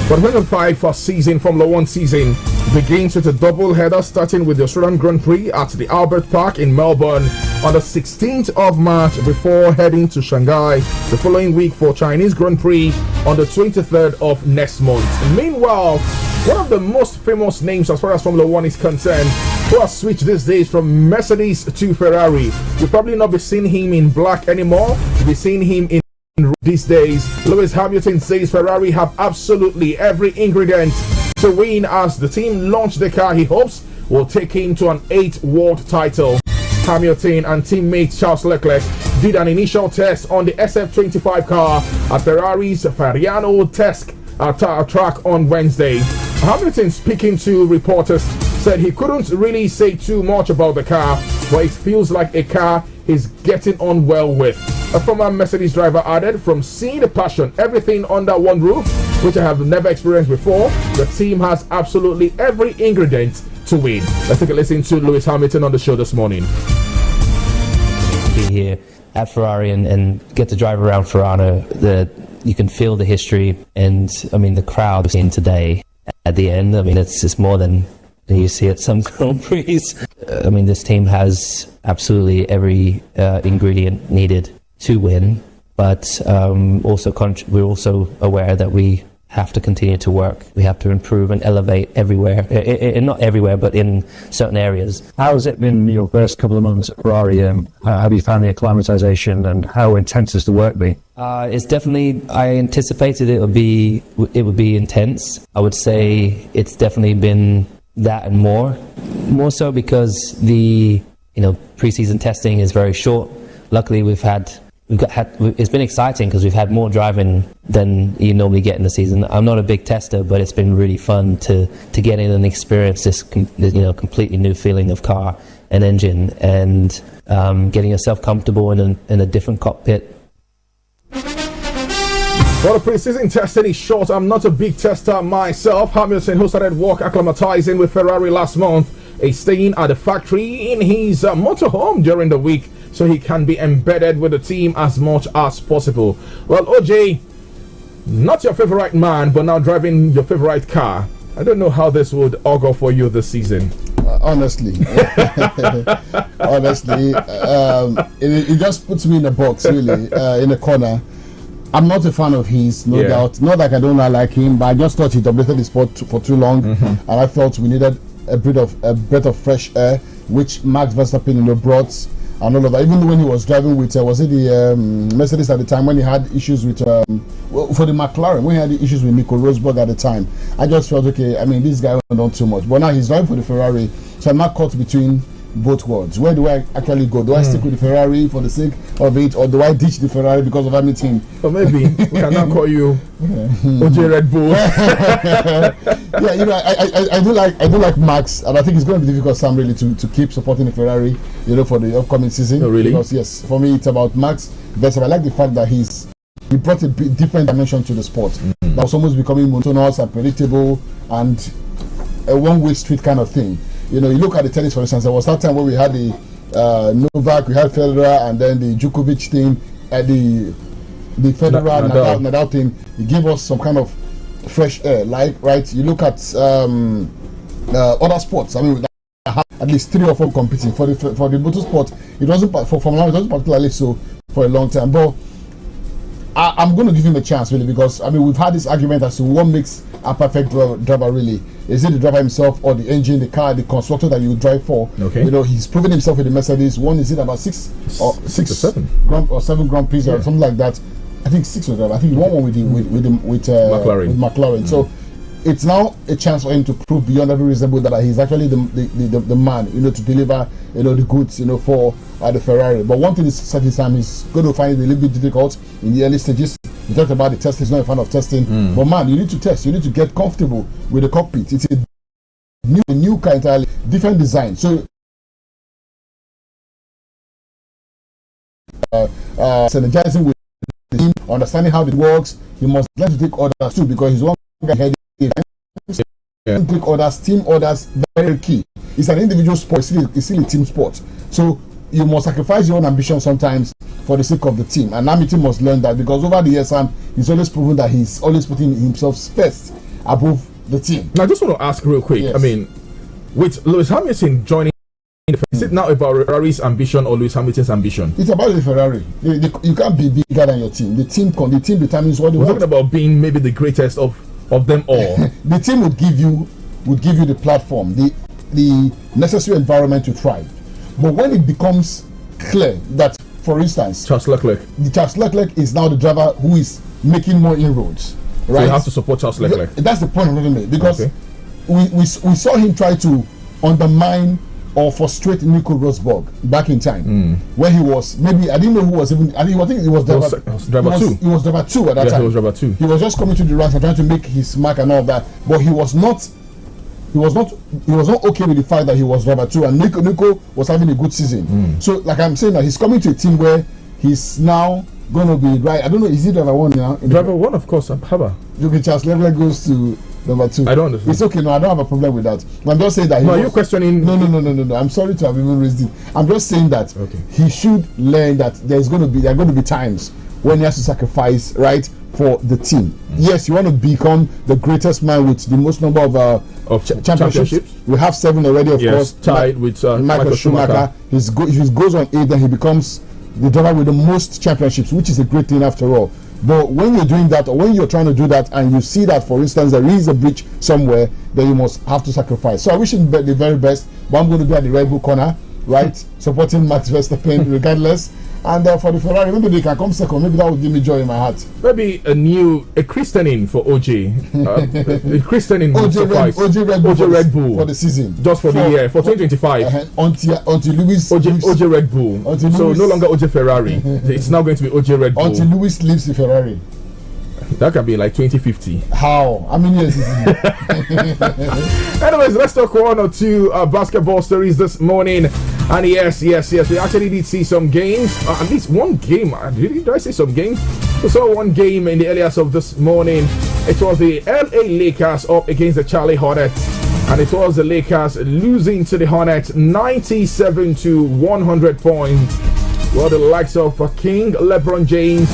But when the fight for Formula One season begins with a double header starting with the Australian Grand Prix at the Albert Park in Melbourne on the 16th of March before heading to Shanghai the following week for Chinese Grand Prix on the 23rd of next month. Meanwhile, one of the most famous names as far as Formula One is concerned, who has switched these days from Mercedes to Ferrari. You'll probably not be seeing him in black anymore. You'll be seeing him in these days. Lewis Hamilton says Ferrari have absolutely every ingredient to win as the team launched the car he hopes will take him to an 8th world title. Hamilton and teammate Charles Leclerc did an initial test on the SF25 car at Ferrari's Fariano test track on Wednesday. Hamilton, speaking to reporters, said he couldn't really say too much about the car, but it feels like a car he's getting on well with. A former Mercedes driver added, "From seeing the passion, everything under one roof, which I have never experienced before, the team has absolutely every ingredient to win. Let's take a listen to Lewis Hamilton on the show this morning. Be here at Ferrari and get to drive around Ferrari. You can feel the history, and I mean the crowd in today at the end. I mean it's more than you see at some Grand Prix. I mean this team has absolutely every ingredient needed to win, but we're also aware that we have to continue to work. We have to improve and elevate everywhere, not everywhere, but in certain areas. How has it been your first couple of months at Ferrari? How have you found the acclimatization, and how intense has the work been? It's definitely, I anticipated it would be intense. I would say it's definitely been that and more so because the preseason testing is very short. Luckily it's been exciting because we've had more driving than you normally get in the season. I'm not a big tester, but it's been really fun to get in and experience this completely new feeling of car and engine, and getting yourself comfortable in a different cockpit. Well, the pre-season testing is short. I'm not a big tester myself. Hamilton, who started work acclimatizing with Ferrari last month, is staying at the factory in his motorhome during the week so he can be embedded with the team as much as possible. Well, OJ, not your favorite man, but now driving your favorite car. I don't know how this would augur for you this season. Honestly, it just puts me in a box, really, in a corner. I'm not a fan of his, no doubt. Not like I don't like him, but I just thought he dominated the sport for too long, and I felt we needed a breath of fresh air, which Max Verstappen brought, and all of that. Even when he was driving with was it the Mercedes at the time, when he had issues with for the McLaren, when he had issues with Nico Rosberg at the time, I just felt okay. I mean, this guy went on too much, but now he's driving for the Ferrari, so I'm not caught between both worlds. Where do I actually go? Do I stick with the Ferrari for the sake of it, or do I ditch the Ferrari because of Hamilton? Or maybe we can now call you OJ Red Bull. I do like Max, and I think it's going to be difficult, Sam, really, to keep supporting the Ferrari, for the upcoming season. Oh, really? Because yes, for me it's about Max. But I like the fact that he brought a different dimension to the sport. That was almost becoming monotonous and predictable and a one-way street kind of thing. You look at the tennis, for instance. There was that time where we had the Novak, we had Federer, and then the Djokovic thing, the Federer Nadal thing. It gave us some kind of fresh air. Right? You look at other sports. I mean, at least 3 or 4 competing for the motorsport. It wasn't for Formula 1. It wasn't particularly so for a long time. But I'm going to give him a chance, really, because I mean we've had this argument as to what makes a perfect driver really. Is it the driver himself, or the engine, the car, the constructor that you drive for? Okay. He's proven himself with the Mercedes. Is it about 6 or 7 Grand Prix or something like that? I think 6 was driver. I think he won one with McLaren. So it's now a chance for him to prove beyond every reasonable doubt that he's actually the man, to deliver, the goods, for the Ferrari. But one thing is certain, Sam, he's going to find it a little bit difficult in the early stages. You talked about the test. He's not a fan of testing, but man, you need to test. You need to get comfortable with the cockpit. It's a new kind of different design. So synergizing with the team, understanding how it works. He must learn to take orders too, because he's one guy heading. Take orders, team orders, very key. It's an individual sport. It's still a team sport. So you must sacrifice your own ambition sometimes for the sake of the team, and Hamilton must learn that, because over the years, he's always proven that he's always putting himself first above the team. Now, I just want to ask real quick. Yes. I mean, with Lewis Hamilton joining, is it now about Ferrari's ambition or Lewis Hamilton's ambition? It's about the Ferrari. You can't be bigger than your team. The team determines what you want. We're talking about being maybe the greatest of them all. The team would give you the platform, the necessary environment to thrive. But when it becomes clear that, for instance, Charles Leclerc is now the driver who is making more inroads, right? So you have to support Charles Leclerc. That's the point I'm going to make, because we saw him try to undermine or frustrate Nico Rosberg back in time, where he was I didn't know who was even. I think it was driver 2. He was driver 2 at that time. He was driver 2. He was just coming to the ranks and trying to make his mark and all that, but he was not okay with the fact that he was driver 2, and Nico was having a good season. So, like I'm saying, that he's coming to a team where he's now going to be right. I don't know, is he driver 1 now? Driver 1, of course. Haba. Okay, Charles Leclerc goes to Number 2. I don't understand. It's okay. No, I don't have a problem with that. I'm just saying that. No, are you questioning? No. I'm sorry to have even raised it. I'm just saying that he should learn that there are going to be times when he has to sacrifice, right, for the team. Yes, you want to become the greatest man with the most number of championships. We have 7 already, of course. Tied with Michael Schumacher. He goes on 8, then he becomes the driver with the most championships, which is a great thing after all. But when you're doing that, or when you're trying to do that, and you see that, for instance, there is a breach somewhere, then you must have to sacrifice. So I wish him the very best, but I'm going to be at the Red Bull corner, right, supporting Max Verstappen regardless. And for the Ferrari, maybe they can come second. Maybe that will give me joy in my heart. Maybe a christening for OJ. A christening OJ Red Bull for the season. Just for the year, for 2025. Until Lewis OJ Red Bull. So no longer OJ Ferrari. It's now going to be OJ Red Bull. Until Lewis leaves the Ferrari. That can be like 2050. How? How many years is it? Anyways, let's talk 1 or 2 basketball stories this morning. And yes, we actually did see some games. At least one game. Did I see some games? We saw one game in the early hours of this morning. It was the LA Lakers up against the Charlie Hornets. And it was the Lakers losing to the Hornets 97 to 100 points. Well, the likes of King LeBron James,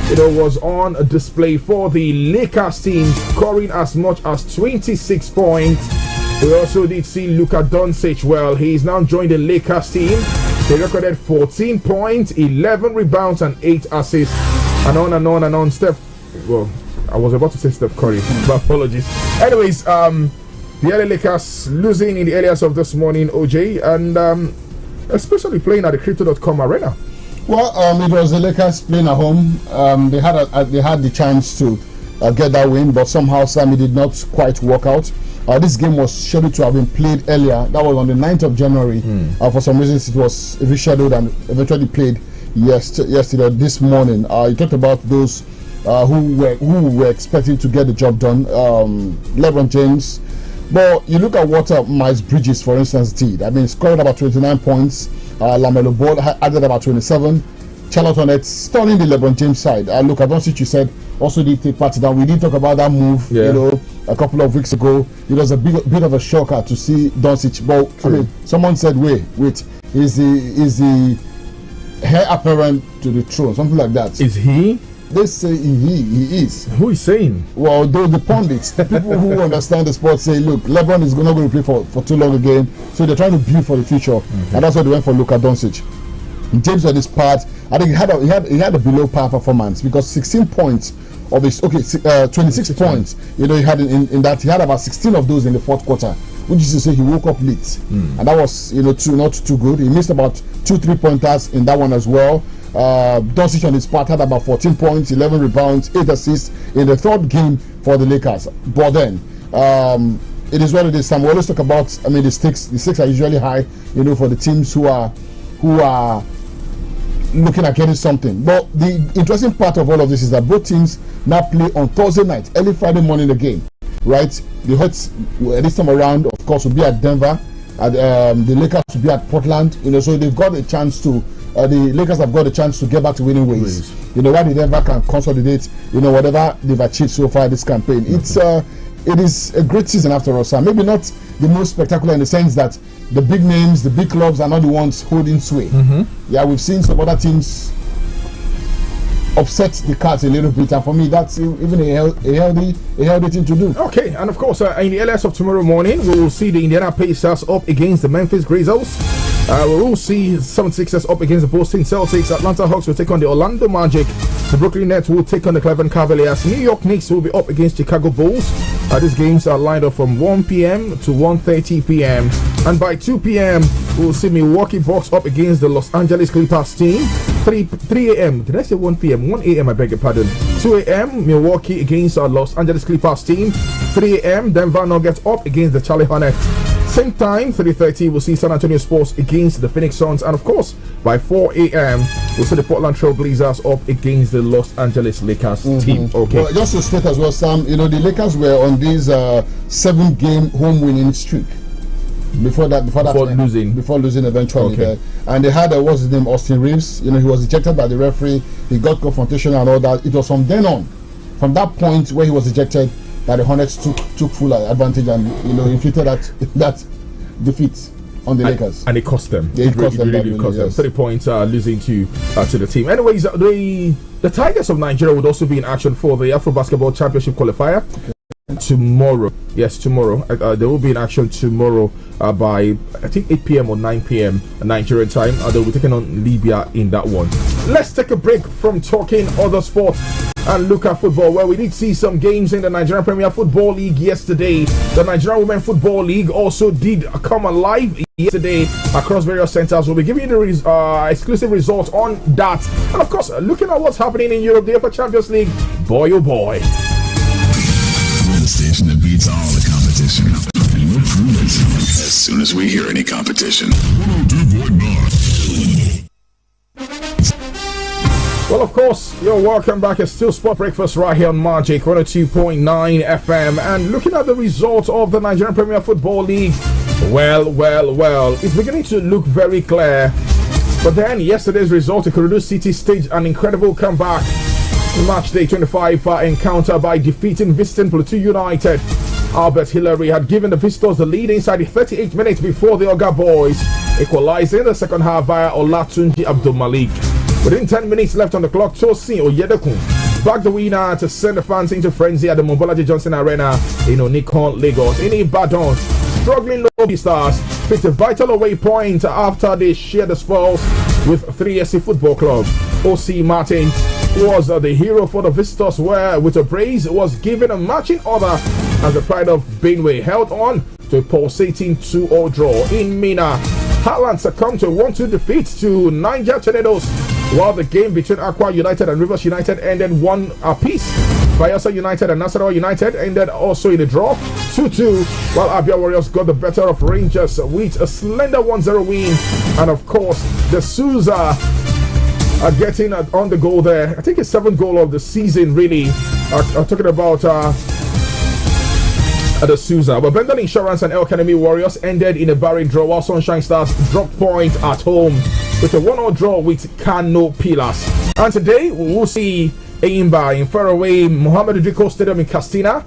was on a display for the Lakers team, scoring as much as 26 points. We also did see Luka Doncic. Well, he's now joined the Lakers team. They recorded 14 points, 11 rebounds, and 8 assists. And on and on and on. I was about to say Steph Curry, but apologies. Anyways, the LA Lakers losing in the areas of this morning, OJ, and especially playing at the Crypto.com arena. Well, it was the Lakers playing at home. They had the chance to get that win, but somehow Sammy did not quite work out. This game was scheduled to have been played earlier. That was on the 9th of January. For some reasons, it was rescheduled and eventually played yesterday, this morning. You talked about those who were expecting to get the job done. LeBron James. But you look at what Miles Bridges, for instance, did. I mean, scored about 29 points. LaMelo Ball added about 27. Charlotte Hornets stunning the LeBron James side. Look, I don't see what you said. Also did take part in that. We did talk about that move, a couple of weeks ago. It was a bit of a shocker to see Doncic. But I mean, someone said, "Wait, is the heir apparent to the throne?" Something like that. Is he? They say he is. Who is saying? Well, the pundits, the people who understand the sport, say, "Look, LeBron is not going to play for too long again." So they're trying to build for the future, and that's why they went for Luka Doncic. James on his part, I think he had a below par performance because 16 points of his 26 points. He had in that he had about 16 of those in the fourth quarter, which is to say he woke up late, and that was not too good. He missed about 2 3-pointers in that one as well. Doncic on his part had about 14 points, 11 rebounds, 8 assists in the third game for the Lakers. But then it is what it is. Sam, we always talk about. I mean, the stakes are usually high, for the teams who are looking at getting something. But the interesting part of all of this is that both teams now play on Thursday night, early Friday morning again, right? The Hawks this time around, of course, will be at Denver, and the Lakers will be at Portland. So they've got a chance to. The Lakers have got a chance to get back to winning ways. While the Denver can consolidate, whatever they've achieved so far this campaign. It is a great season after all, sir. Maybe not the most spectacular in the sense that the big names, the big clubs are not the ones holding sway. Yeah, we've seen some other teams upset the cards a little bit, and for me, that's even a healthy thing to do. Okay, and of course, in the earliest of tomorrow morning, we will see the Indiana Pacers up against the Memphis Grizzlies. We will see 76ers up against the Boston Celtics. Atlanta Hawks will take on the Orlando Magic. The Brooklyn Nets will take on the Cleveland Cavaliers. New York Knicks will be up against Chicago Bulls. These games are lined up from 1 p.m. to 1:30 p.m. And by 2 p.m., we will see Milwaukee Bucks up against the Los Angeles Clippers team. 3 a.m. Did I say 1 p.m.? 1 a.m. I beg your pardon. 2 a.m. Milwaukee against our Los Angeles Clippers team. 3 a.m. Denver Nuggets up against the Charlie Hornets. Same time, 3:30, we'll see San Antonio Spurs against the Phoenix Suns. And of course, by 4 a.m., we'll see the Portland Trail Blazers up against the Los Angeles Lakers team. Okay. Well, just to state as well, Sam, the Lakers were on this 7-game home winning streak. Before losing eventually. Okay. And they had what's his name, Austin Reeves. He was ejected by the referee. He got confrontation and all that. It was from then on, from that point where he was ejected, that the Hornets took full advantage and inflicted that defeat on the Lakers, and it cost them. Yeah, it really cost them. 3 points losing to the team. Anyways, the Tigers of Nigeria would also be in action for the Afro Basketball Championship qualifier. Tomorrow, yes, tomorrow. They will be in action tomorrow by I think 8 p.m. or 9 p.m. Nigerian time. They'll be taking on Libya in that one. Let's take a break from talking other sports and look at football, where we did see some games in the Nigerian Premier Football League yesterday. The Nigerian Women Football League also did come alive yesterday across various centers. We'll be giving you the exclusive results on that. And of course, looking at what's happening in Europe, the UEFA Champions League. Boy, oh boy. The station that beats all the competition. And we'll prove it as soon as we hear any competition. 102.9. Well, of course, you're welcome back. It's still Sport Breakfast right here on Magic 102.9 FM. And looking at the results of the Nigerian Premier Football League, well, it's beginning to look very clear. But then yesterday's result, Ikorodu City staged an incredible comeback. Match day 25 encounter by defeating visiting Plateau United. Albert Hillary had given the visitors the lead inside the 38 minutes before the Oga Boys equalized in the second half via Olatunji Abdul Malik. Within 10 minutes left on the clock, Tosin Oyedekun backed the winner to send the fans into frenzy at the Mobolaji Johnson Arena in Onikon, Lagos. In Ibadan, struggling Lobby Stars picked a vital away point after they shared the spoils with 3SC Football Club. O.C. Martin was the hero for the visitors, where with a praise was given a matching order as the Pride of Benue held on to a pulsating 2-0 draw in Mina. Heartland succumbed to a 1-2 defeat to Niger Tornadoes, while the game between Aqua United and Rivers United ended 1 apiece. Bayelsa United and Nasarawa United ended also in a draw 2-2, while Abia Warriors got the better of Rangers with a slender 1-0 win. And of course, the Souza are getting on the goal there. I think it's 7th goal of the season, really. I'm talking about the Souza. But Bendel Insurance and El Academy Warriors ended in a barren draw, while Sunshine Stars dropped point at home with a 1-0 draw with Kano Pillars. And today we will see Eimba in faraway Mohamed Idriko Stadium in Castina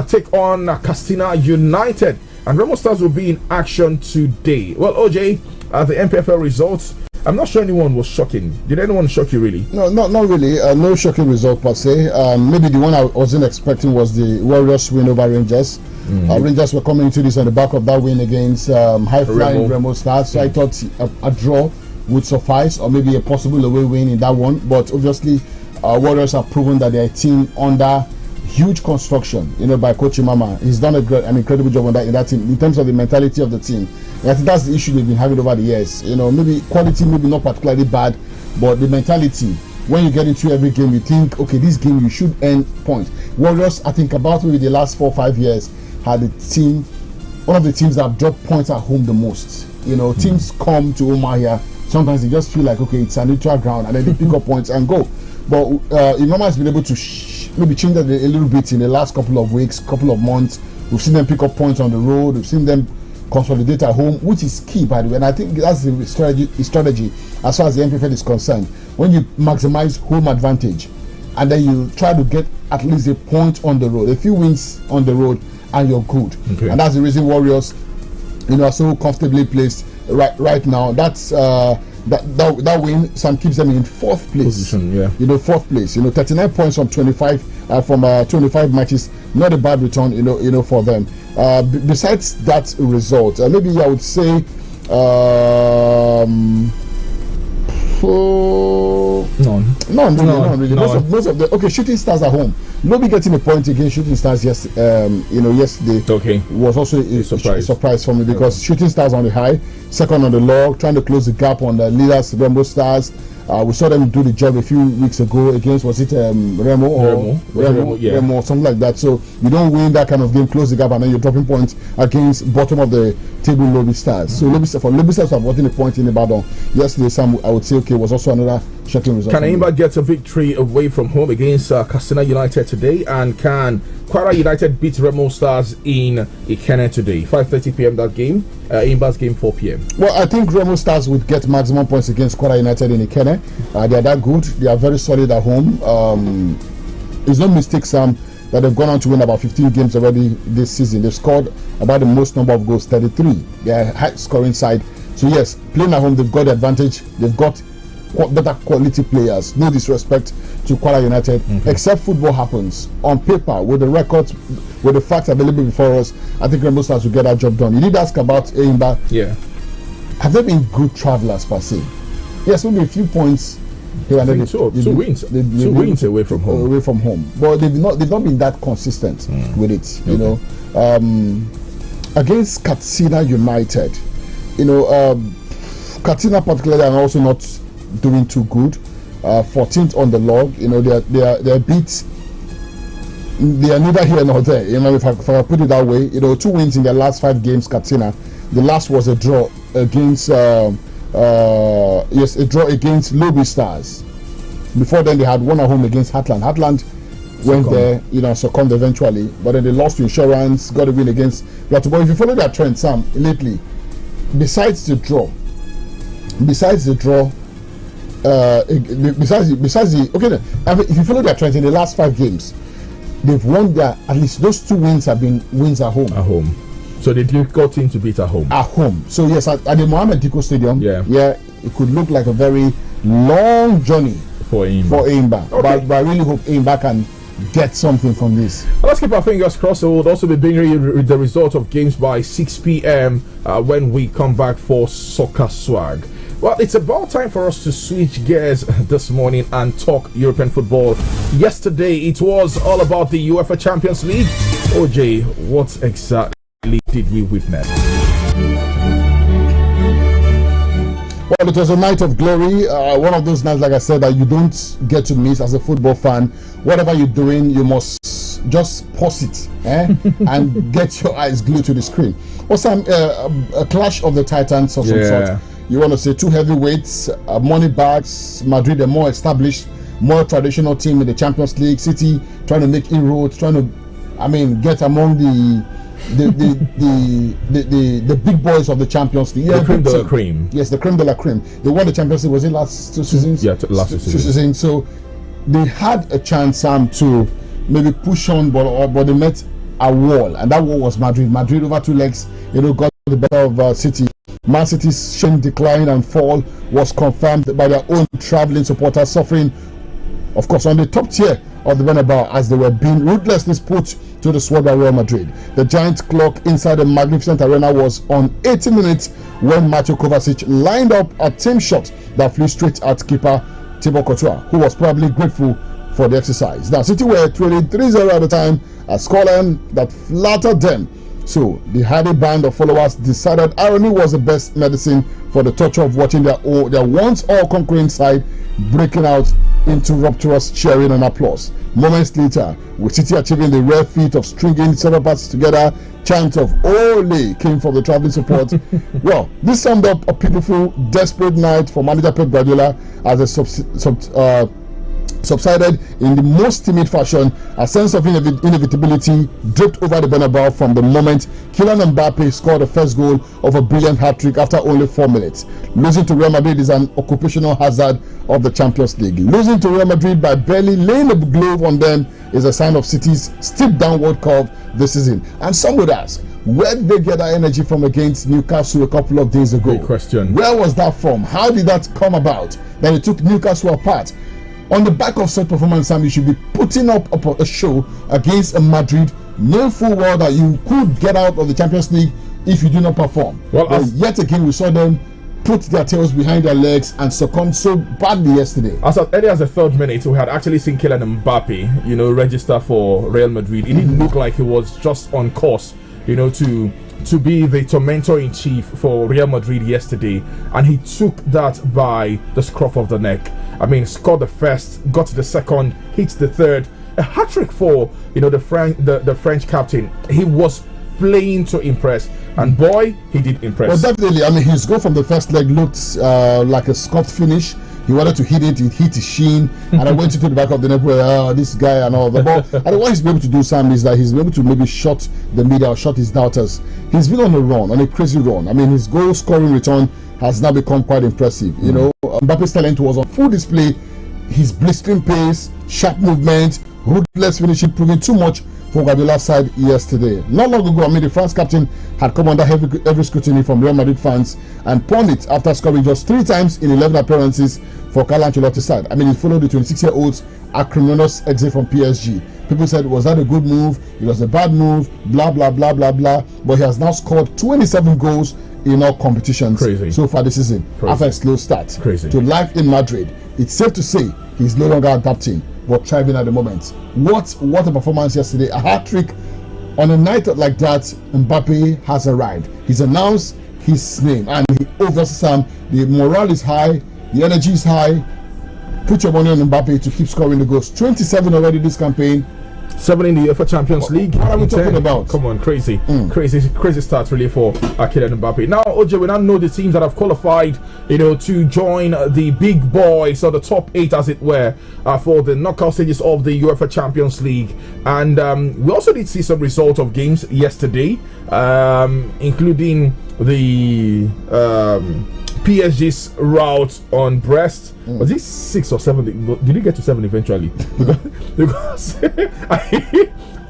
take on Castina United. And Remo Stars will be in action today. Well, OJ, the MPFL results, I'm not sure anyone was shocking. Did anyone shock you, really? No, not really. No shocking result per se. Maybe the one I wasn't expecting was the Warriors win over Rangers. Rangers were coming into this on the back of that win against high-flying Remo Stars. So I thought a draw would suffice, or maybe a possible away win in that one. But obviously, Warriors have proven that they're a team under huge construction, by Coach Imama. He's done an incredible job on that in that team in terms of the mentality of the team. And I think that's the issue they've been having over the years. Maybe quality, maybe not particularly bad, but the mentality. When you get into every game, you think, okay, this game you should earn points. Warriors, I think about maybe the last 4 or 5 years, had a team, one of the teams that have dropped points at home the most. Teams come to Umahia, sometimes they just feel like, okay, it's a neutral ground, and then they pick up points and go. But Imama has been able to maybe change that a little bit in the last couple of weeks, couple of months. We've seen them pick up points on the road. We've seen them consolidate at home, which is key, by the way. And I think that's the strategy as far as the MPFL is concerned. When you maximize home advantage, and then you try to get at least a point on the road, a few wins on the road, and you're good. Okay. And that's the reason Warriors, are so comfortably placed right now. That's that win keeps them in 4th place. Position, yeah. 4th place. 39 points from 25 matches. Not a bad return. For them. Besides that result, maybe I would say. None really. Most of the Shooting Stars at home. Nobody getting a point against Shooting Stars yesterday. Okay. Was also a surprise for me, because Shooting Stars on the high, second on the log, trying to close the gap on the leaders, Rainbow Stars. We saw them do the job a few weeks ago against, was it Remo or something like that. So you don't win that kind of game, close the gap, and then you're dropping points against bottom of the table Lobby Stars. So Lobby Stars have gotten a point in Ibadan yesterday. Sam, I would say, okay, was also another shocking result. Can Eimba get a victory away from home against Castina United today? And can Kwara United beat Remo Stars in Ikene today? 5:30 p.m. that game. Eimba's game 4 p.m. Well, I think Remo Stars would get maximum points against Kwara United in Ikene. They are that good. They are very solid at home. It's no mistake, Sam, that they've gone on to win about 15 games already this season. They've scored about the most number of goals, 33. They're a high-scoring side. So yes, playing at home, they've got the advantage. They've got better quality players. No disrespect to Kwara United, except football happens on paper with the records, with the facts available before us. I think Rainbow Stars will get that job done. You did ask about Eimba. Yeah. Have they been good travelers per se? Yes, maybe a few points. Two wins away from home. But they've not been that consistent with it. You know, against Katsina United, you know, Katsina particularly are also not doing too good. 14th on the log. You know, they're beat. They are neither here nor there. You know, if I put it that way, you know, 2 wins in their last 5 games. Katsina. The last was a draw against a draw against Lobby Stars. Before then, they had one at home against Heartland. Heartland went there, you know, succumbed eventually, but then they lost to Insurance, got a win against Plateau. If you follow their trend, Sam, lately, besides the draw, if you follow their trend in the last 5 games, they've won at least those 2 wins have been wins at home. So they got team to beat at home. So yes, at the Mohammed Diko Stadium, it could look like a very long journey for Eimba. Okay. But I really hope Eimba can get something from this. Well, let's keep our fingers crossed. So we'll also be bringing you the result of games by 6 p.m. When we come back for Soccer Swag. Well, it's about time for us to switch gears this morning and talk European football. Yesterday, it was all about the UEFA Champions League. OJ, what exactly did we witness? Well, it was a night of glory. One of those nights, like I said, that you don't get to miss as a football fan. Whatever you're doing, you must just pause it and get your eyes glued to the screen. Also, a clash of the titans of some sort. You want to say 2 heavyweights, money bags. Madrid, a more established, more traditional team in the Champions League. City trying to make inroads, trying to, get among the big boys of the Champions League. The creme de la creme. Yes, the creme de la creme. They won the Champions League, was it last 2 seasons? Yeah, last 2 seasons. So they had a chance, Sam, to maybe push on, but they met a wall, and that wall was Madrid. Madrid over 2 legs, got the better of City. Man City's shame, decline and fall was confirmed by their own travelling supporters, suffering, of course, on the top tier of the Bernabeu as they were being ruthlessly put to the sword by Real Madrid. The giant clock inside the magnificent arena was on 80 minutes when Mateo Kovacic lined up a team shot that flew straight at keeper Thibaut Courtois, who was probably grateful for the exercise. Now, City were trailing 3-0 at the time, a scoreline that flattered them. So the hardy band of followers decided irony was the best medicine for the torture of watching their once all-conquering side breaking out into rapturous cheering and applause. Moments later, with City achieving the rare feat of stringing several parts together, chant of "Ole" came from the travelling support. Well, this summed up a pitiful, desperate night for manager Pep Guardiola as a subsided in the most timid fashion. A sense of inevitability dripped over the Bernabeu from the moment Kylian Mbappe scored the first goal of a brilliant hat-trick after only 4 minutes. Losing to Real Madrid is an occupational hazard of the Champions League. Losing to Real Madrid by barely laying a glove on them is a sign of City's steep downward curve this season. And some would ask, where did they get that energy from against Newcastle a couple of days ago? Great question. Where was that from? How did that come about? That it took Newcastle apart? On the back of such performance, Sam, you should be putting up a show against a Madrid, knowing full well that you could get out of the Champions League if you do not perform. Well, yet again, we saw them put their tails behind their legs and succumb so badly yesterday. As early as the 3rd minute, we had actually seen Kylian Mbappe, register for Real Madrid. It didn't look like he was just on course, to be the tormentor-in-chief for Real Madrid yesterday, and he took that by the scruff of the neck. Scored the first, got the second, hit the third. A hat-trick for the French captain. He was playing to impress, and boy, he did impress. Well, definitely. His goal from the first leg looked like a scuffed finish. He wanted to hit it, it hit his shin, and I went into the back of the net where this guy and all that. But what he's been able to do, Sam, is that he's been able to maybe shut the media or shut his doubters. He's been on a run, on a crazy run. His goal scoring return has now become quite impressive. Mbappe's talent was on full display. His blistering pace, sharp movement, ruthless finishing proving too much for Guardiola's side yesterday. Not long ago, the France captain had come under heavy scrutiny from Real Madrid fans and pawned it after scoring just 3 times in 11 appearances for Carlo Ancelotti's side. He followed the 26-year-old's acrimonious exit from PSG. People said, was that a good move? It was a bad move, blah, blah, blah, blah, blah. But he has now scored 27 goals in all competitions so far this season after a slow start to life in Madrid. It's safe to say he's no longer adapting but thriving at the moment. What a performance yesterday. A hat-trick on a night like that. Mbappe has arrived. He's announced his name and he overs Sam. The morale is high, the energy is high. Put your money on Mbappe to keep scoring the goals. 27 already this campaign. 7 in the UEFA Champions League. What are we talking about? Come on, crazy start really for Kylian Mbappe. Now, OJ, we now know the teams that have qualified, to join the big boys, or the top 8, as it were, for the knockout stages of the UEFA Champions League. And we also did see some results of games yesterday, including the PSG's route on Brest. Was it 6 or 7? Did it get to 7 eventually? Because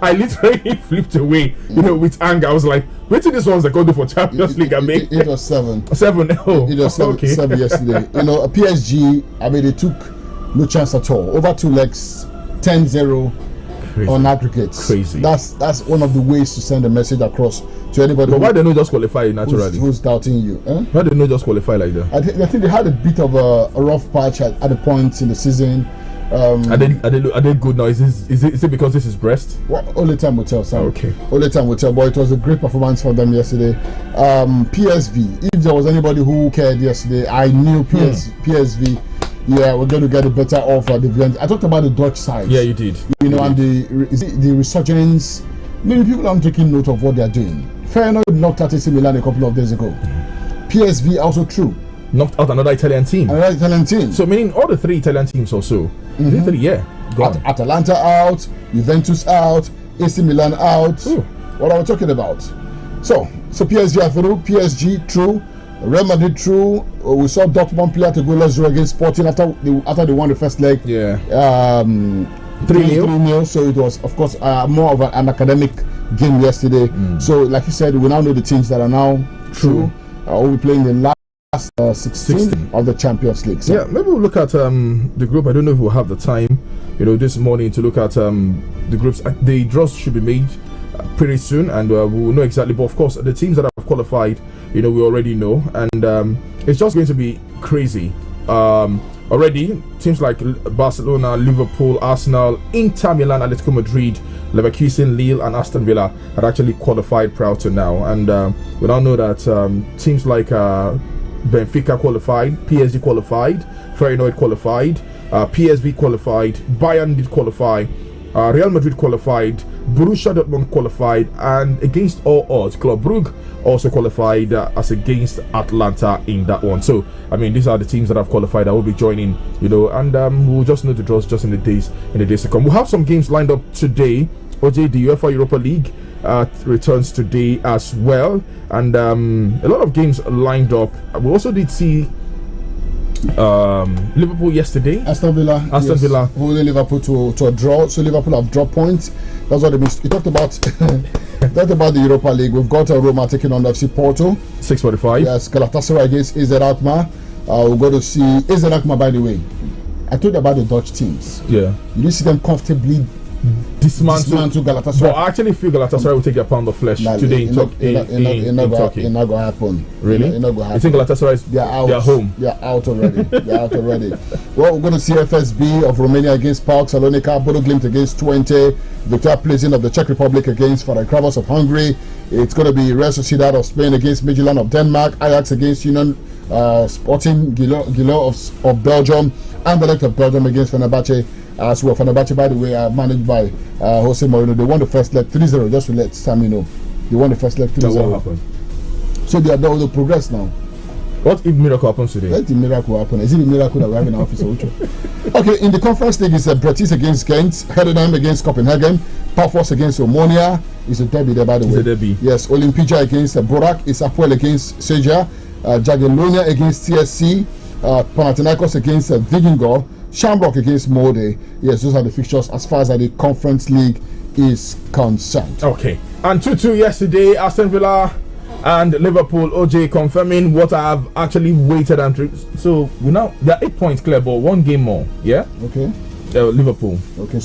I literally flipped away, with anger. I was like, wait till this one's going to do for Champions League. It was 7. 7. Oh, it was 7, 7 yesterday. A PSG, they took no chance at all. Over 2 legs, 10-0 on aggregates. Crazy. That's one of the ways to send a message across to anybody. But why they not just qualify naturally? Who's doubting you? Why they not just qualify like that? I think they had a bit of a rough patch at the point in the season. Are they good now? Is it because this is Brest? Well, only time will tell, Sam. Okay. Only time will tell. But it was a great performance for them yesterday. PSV. If there was anybody who cared yesterday, I knew PSV. Yeah, we're going to get a better offer. I talked about the Dutch side. Yeah, you did. And the resurgence. Many people aren't taking note of what they are doing. Feyenoord knocked out AC Milan a couple of days ago. PSV also true. Knocked out another Italian team. So meaning all the 3 Italian teams also. Gone. Atalanta out, Juventus out, AC Milan out. Ooh. What are we talking about? So PSV are through, PSG true, Real Madrid true. We saw Dortmund play at a goalless draw against Sporting after they won the first leg. Yeah. 3-0. So it was, of course, more of an academic game yesterday. So, like you said, we now know the teams that are now true. We'll be playing the last 16 of the Champions League. So. Yeah, maybe we'll look at the group. I don't know if we'll have the time, this morning to look at the groups. The draws should be made pretty soon, and we'll know exactly. But of course, the teams that have qualified, we already know, and it's just going to be crazy. Already, teams like Barcelona, Liverpool, Arsenal, Inter Milan, Atletico Madrid, Leverkusen, Lille, and Aston Villa had actually qualified prior to now. And we now know that teams like Benfica qualified, PSG qualified, Feyenoord qualified, PSV qualified, Bayern did qualify, Real Madrid qualified, Borussia Dortmund qualified, and against all odds, Club Brugge also qualified as against Atlanta in that one. So, these are the teams that have qualified that will be joining, and we'll just know the draws just in the days to come. We'll have some games lined up today. OJ, the UEFA Europa League returns today as well, and a lot of games lined up. We also did see Liverpool yesterday. Aston Villa holding Liverpool to a draw. So Liverpool have dropped points. That's what it means. We talked about the Europa League. We've got Roma taking on FC Porto. 6:45. Yes, Galatasaray against AZ Alkmaar. We're going to see AZ Alkmaar. By the way, I told you about the Dutch teams. Yeah, you didn't see them comfortably dismantle Galatasaray. But I actually feel Galatasaray will take a pound of flesh today in Turkey. It's not going to happen. Really? It's not going to happen. You think Galatasaray they're out? They're home. They're out already. Well, we're going to see FSB of Romania against PAOK Salonika, Bodo Glimt against Twente, Victoria Plzeň of the Czech Republic against Ferencváros of Hungary. It's going to be Real Sociedad of Spain against Midtjylland of Denmark, Ajax against Union Sporting Gillois of Belgium, and the of Belgium against Fenerbahce. As well, Fenerbahce, by the way, are managed by Jose Mourinho. They won the first leg 3-0, just to let Sammy know. They won the first leg 3-0. What happened? So they will progress now. What if miracle happens today? Let the miracle happen. Is it the miracle that we have in our office? Okay, in the conference league, it's Betis against Ghent, Hedenheim against Copenhagen, Pafos against Omonia. It's a derby there, by the way. It's a derby. Yes, Olimpija against Borak, it's Apoel against Seja, Jagiellonia against TSC, Panathinaikos against Vigingor, Shamrock against Molde. Yes, those are the fixtures as far as the Conference League is concerned. Okay. And 2-2 yesterday, Aston Villa and Liverpool. OJ confirming what I have actually waited and so we now they're 8 points clear, but 1 game more. Yeah. Okay. Liverpool. Okay.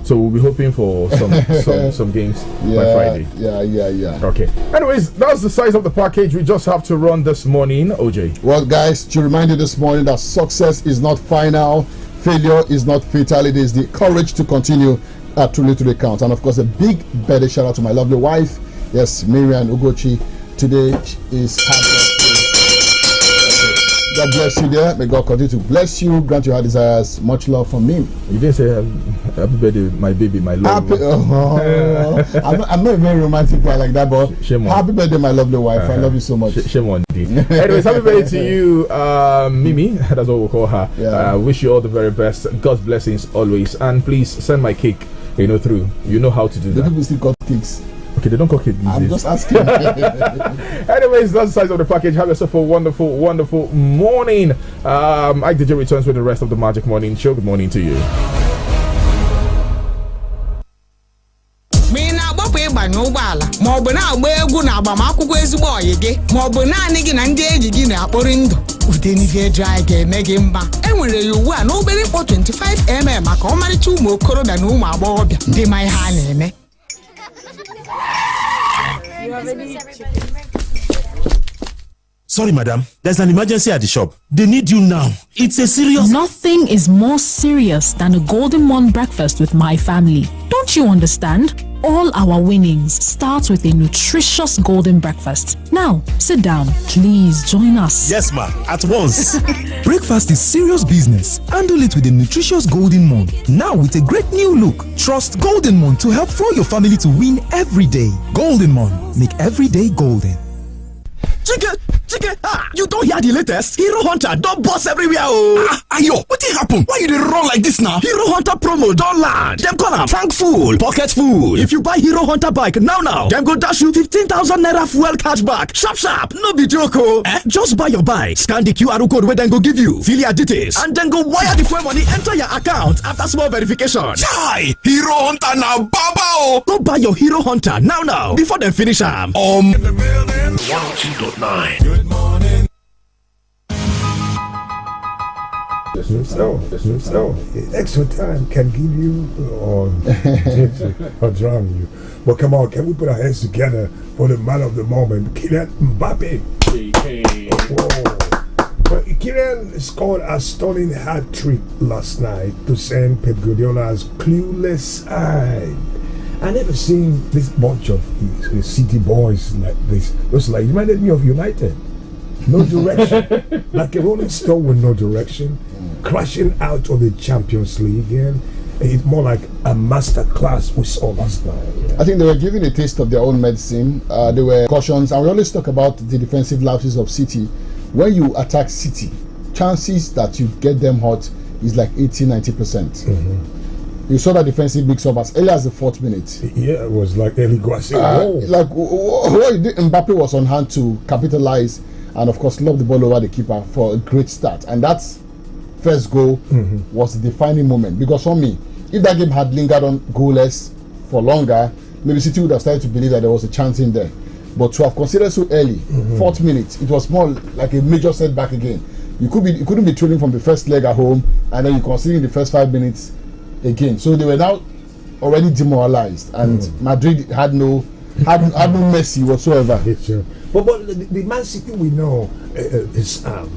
So we'll be hoping for some games by Friday. Yeah. Okay. Anyways, that's the size of the package we just have to run this morning, OJ. Well, guys, to remind you this morning that success is not final, failure is not fatal. It is the courage to continue truly to the count. And of course, a big birthday shout out to my lovely wife. Yes, Miriam Ugochi. Today is her birthday. God bless you there. May God continue to bless you, grant your heart desires. Much love from me. You didn't say happy birthday, my baby, my love. I'm not a very romantic guy like that, but happy birthday, my lovely wife. I love you so much. Shame on you. Anyways, happy birthday to you, Mimi. That's what we'll call her. Yeah. Wish you all the very best. God's blessings always. And please send my cake, through. You know how to do that. The people still got cakes. Okay, they don't cook it. I'm just asking. Anyways, that's the size of the package. Have yourself a wonderful, wonderful morning. Ike DJ returns with the rest of the Magic Morning Show. Good morning to you. ma ọ bụ na-agba egwu na agbamakwụkwọ ezigbo ọyị gị ma ọ bụ naanị gị na ndị enyi gị na-akpọrị ndụ Udenive Dry ga-eme gị mma enwere ya ugbu a na obere mkpọ 25mm maka ọmarịcha ụmụ okorobịa na ụmụ agbọghọbịa ndị ma ihe a na-eme. Sorry, madam. There's an emergency at the shop. They need you now. It's a serious... Nothing is more serious than a Golden One breakfast with my family. Don't you understand? All our winnings start with a nutritious golden breakfast. Now, sit down. Please join us. Yes, ma. At once. Breakfast is serious business. Handle it with a nutritious Golden One. Now with a great new look. Trust Golden One to help flow your family to win every day. Golden One. Make every day golden. Chicken! You don't hear the latest? Hero Hunter don't boss everywhere, oh! Ayo, what did happen? Why you dey run like this now? Hero Hunter promo don't land. Them call am tank full, pocket full. If you buy Hero Hunter bike now, them go dash you 15,000 naira fuel cash back. Sharp, no be joke, oh! Just buy your bike, scan the QR code where them go give you, fill your details, and then go wire the fuel money enter your account after small verification. Chai! Hero Hunter now, baba oh! Go buy your Hero Hunter now before them finish am. In the building, 102.9. Good morning. So, extra time can give you or drown you. But come on, can we put our hands together for the man of the moment, Kylian Mbappe? Well, Kylian scored a stunning hat trick last night to send Pep Guardiola's clueless side. I never seen this bunch of city boys like this. It was like, it reminded me of United. No direction. Like a rolling stone with no direction. Crashing out of the Champions League. And it's more like a master class we saw last night. Yeah. I think they were giving a taste of their own medicine. There were cautions. And we always talk about the defensive lapses of City. When you attack City, chances that you get them hot is like 80-90%. You saw that defensive mix up as early as the 4th minute. Yeah, it was like Eli Guasi. Like what you did, Mbappe was on hand to capitalize and of course lob the ball over the keeper for a great start. And that's first goal was the defining moment. Because for me, if that game had lingered on goalless for longer, maybe City would have started to believe that there was a chance in there. But to have considered so early, 4th minute, it was more like a major setback again. You couldn't be trailing from the first leg at home and then you consider in the first 5 minutes again. So they were now already demoralized, and Madrid had no mercy whatsoever. But the Man City we know is the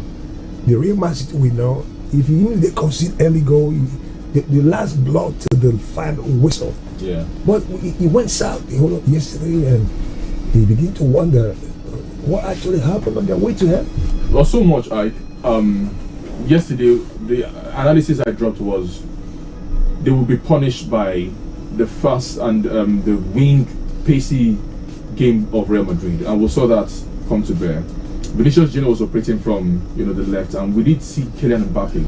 real Man City we know. If they concede early goal, the last blow to the final whistle. Yeah. But he went south yesterday, and they begin to wonder what actually happened on their way to hell. Well, so much. Yesterday the analysis I dropped was they will be punished by the fast and the wing pacey game of Real Madrid, and we saw that come to bear. Vinicius Junior was operating from the left, and we did see Kylian Mbappe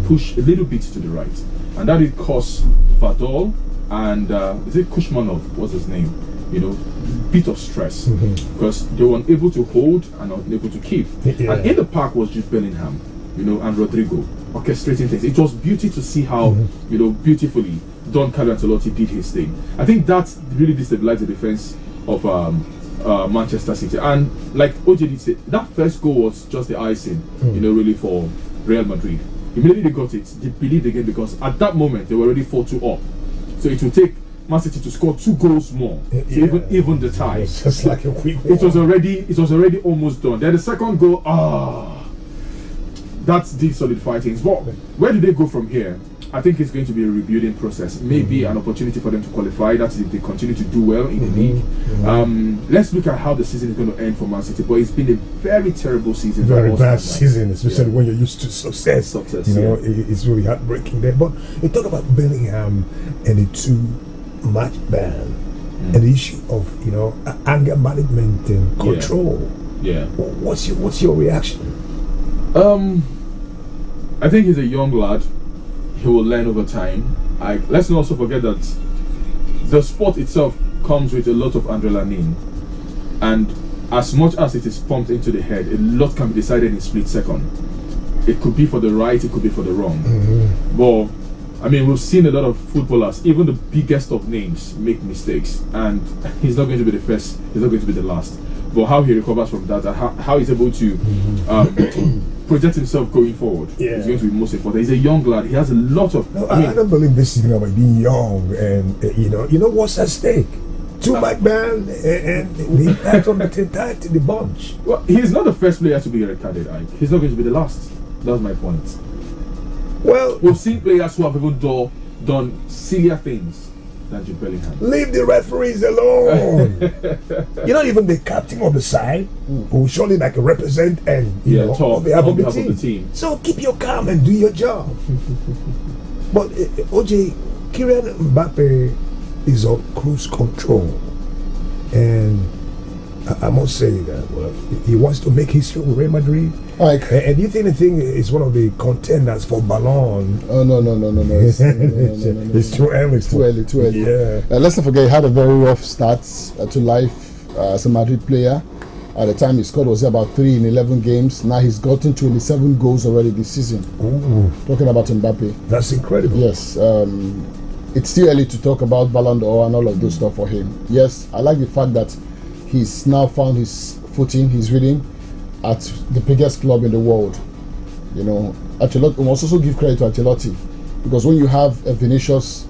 push a little bit to the right, and that did cause Vadol and is it Kushmanov was his name, bit of stress because they were unable to hold and unable to keep. And in the park was Jude Bellingham. and Rodrigo orchestrating things. It was beauty to see how, beautifully Don Carlo Ancelotti did his thing. I think that really destabilized the defense of Manchester City. And like OJ did say, that first goal was just the icing, really for Real Madrid. Immediately they got it, they believed again, because at that moment they were already 4-2 up. So it would take Man City to score 2 goals more, even the tie. It's just like a quick it was already almost done. Then the second goal, that did solidify things. But where do they go from here? I think it's going to be a rebuilding process. Maybe an opportunity for them to qualify. That's if they continue to do well in the league. Let's look at how the season is going to end for Man City. But it's been a very terrible season. Very bad season, especially when you're used to success. It's really heartbreaking there. But you talk about Bellingham and the 2-match ban and the issue of anger management and control. What's your reaction? I think he's a young lad. He will learn over time. Let's not also forget that the sport itself comes with a lot of adrenaline, and as much as it is pumped into the head, a lot can be decided in a split second. It could be for the right, it could be for the wrong. But I mean, we've seen a lot of footballers, even the biggest of names, make mistakes, and he's not going to be the first, he's not going to be the last. But how he recovers from that, and how he's able to project himself going forward is going to be most important. He's a young lad. He has a lot of. I don't believe this is about being young, and you know what's at stake. 2-match ban and the impact on the entirety of the bunch. Well, he's not the first player to be red-carded. He's not going to be the last. That's my point. Well, we've seen players who have even done sillier things than Jude Bellingham. Leave the referees alone. You're not even the captain of the side, who surely represent and on behalf of the team. So keep your calm and do your job. But OJ, Kylian Mbappe is on cruise control, and I must say that he wants to make history with Real Madrid. And you think the thing is one of the contenders for Ballon? Oh no! It's too early. Too early. Yeah. Let's not forget he had a very rough start to life as a Madrid player. At the time he scored was about 3 in 11 games. Now he's gotten 27 goals already this season. Ooh. Talking about Mbappe. That's incredible. Yes. It's still early to talk about Ballon d'Or and all of those stuff for him. Yes, I like the fact that he's now found his footing, his rhythm at the biggest club in the world. Ancelotti, we must also give credit to Ancelotti, because when you have a Vinicius,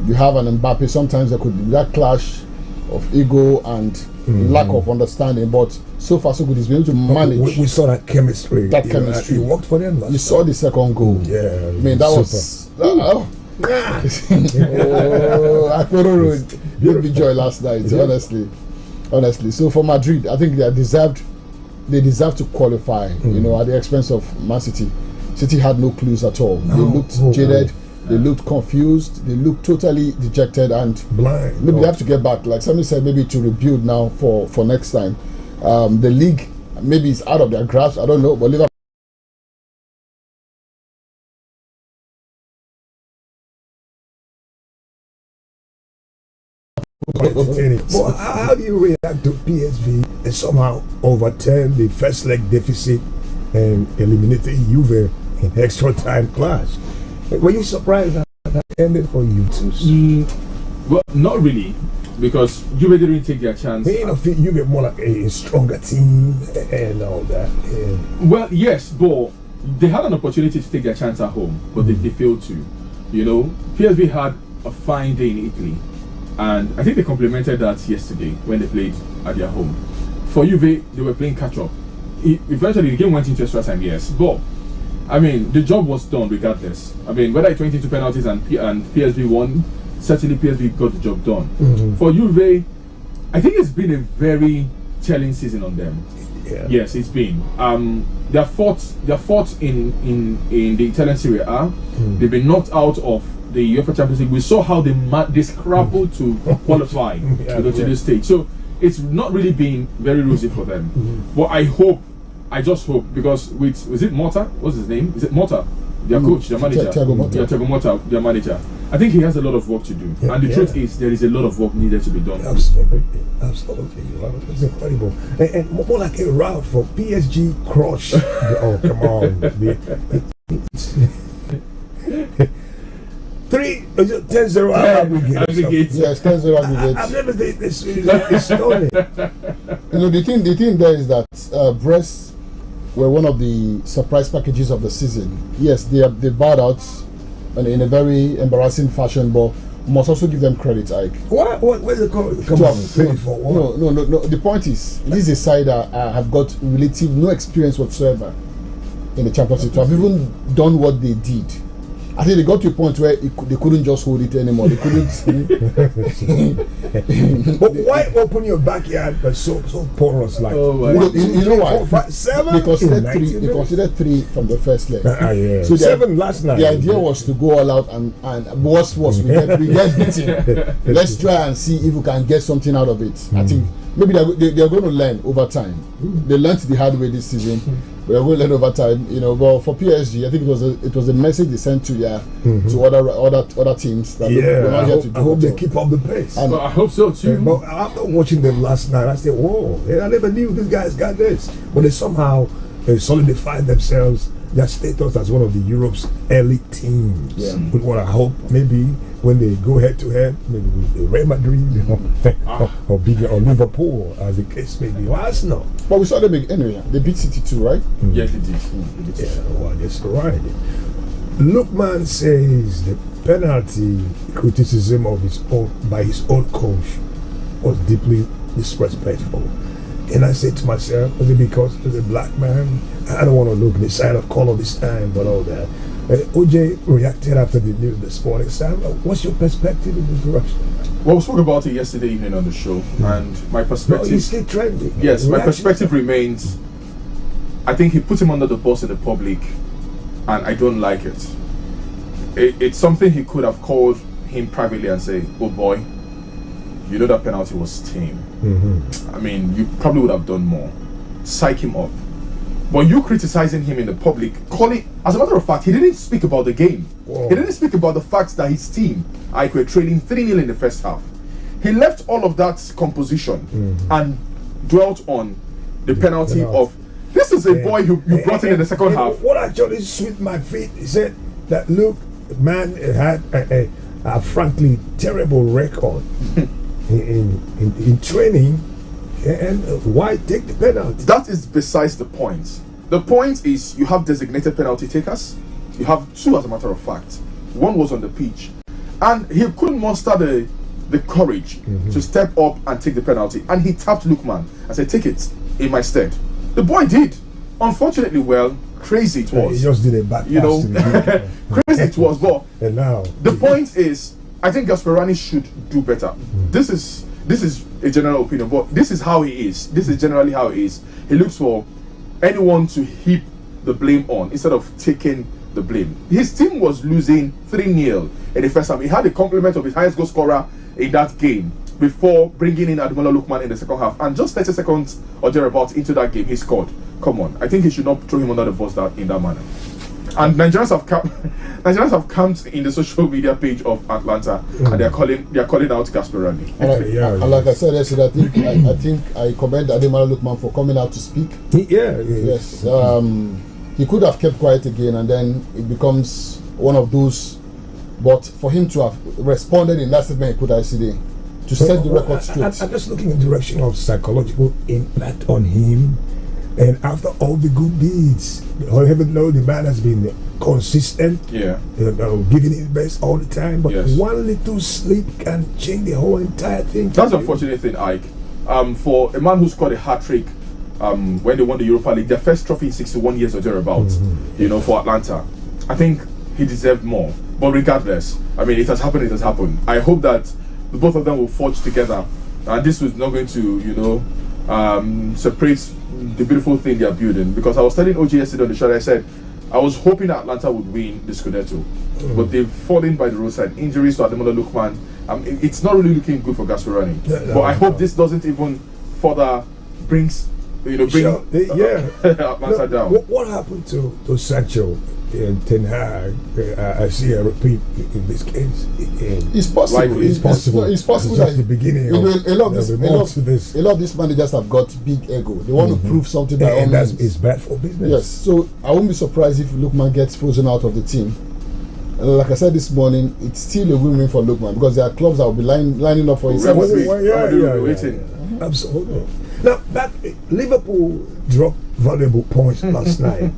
you have an Mbappe, sometimes there could be that clash of ego and lack of understanding, but so far so good. He's been able to manage. We saw that chemistry. He worked for them last You saw the second goal. Yeah, I mean, that was Aquero gave me joy last night, honestly. So for Madrid, I think they deserve to qualify, at the expense of Man City. City had no clues at all. They looked jaded, they looked confused, they looked totally dejected and blind. Maybe they have to get back, like somebody said, maybe to rebuild now for next time. The league maybe is out of their grasp, I don't know, but Liverpool. Well, how do you react to PSV and somehow overturn the first leg deficit and eliminated Juve in extra time clash? Were you surprised that ended for you? Well, not really, because Juve didn't take their chance. You get more like a stronger team and all that. Yeah. Well, yes, but they had an opportunity to take their chance at home, but they failed to. PSV had a fine day in Italy. And I think they complemented that yesterday when they played at their home. For Juve, they were playing catch-up. Eventually, the game went into extra time, yes. But, I mean, the job was done regardless. I mean, whether it went into penalties and PSV won, certainly PSV got the job done. For Juve, I think it's been a very telling season on them. Yeah. Yes, it's been. They're fourth in the Italian Serie A. They've been knocked out of the UEFA Champions League. We saw how they scrabbled to qualify to this stage. So it's not really been very rosy for them. But I just hope, because is it Mota? What's his name? Is it Mota? their coach, their manager, Thiago Motta. Thiago Motta, their manager. I think he has a lot of work to do, and the truth is, there is a lot of work needed to be done. Absolutely. It's incredible. And more like a route for PSG crush. Oh, come on. 10-0 aggregate. Yes, 10-0 aggregate. I've never seen this. It's stunning. The thing there is that Brest were one of the surprise packages of the season. Yes, they bowed out in a very embarrassing fashion, but we must also give them credit, Ike. What is it called? Come on, No. The point is, this is a side that have got relative no experience whatsoever in the championship to have even done what they did. I think they got to a point where they couldn't just hold it anymore. They couldn't. But why open your backyard for so porous like? You know why? 4, 5, 7. They considered 3 from the first leg. Yeah. So 7 last night. The idea was to go all out and what's we get beaten. Let's try and see if we can get something out of it. I think maybe they're going to learn over time. They learned the hard way this season. We are going to learn over time, But for PSG, I think it was a message they sent to to other teams that we're not here to do. I hope they keep up the pace. And I hope so too. But after watching them last night, I said, "Whoa! I never knew these guys got this." But they somehow solidified themselves, their status as one of the Europe's elite teams. Yeah. With what I hope maybe when they go head to head, maybe with Real Madrid, or Liverpool, as the case may be, or Arsenal. But we saw them anyway. They beat City too, right? Yeah, they did. That's right. Lookman says the penalty criticism of by his own coach was deeply disrespectful. And I said to myself, was it because he's a black man? I don't want to look the side of color this time, but all that. OJ reacted after the news this morning. Sam, what's your perspective in this direction? Well, we spoke about it yesterday evening on the show, and my perspective. It's still trending. Yes, my perspective remains. I think he put him under the bus in the public, and I don't like it. It's something he could have called him privately and say, "Oh boy, you know that penalty was tame." I mean, you probably would have done more. Psych him up. But you criticizing him in the public, as a matter of fact, he didn't speak about the game. Whoa. He didn't speak about the fact that his team were trailing 3-0 in the first half. He left all of that composition and dwelt on the penalty of, this is a boy you brought in the second half. What actually swept my feet, he said that, look, man had a frankly terrible record in training. And why take the penalty? That is besides the point. The point is you have designated penalty takers. You have 2, as a matter of fact. One was on the pitch, and he couldn't muster the courage to step up and take the penalty. And he tapped Lookman and said, "Take it in my stead." The boy did. Unfortunately, crazy it was. He just did a bad pass. Crazy it was. But and now the point is, I think Gasperani should do better. This is a general opinion, but this is how he is. This is generally how he is. He looks for anyone to heap the blame on instead of taking the blame. His team was losing 3-0 in the first half. He had the compliment of his highest goal scorer in that game before bringing in Ademola Lookman in the second half. And just 30 seconds or thereabouts into that game, he scored. Come on, I think he should not throw him under the bus in that manner. And Nigerians have come in the social media page of Atlanta, and they are calling out Gasperani. And like I said yesterday, I think I commend Ademola Lookman for coming out to speak. Yes. He could have kept quiet again, and then it becomes one of those. But for him to have responded in that statement, he put yesterday to set the record straight. I'm just looking in the direction of psychological impact on him. And after all the good deeds, heaven knows the man has been consistent, giving his best all the time. But one little slip can change the whole entire thing. That's the unfortunate thing, Ike. For a man who scored a hat-trick when they won the Europa League, their first trophy in 61 years or thereabouts, for Atlanta, I think he deserved more. But regardless, I mean, it has happened. I hope that the both of them will forge together, and this was not going to, separate the beautiful thing they are building. Because I was telling OG yesterday on the show, I said I was hoping that Atlanta would win the Scudetto, but they've fallen by the roadside. Injuries to Ademola Lookman. It's not really looking good for Gasperani. But I hope this doesn't even further bring Atlanta down. What happened to Sancho? Ten Hag, I see a repeat in this case. It's possible. It's possible. It's possible. It's just the beginning. A lot of these managers have got big ego. They want to prove something by all means. It's bad for business. Yes. So I won't be surprised if Lookman gets frozen out of the team. Like I said this morning, it's still a win-win for Lookman because there are clubs that will be lining up for his services. Yeah. Absolutely. Now, Liverpool dropped valuable points last night.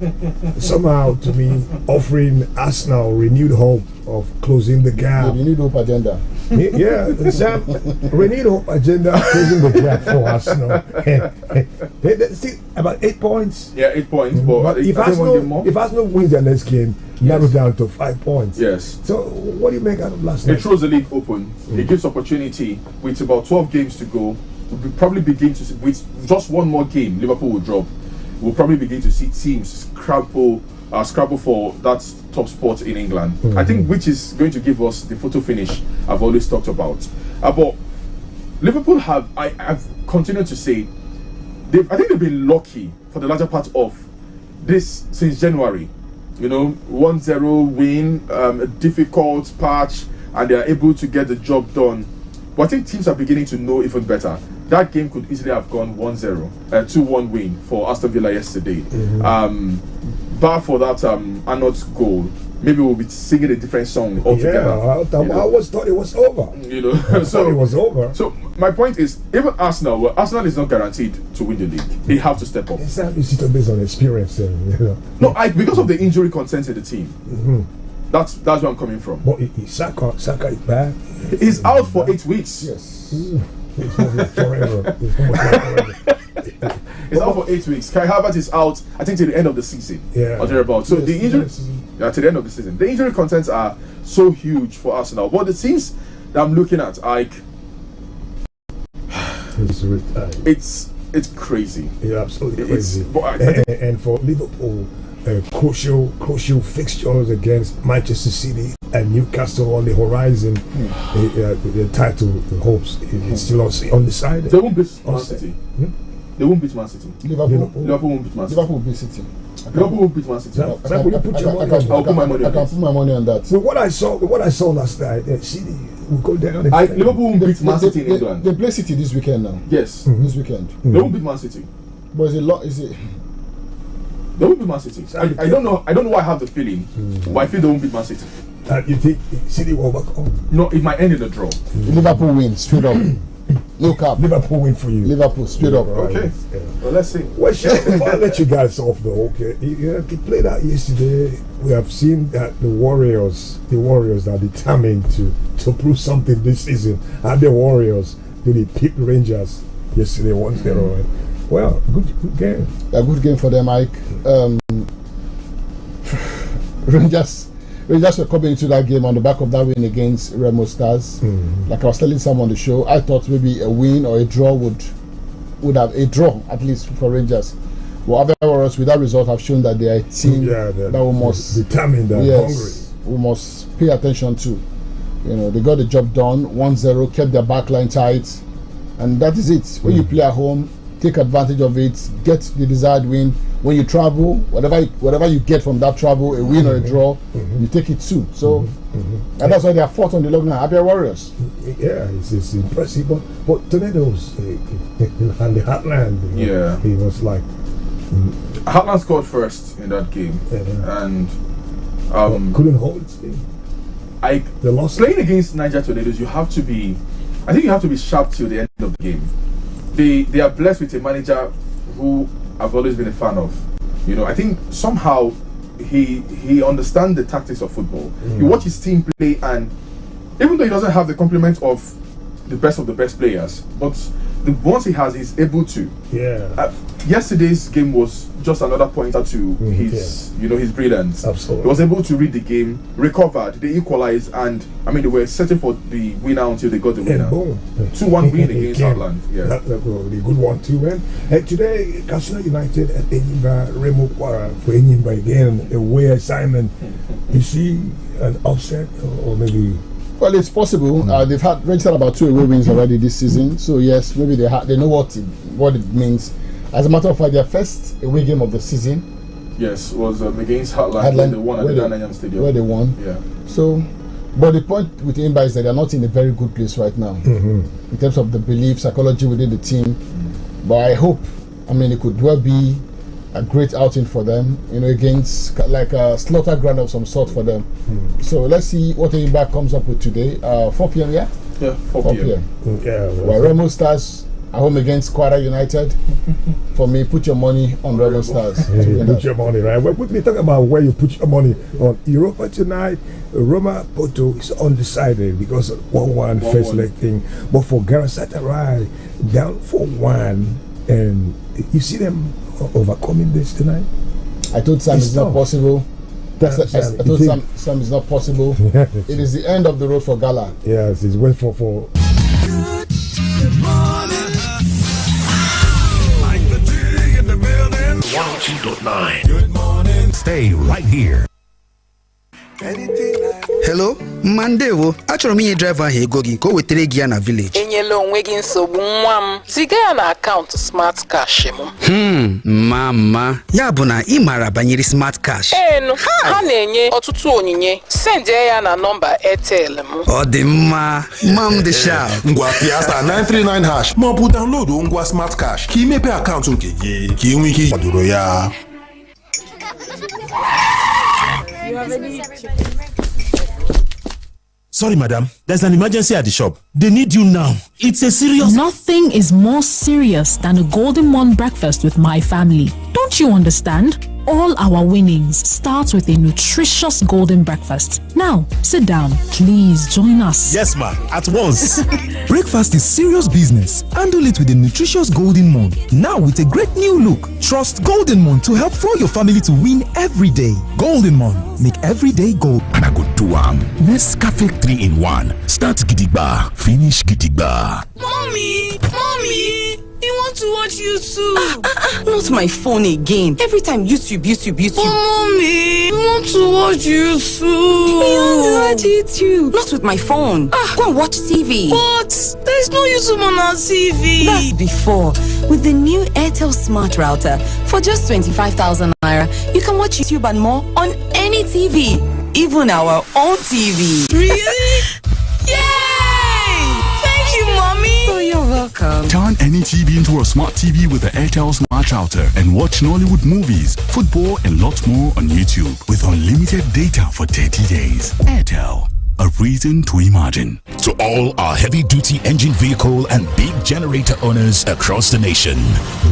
Somehow, to me, offering Arsenal renewed hope of closing the gap. The renewed hope agenda. Yeah, Sam, renewed hope agenda closing the gap for Arsenal. They're still about 8 points. Yeah, 8 points. But if Arsenal wins their next game, narrow down to 5 points. Yes. So, what do you make out of last night? It throws the league open. It gives opportunity with about 12 games to go. We'll probably begin to see, with just one more game Liverpool will drop, we'll probably begin to see teams scrabble for that top spot in England. I think which is going to give us the photo finish I've always talked about. But Liverpool I've continued to say I think they've been lucky for the larger part of this since January. 1-0 win, a difficult patch, and they are able to get the job done. But I think teams are beginning to know even better. That game could easily have gone 1-0, 2-1 win for Aston Villa yesterday. Bar for that Arnold's goal, maybe we'll be singing a different song altogether. Yeah, I always thought it was over. So it was over. So my point is, even Arsenal is not guaranteed to win the league. They have to step up. It's not based on experience, No, because of the injury concerns in the team. That's where I'm coming from. But Saka is bad. He's out for 8 weeks. Yes. It's forever. He's out for 8 weeks. Kai Havertz is out, I think, till the end of the season. Yeah. Or thereabouts. So the injury, to the end of the season. The injury contents are so huge for Arsenal. But the teams that I'm looking at, it's crazy. Yeah, absolutely crazy. And for Liverpool, crucial fixtures against Manchester City and Newcastle on the horizon. The title hopes is still undecided. They won't beat Man City. They won't beat Man City. Liverpool won't beat Man City. Liverpool will beat City. Liverpool won't beat Man City. I can put my money on that. But what I saw last night, City will go down. Liverpool won't beat Man City in England. They play City this weekend now. Yes. This weekend. They won't beat Man City. But is it? They won't beat Man City. I don't know why I have the feeling, but I feel they won't beat Man City. You think City will overcome? No, it might end in a draw. Liverpool wins straight up. No cap. Liverpool win for you. Liverpool straight up. Okay. Well, let's see. Well, before I let you guys off though, okay, they played out yesterday. We have seen that the Warriors are determined to prove something this season. And the Warriors, they picked Rangers yesterday 1-0. Well, good game. A good game for them, Mike. Rangers were coming into that game on the back of that win against Remo Stars. Like I was telling someone on the show, I thought maybe a win or a draw would have a draw at least for Rangers. Well, otherwise, with that result, have shown that they are a team that we must determined and hungry. We must pay attention to. They got the job done. 1-0, kept their backline tight, and that is it. When you play at home, take advantage of it, get the desired win. When you travel, whatever you get from that travel, a win or a draw, you take it too. So, and that's why they are fought on the log now. Abia Warriors. Yeah, it's impressive. But Tornadoes and the Heartland, he was like. Heartland scored first in that game, and couldn't hold it. They lost. Playing against Niger Tornadoes, I think you have to be sharp till the end of the game. They are blessed with a manager who I've always been a fan of. I think somehow he understands the tactics of football. You watch his team play, and even though he doesn't have the complement of the best players, but the ones he has, he's able to. Yesterday's game was just another pointer to his brilliance. Absolutely. He was able to read the game, recovered, they equalized, and they were searching for the winner until they got the winner. 2-1 win against Heartland. Yeah, that's a good one too, man. Today, Katsina United at Enyimba Remo Kwara for Enyimba again, away assignment. You see an upset or maybe? Well, it's possible. They've registered about 2 away wins already this season. So yes, maybe they know what it means. As a matter of fact, their first away game of the season Yes, was against Heartland when they won at the Nanyang Stadium. Where they won. Yeah. So, but the point with Imba is that they're not in a very good place right now in terms of the belief, psychology within the team. But I hope, it could well be a great outing for them, against like a slaughter ground of some sort for them. So let's see what Imba comes up with today. 4 p.m. Yeah, 4 p.m. Yeah. Well, Remo Stars at home against Kwara United. For me, put your money on Remo Stars. Put your money, right? Well, we talk about where you put your money on Europa tonight. Roma Porto is undecided because of 1-1 first leg thing. But for Galatasaray, down 4-1, and you see them overcoming this tonight? I told Sam it's not possible. I told Sam it's not possible. It is the end of the road for Gala. Yes, it's wait for. Good morning. Like the G in the building. 102.9. Good morning. Stay right here. Hello, Mandewo. Achọrọ m inye driver ahụ ego gị ka o wetere gị ya na village. Enyela onwe gị nsogbu nwa m. Ziga ya na akaụntụ Smart Cash m. Mama. Ya bụ na ị maara banyere Smart Cash. Ha na-enye ọtụtụ onyinye. Send ya na nọmba Airtel m. Ọ dị mma. Mam dị sharp. Ngwa Piasta 939 hash ma ọ bụ download ngwa Smart Cash ka imepe akaụntụ nke gị ka ị nwee ike ịkwadoro ya. Sorry, madam. There's an emergency at the shop. They need you now. It's a serious... Nothing is more serious than a Golden Morn breakfast with my family. Don't you understand? All our winnings start with a nutritious golden breakfast. Now, sit down. Please join us. Yes, ma'am. At once. Breakfast is serious business. Handle it with a nutritious Golden Morn. Now with a great new look. Trust Golden Morn to help fuel your family to win every day. Golden Morn. Make every day gold. And I go do Nescafe 3-in-1. Start gidigba. Finish gidigba. Mommy! You want to watch YouTube? Not my phone again. Every time YouTube. Oh, Mommy! We want to watch YouTube. You want to watch YouTube? Not with my phone. Go and watch TV. But there's no YouTube on our TV. That's before. With the new Airtel Smart Router, for just 25,000 naira, you can watch YouTube and more on any TV. Even our own TV. Really? Yay! Thank you, Mommy. Oh, you're welcome. Turn any TV into a smart TV with the Airtel Smart Router and watch Nollywood movies, football, and lots more on YouTube with unlimited data for 30 days. Airtel. A reason to imagine. To all our heavy-duty engine vehicle and big generator owners across the nation,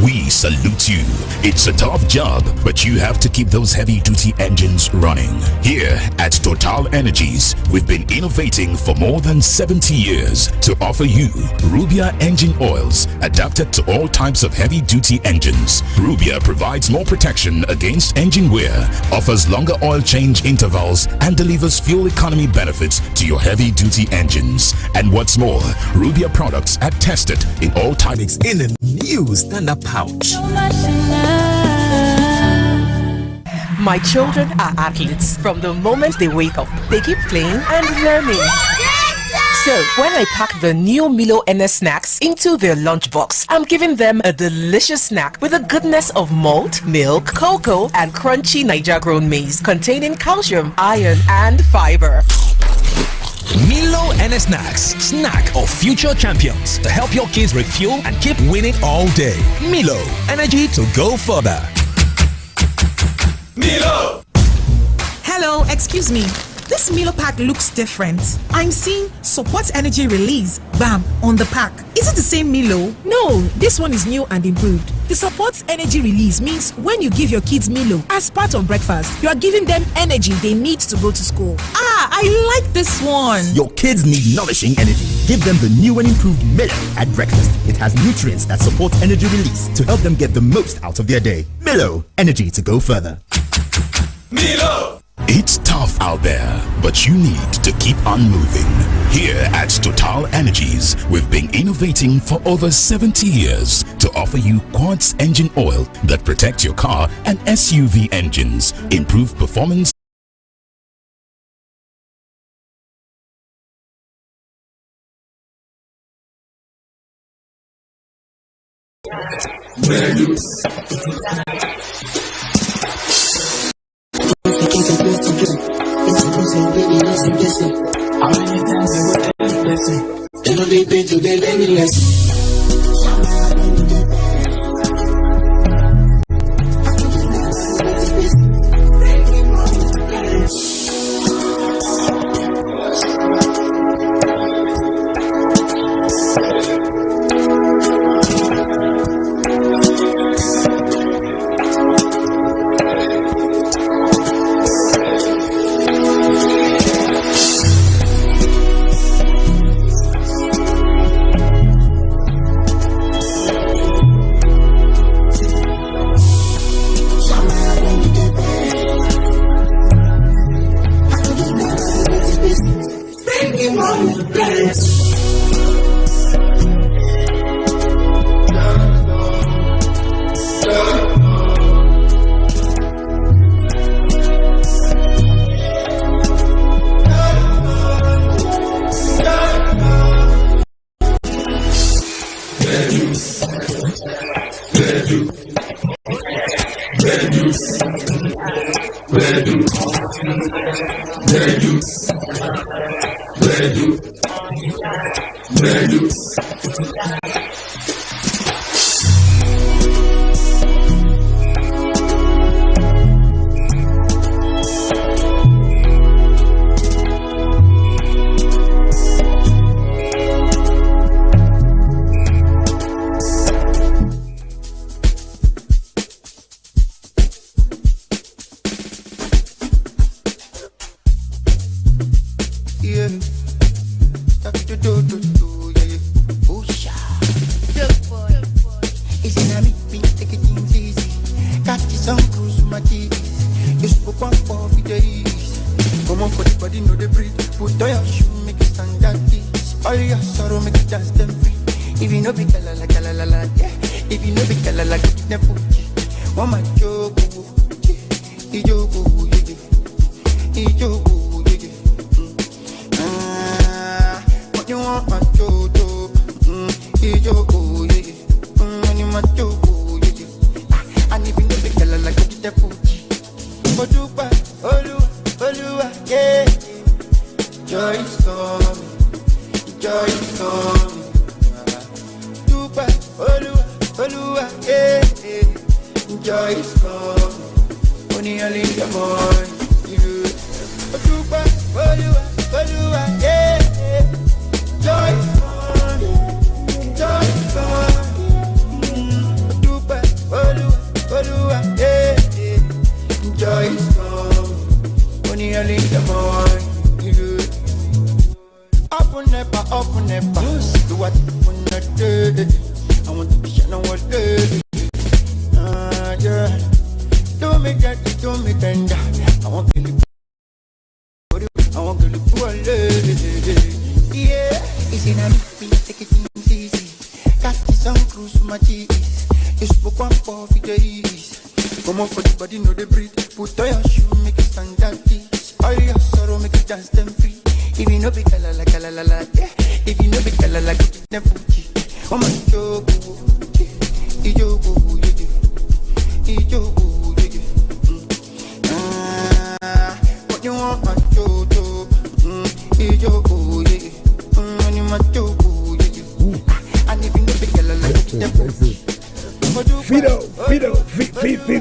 we salute you. It's a tough job, but you have to keep those heavy-duty engines running. Here at Total Energies, we've been innovating for more than 70 years to offer you Rubia engine oils adapted to all types of heavy-duty engines. Rubia provides more protection against engine wear, offers longer oil change intervals, and delivers fuel economy benefits to your heavy-duty engines. And what's more, Rubia products are tested in all types in a new stand-up pouch. My children are athletes. From the moment they wake up, they keep playing and learning. So, when I pack the new Milo NS snacks into their lunchbox, I'm giving them a delicious snack with the goodness of malt, milk, cocoa, and crunchy Niger-grown maize containing calcium, iron, and fiber. Milo NS Snacks, snack of future champions to help your kids refuel and keep winning all day. Milo, energy to go further. Milo! Hello, excuse me. This Milo pack looks different. I'm seeing support energy release, BAM, on the pack. Is it the same Milo? No, this one is new and improved. The support energy release means when you give your kids Milo as part of breakfast, you are giving them energy they need to go to school. I like this one. Your kids need nourishing energy. Give them the new and improved Milo at breakfast. It has nutrients that support energy release to help them get the most out of their day. Milo, energy to go further. Milo! It's tough out there, but you need to keep on moving. Here at Total Energies, we've been innovating for over 70 years to offer you quartz engine oil that protects your car and SUV engines, improve performance, listen. How many times I would tell you listen? They know they pay to the less.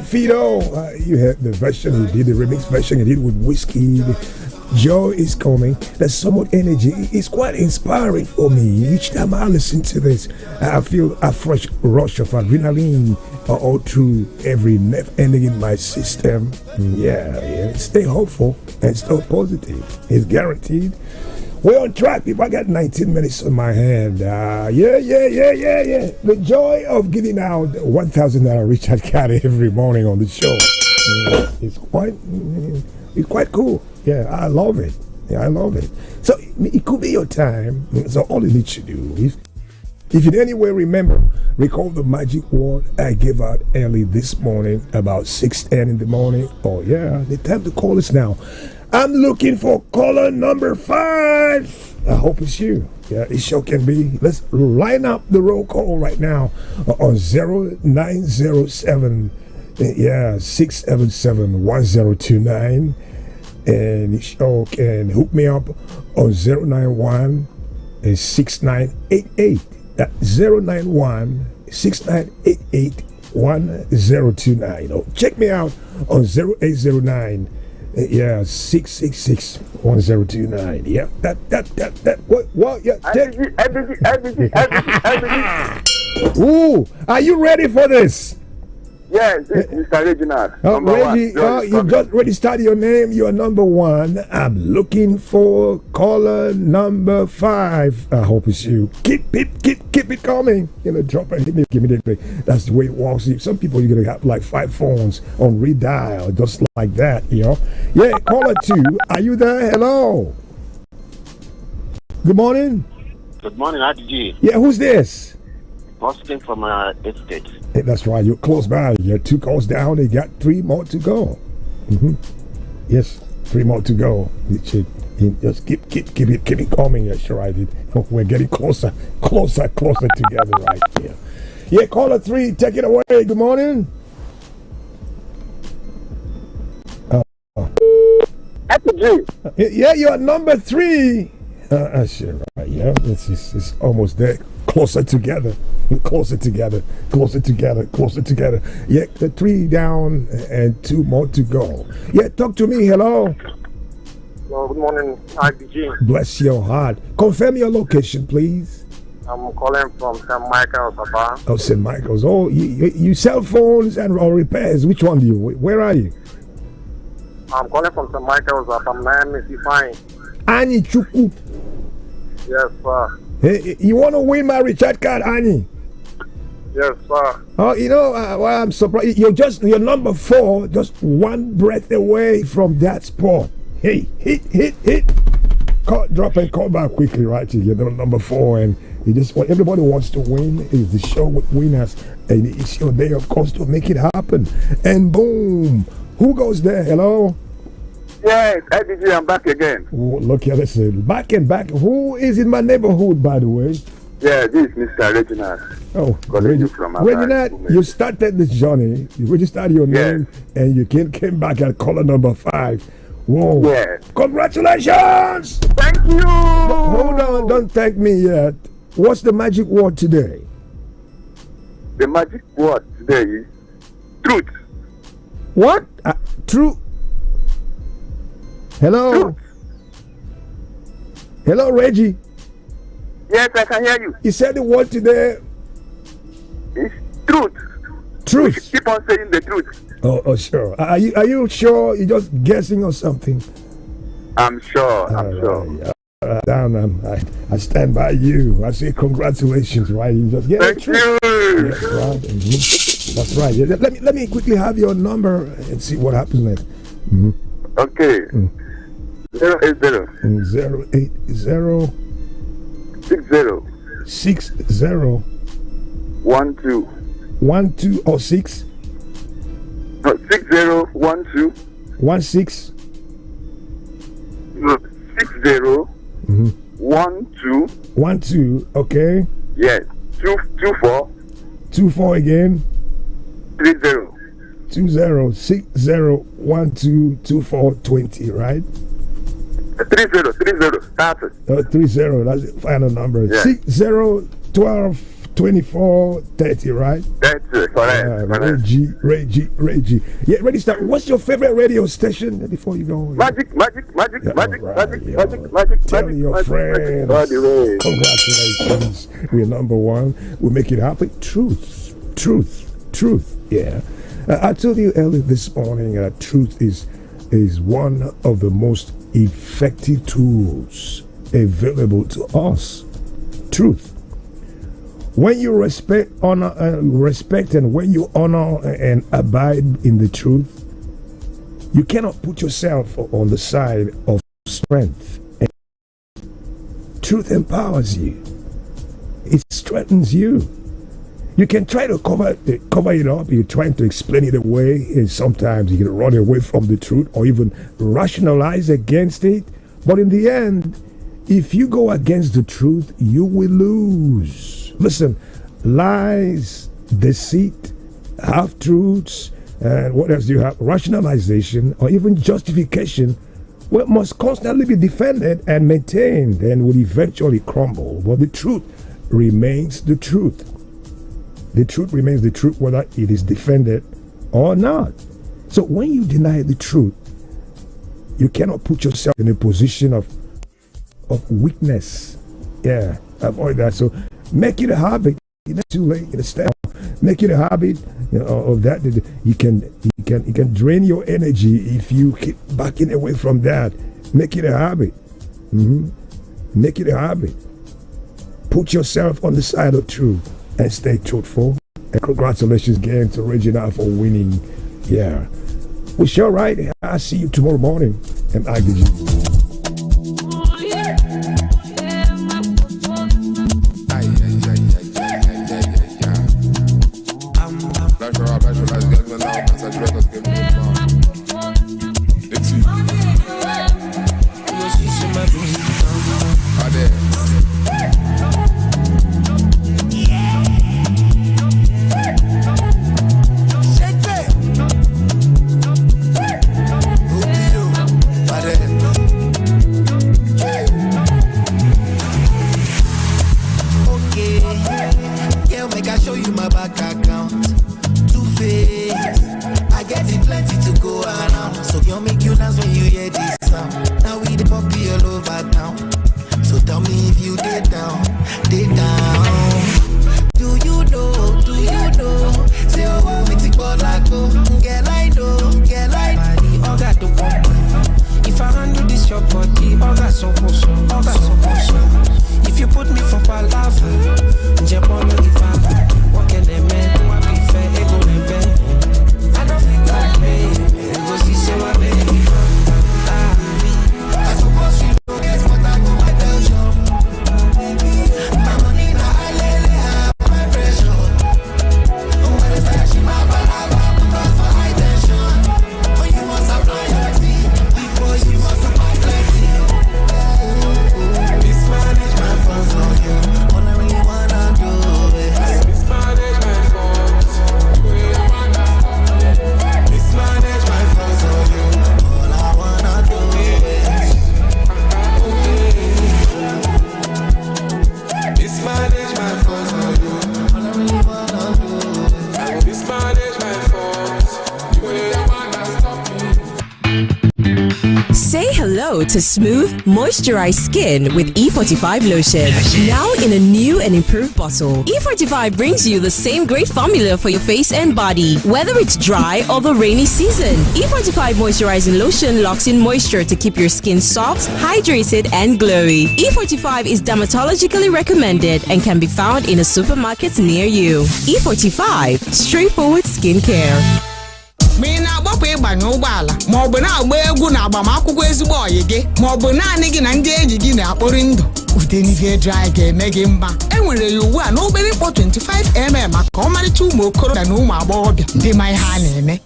Fido, you had the version he did, the remix version he did with Whiskey. Joy is coming. There's so much energy. It's quite inspiring for me. Each time I listen to this, I feel a fresh rush of adrenaline all through every nerve ending in my system. Yeah. Stay hopeful and stay positive. It's guaranteed. We're on track. If I got 19 minutes on my hand, yeah. The joy of giving out 1,000 Richard Carey every morning on the show. It's quite cool. Yeah, I love it. So it could be your time. So all you need to do is, if in any way recall the magic word I gave out early this morning about 6:10 in the morning. Oh yeah, the time to call is now. I'm looking for caller number 5. I hope it's you. Yeah, it sure can be. Let's line up the roll call right now on 0907 677 1029. and show can hook me up on 091 6988. That's 091 6988 1029. Or check me out on 0809 666 1029. Yeah, that what yeah. Ooh, are you ready for this? Yes, Mr. Reginald. Reggie, you just already started your name. You are number one. I'm looking for caller number 5. I hope it's you. Keep it coming. Drop it. Give me the play. That's the way it works. Some people you're gonna have like 5 phones on redial, just like that. Yeah, caller 2. Are you there? Hello. Good morning. Good morning, RDG. Yeah, who's this? Boston from Estate. Hey, that's right. You're close by. You're 2 calls down. You got 3 more to go. Yes, 3 more to go. You just keep it coming. Yes, sure I did. We're getting closer together right here. Yeah, caller 3, take it away. Good morning. Yeah, you're number 3. Sure, right. Yeah, it's almost there. Closer together. Yeah, the 3 down and 2 more to go. Yeah, talk to me. Hello. Well, good morning, RDG. Bless your heart. Confirm your location, please. I'm calling from St. Michael's, Papa. Oh, St. Michael's. Oh, you sell phones or repairs. Which one do you? Where are you? I'm calling from St. Michael's. I'm Miami, fine. Annie Chuku. Yes, sir. Hey, you want to win my Richard card, Annie? Yes, sir. Oh, well, I'm surprised. You're number 4, just 1 breath away from that spot. Hey, hit. Drop and call back quickly, right? You're number 4, and everybody wants to win. Is the show with winners, and it's your day, of course, to make it happen. And boom, who goes there? Hello. Yes, RDG, I'm back again. Oh, look here, listen. Back. Who is in my neighborhood, by the way? Yeah, this is Mr. Reginald. Oh, Reginald, you started this journey. You registered your name, and you came back at caller number 5. Whoa. Yeah. Congratulations! Thank you! Hold on, don't thank me yet. What's the magic word today? The magic word today is truth. What? Truth. Hello? Hello, Reggie. Yes, I can hear you. You said the word today. It's truth. Truth. Keep on saying the truth. Oh, sure. Are you sure? You're just guessing or something? I'm sure. I'm sure. Down. I stand by you. I say congratulations, right? You just get Thank you. Yes, right. That's right. Yeah, let me quickly have your number and see what happens next. Okay. 080 60 12 or 6 no, 60 12 16 no, 60 12 okay. Yes. 24 again. 30 60 12 24 20, right? 30 start it. 30, that's the final number. Yeah. 60 12 24 30, right? That's it, correct. Reggie. Yeah, ready, start. What's your favorite radio station before you go? Magic. Tell your friends. Congratulations. We're number 1. We make it happen. Truth. Yeah. I told you earlier this morning that truth is one of the most effective tools available to us. Truth. When you respect and when you honor and abide in the truth, you cannot put yourself on the side of strength. Truth empowers you. It strengthens you. You can try to cover it up. You're trying to explain it away, and sometimes you can run away from the truth or even rationalize against it. But in the end, if you go against the truth, you will lose. Listen, lies, deceit, half-truths, and what else do you have? Rationalization or even justification must constantly be defended and maintained and will eventually crumble. But the truth remains the truth. The truth remains the truth whether it is defended or not. So when you deny the truth, you cannot put yourself in a position of weakness. Yeah, avoid that. So make it a habit. It's not too late. It's step. Make it a habit of that. You can drain your energy if you keep backing away from that. Make it a habit. Make it a habit. Put yourself on the side of truth and stay truthful. And congratulations again to Regina for winning. Yeah. We shall right. I'll see you tomorrow morning. And I give you. To smooth, moisturized skin with E45 lotion. Now in a new and improved bottle. E45 brings you the same great formula for your face and body, whether it's dry or the rainy season. E45 moisturizing lotion locks in moisture to keep your skin soft, hydrated, and glowy. E45 is dermatologically recommended and can be found in a supermarket near you. E45, straightforward skincare. Ma ị na-agbapụ ịgbanye ụgbọala ma ọ bụ na-agba egwu na agbamakwụkwọ ezigbo ọyị gị ma ọ bụ naanị gị na ndị enyi gị na-akpọrị ndụ Udenive Dry ga-eme gị mma. Enwere ya ugbu a na obere mkpọ 25mm maka ọmarịcha ụmụ okorobịa na ụmụ agbọghọbịa ndị ma ihe a na-eme.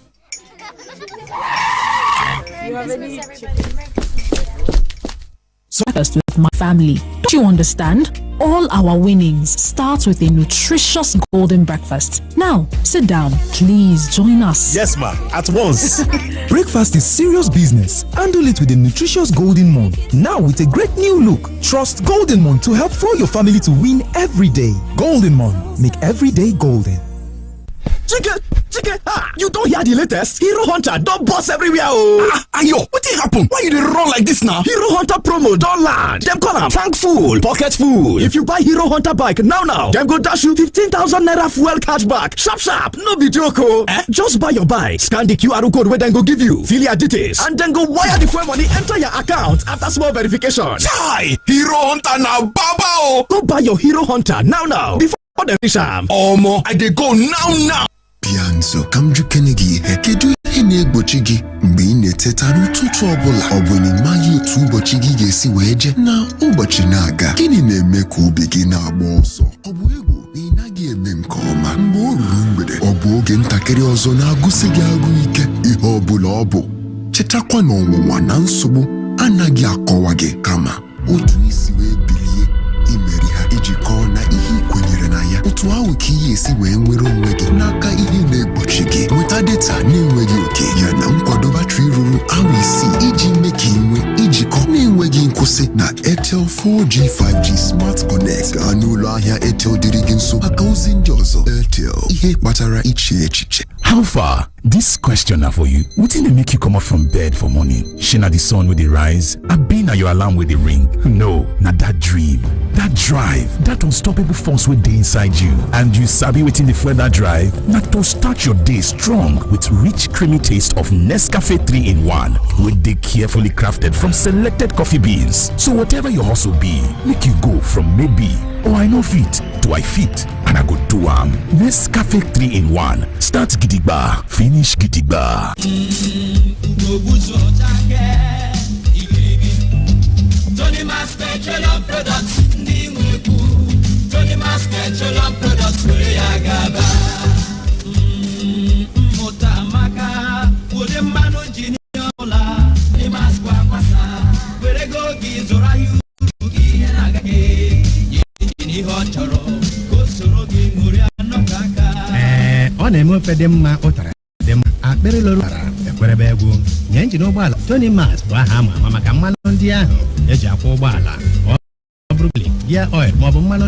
Breakfast with my family. Don't you understand? All our winnings start with a nutritious golden breakfast. Now, sit down. Please join us. Yes, ma'am. At once. Breakfast is serious business. Handle it with a nutritious Golden Morn. Now with a great new look. Trust Golden Morn to help fuel your family to win every day. Golden Morn. Make every day golden. Chike, you don't hear the latest? Hero Hunter don't boss everywhere. Ayo, what did happen? Why you dey run like this now? Hero Hunter promo don't land. Them call am tank full, pocket full. If you buy Hero Hunter bike now, them go dash you 15,000 naira fuel cashback. Sharp, no be joke. Just buy your bike, scan the QR code where them go give you, fill your details, and then go wire the fuel money enter your account after small verification. Chai, Hero Hunter now, baba. Go buy your Hero Hunter now before them finish am. Omo, I dey go now. Pianzo kamjukene gị ihe kedu ihe na-egbochi gị mgbe ị na-eteta n'ụtụtụ ọbụla ọ bụ na ịmaghị otu ụbọchị gị ga-esi wee je na ụbọchị na-aga gịnị na-eme ka obi gị na-agba ọsọ ọ bụ egwu na ị naghị eme nke ọma mgbe o ruru mgbede ọ bụ oge ntakịrị ọzọ na-agụsị gị agụ ike ihe ọbụla ọ bụ chetakwa na ọnwụnwa na nsogbu anaghị akọwa gị kama otu isi wee bilie imeri ha iji kọọ na ihe ikwenyere na ya otu ahụ ka ihe esi wee nwere onwe gị n'aka ihe na-egbochi gị nweta data na-enweghị oke ya na nkwado batrị ruru naanị awa isii iji mee ka inwe ijikọ na-enweghị nkwụsị na Airtel 4G 5G Smart Connect. Gaa n'ụlọ ahịa Airtel dịrị gị nso maka ozi ndị ọzọ. Airtel, ihe kpatara iche echiche. How far? This question na for you. Wetin dey make you come up from bed for morning? Shey na the sun wey dey rise? Abi na your alarm wey dey ring? No, na that dream, that drive, that unstoppable force wey dey inside you. And you sabi wetin dey fuel that drive? Na to start your day strong with rich creamy taste of Nescafe 3-in-1 wey dey carefully crafted from selected coffee beans. So whatever your hustle be, make you go from maybe or I no fit to I fit and I go do am. Nescafe 3-in-1. Start gidigba, finish gidigba. Tony Mas Petroleum Products, Tony Mas Petroleum Products, Agaba. Motamaka, Udemano Jiniola, Limas Kwasa, where go Gizora, you Nagake, Yini Hotoro, Kosorogi, Muriano Kaka. Ọ na-eme ofe dị mma ụtara dị mma akpịrị loro ara ekwerebe egwu nye injin ụgbọala Tony Mas bụ aha ama maka mmanụ ndị ahụ eji akwọ ụgbọala ọ bụrụ gia oil maọbụ mmanụ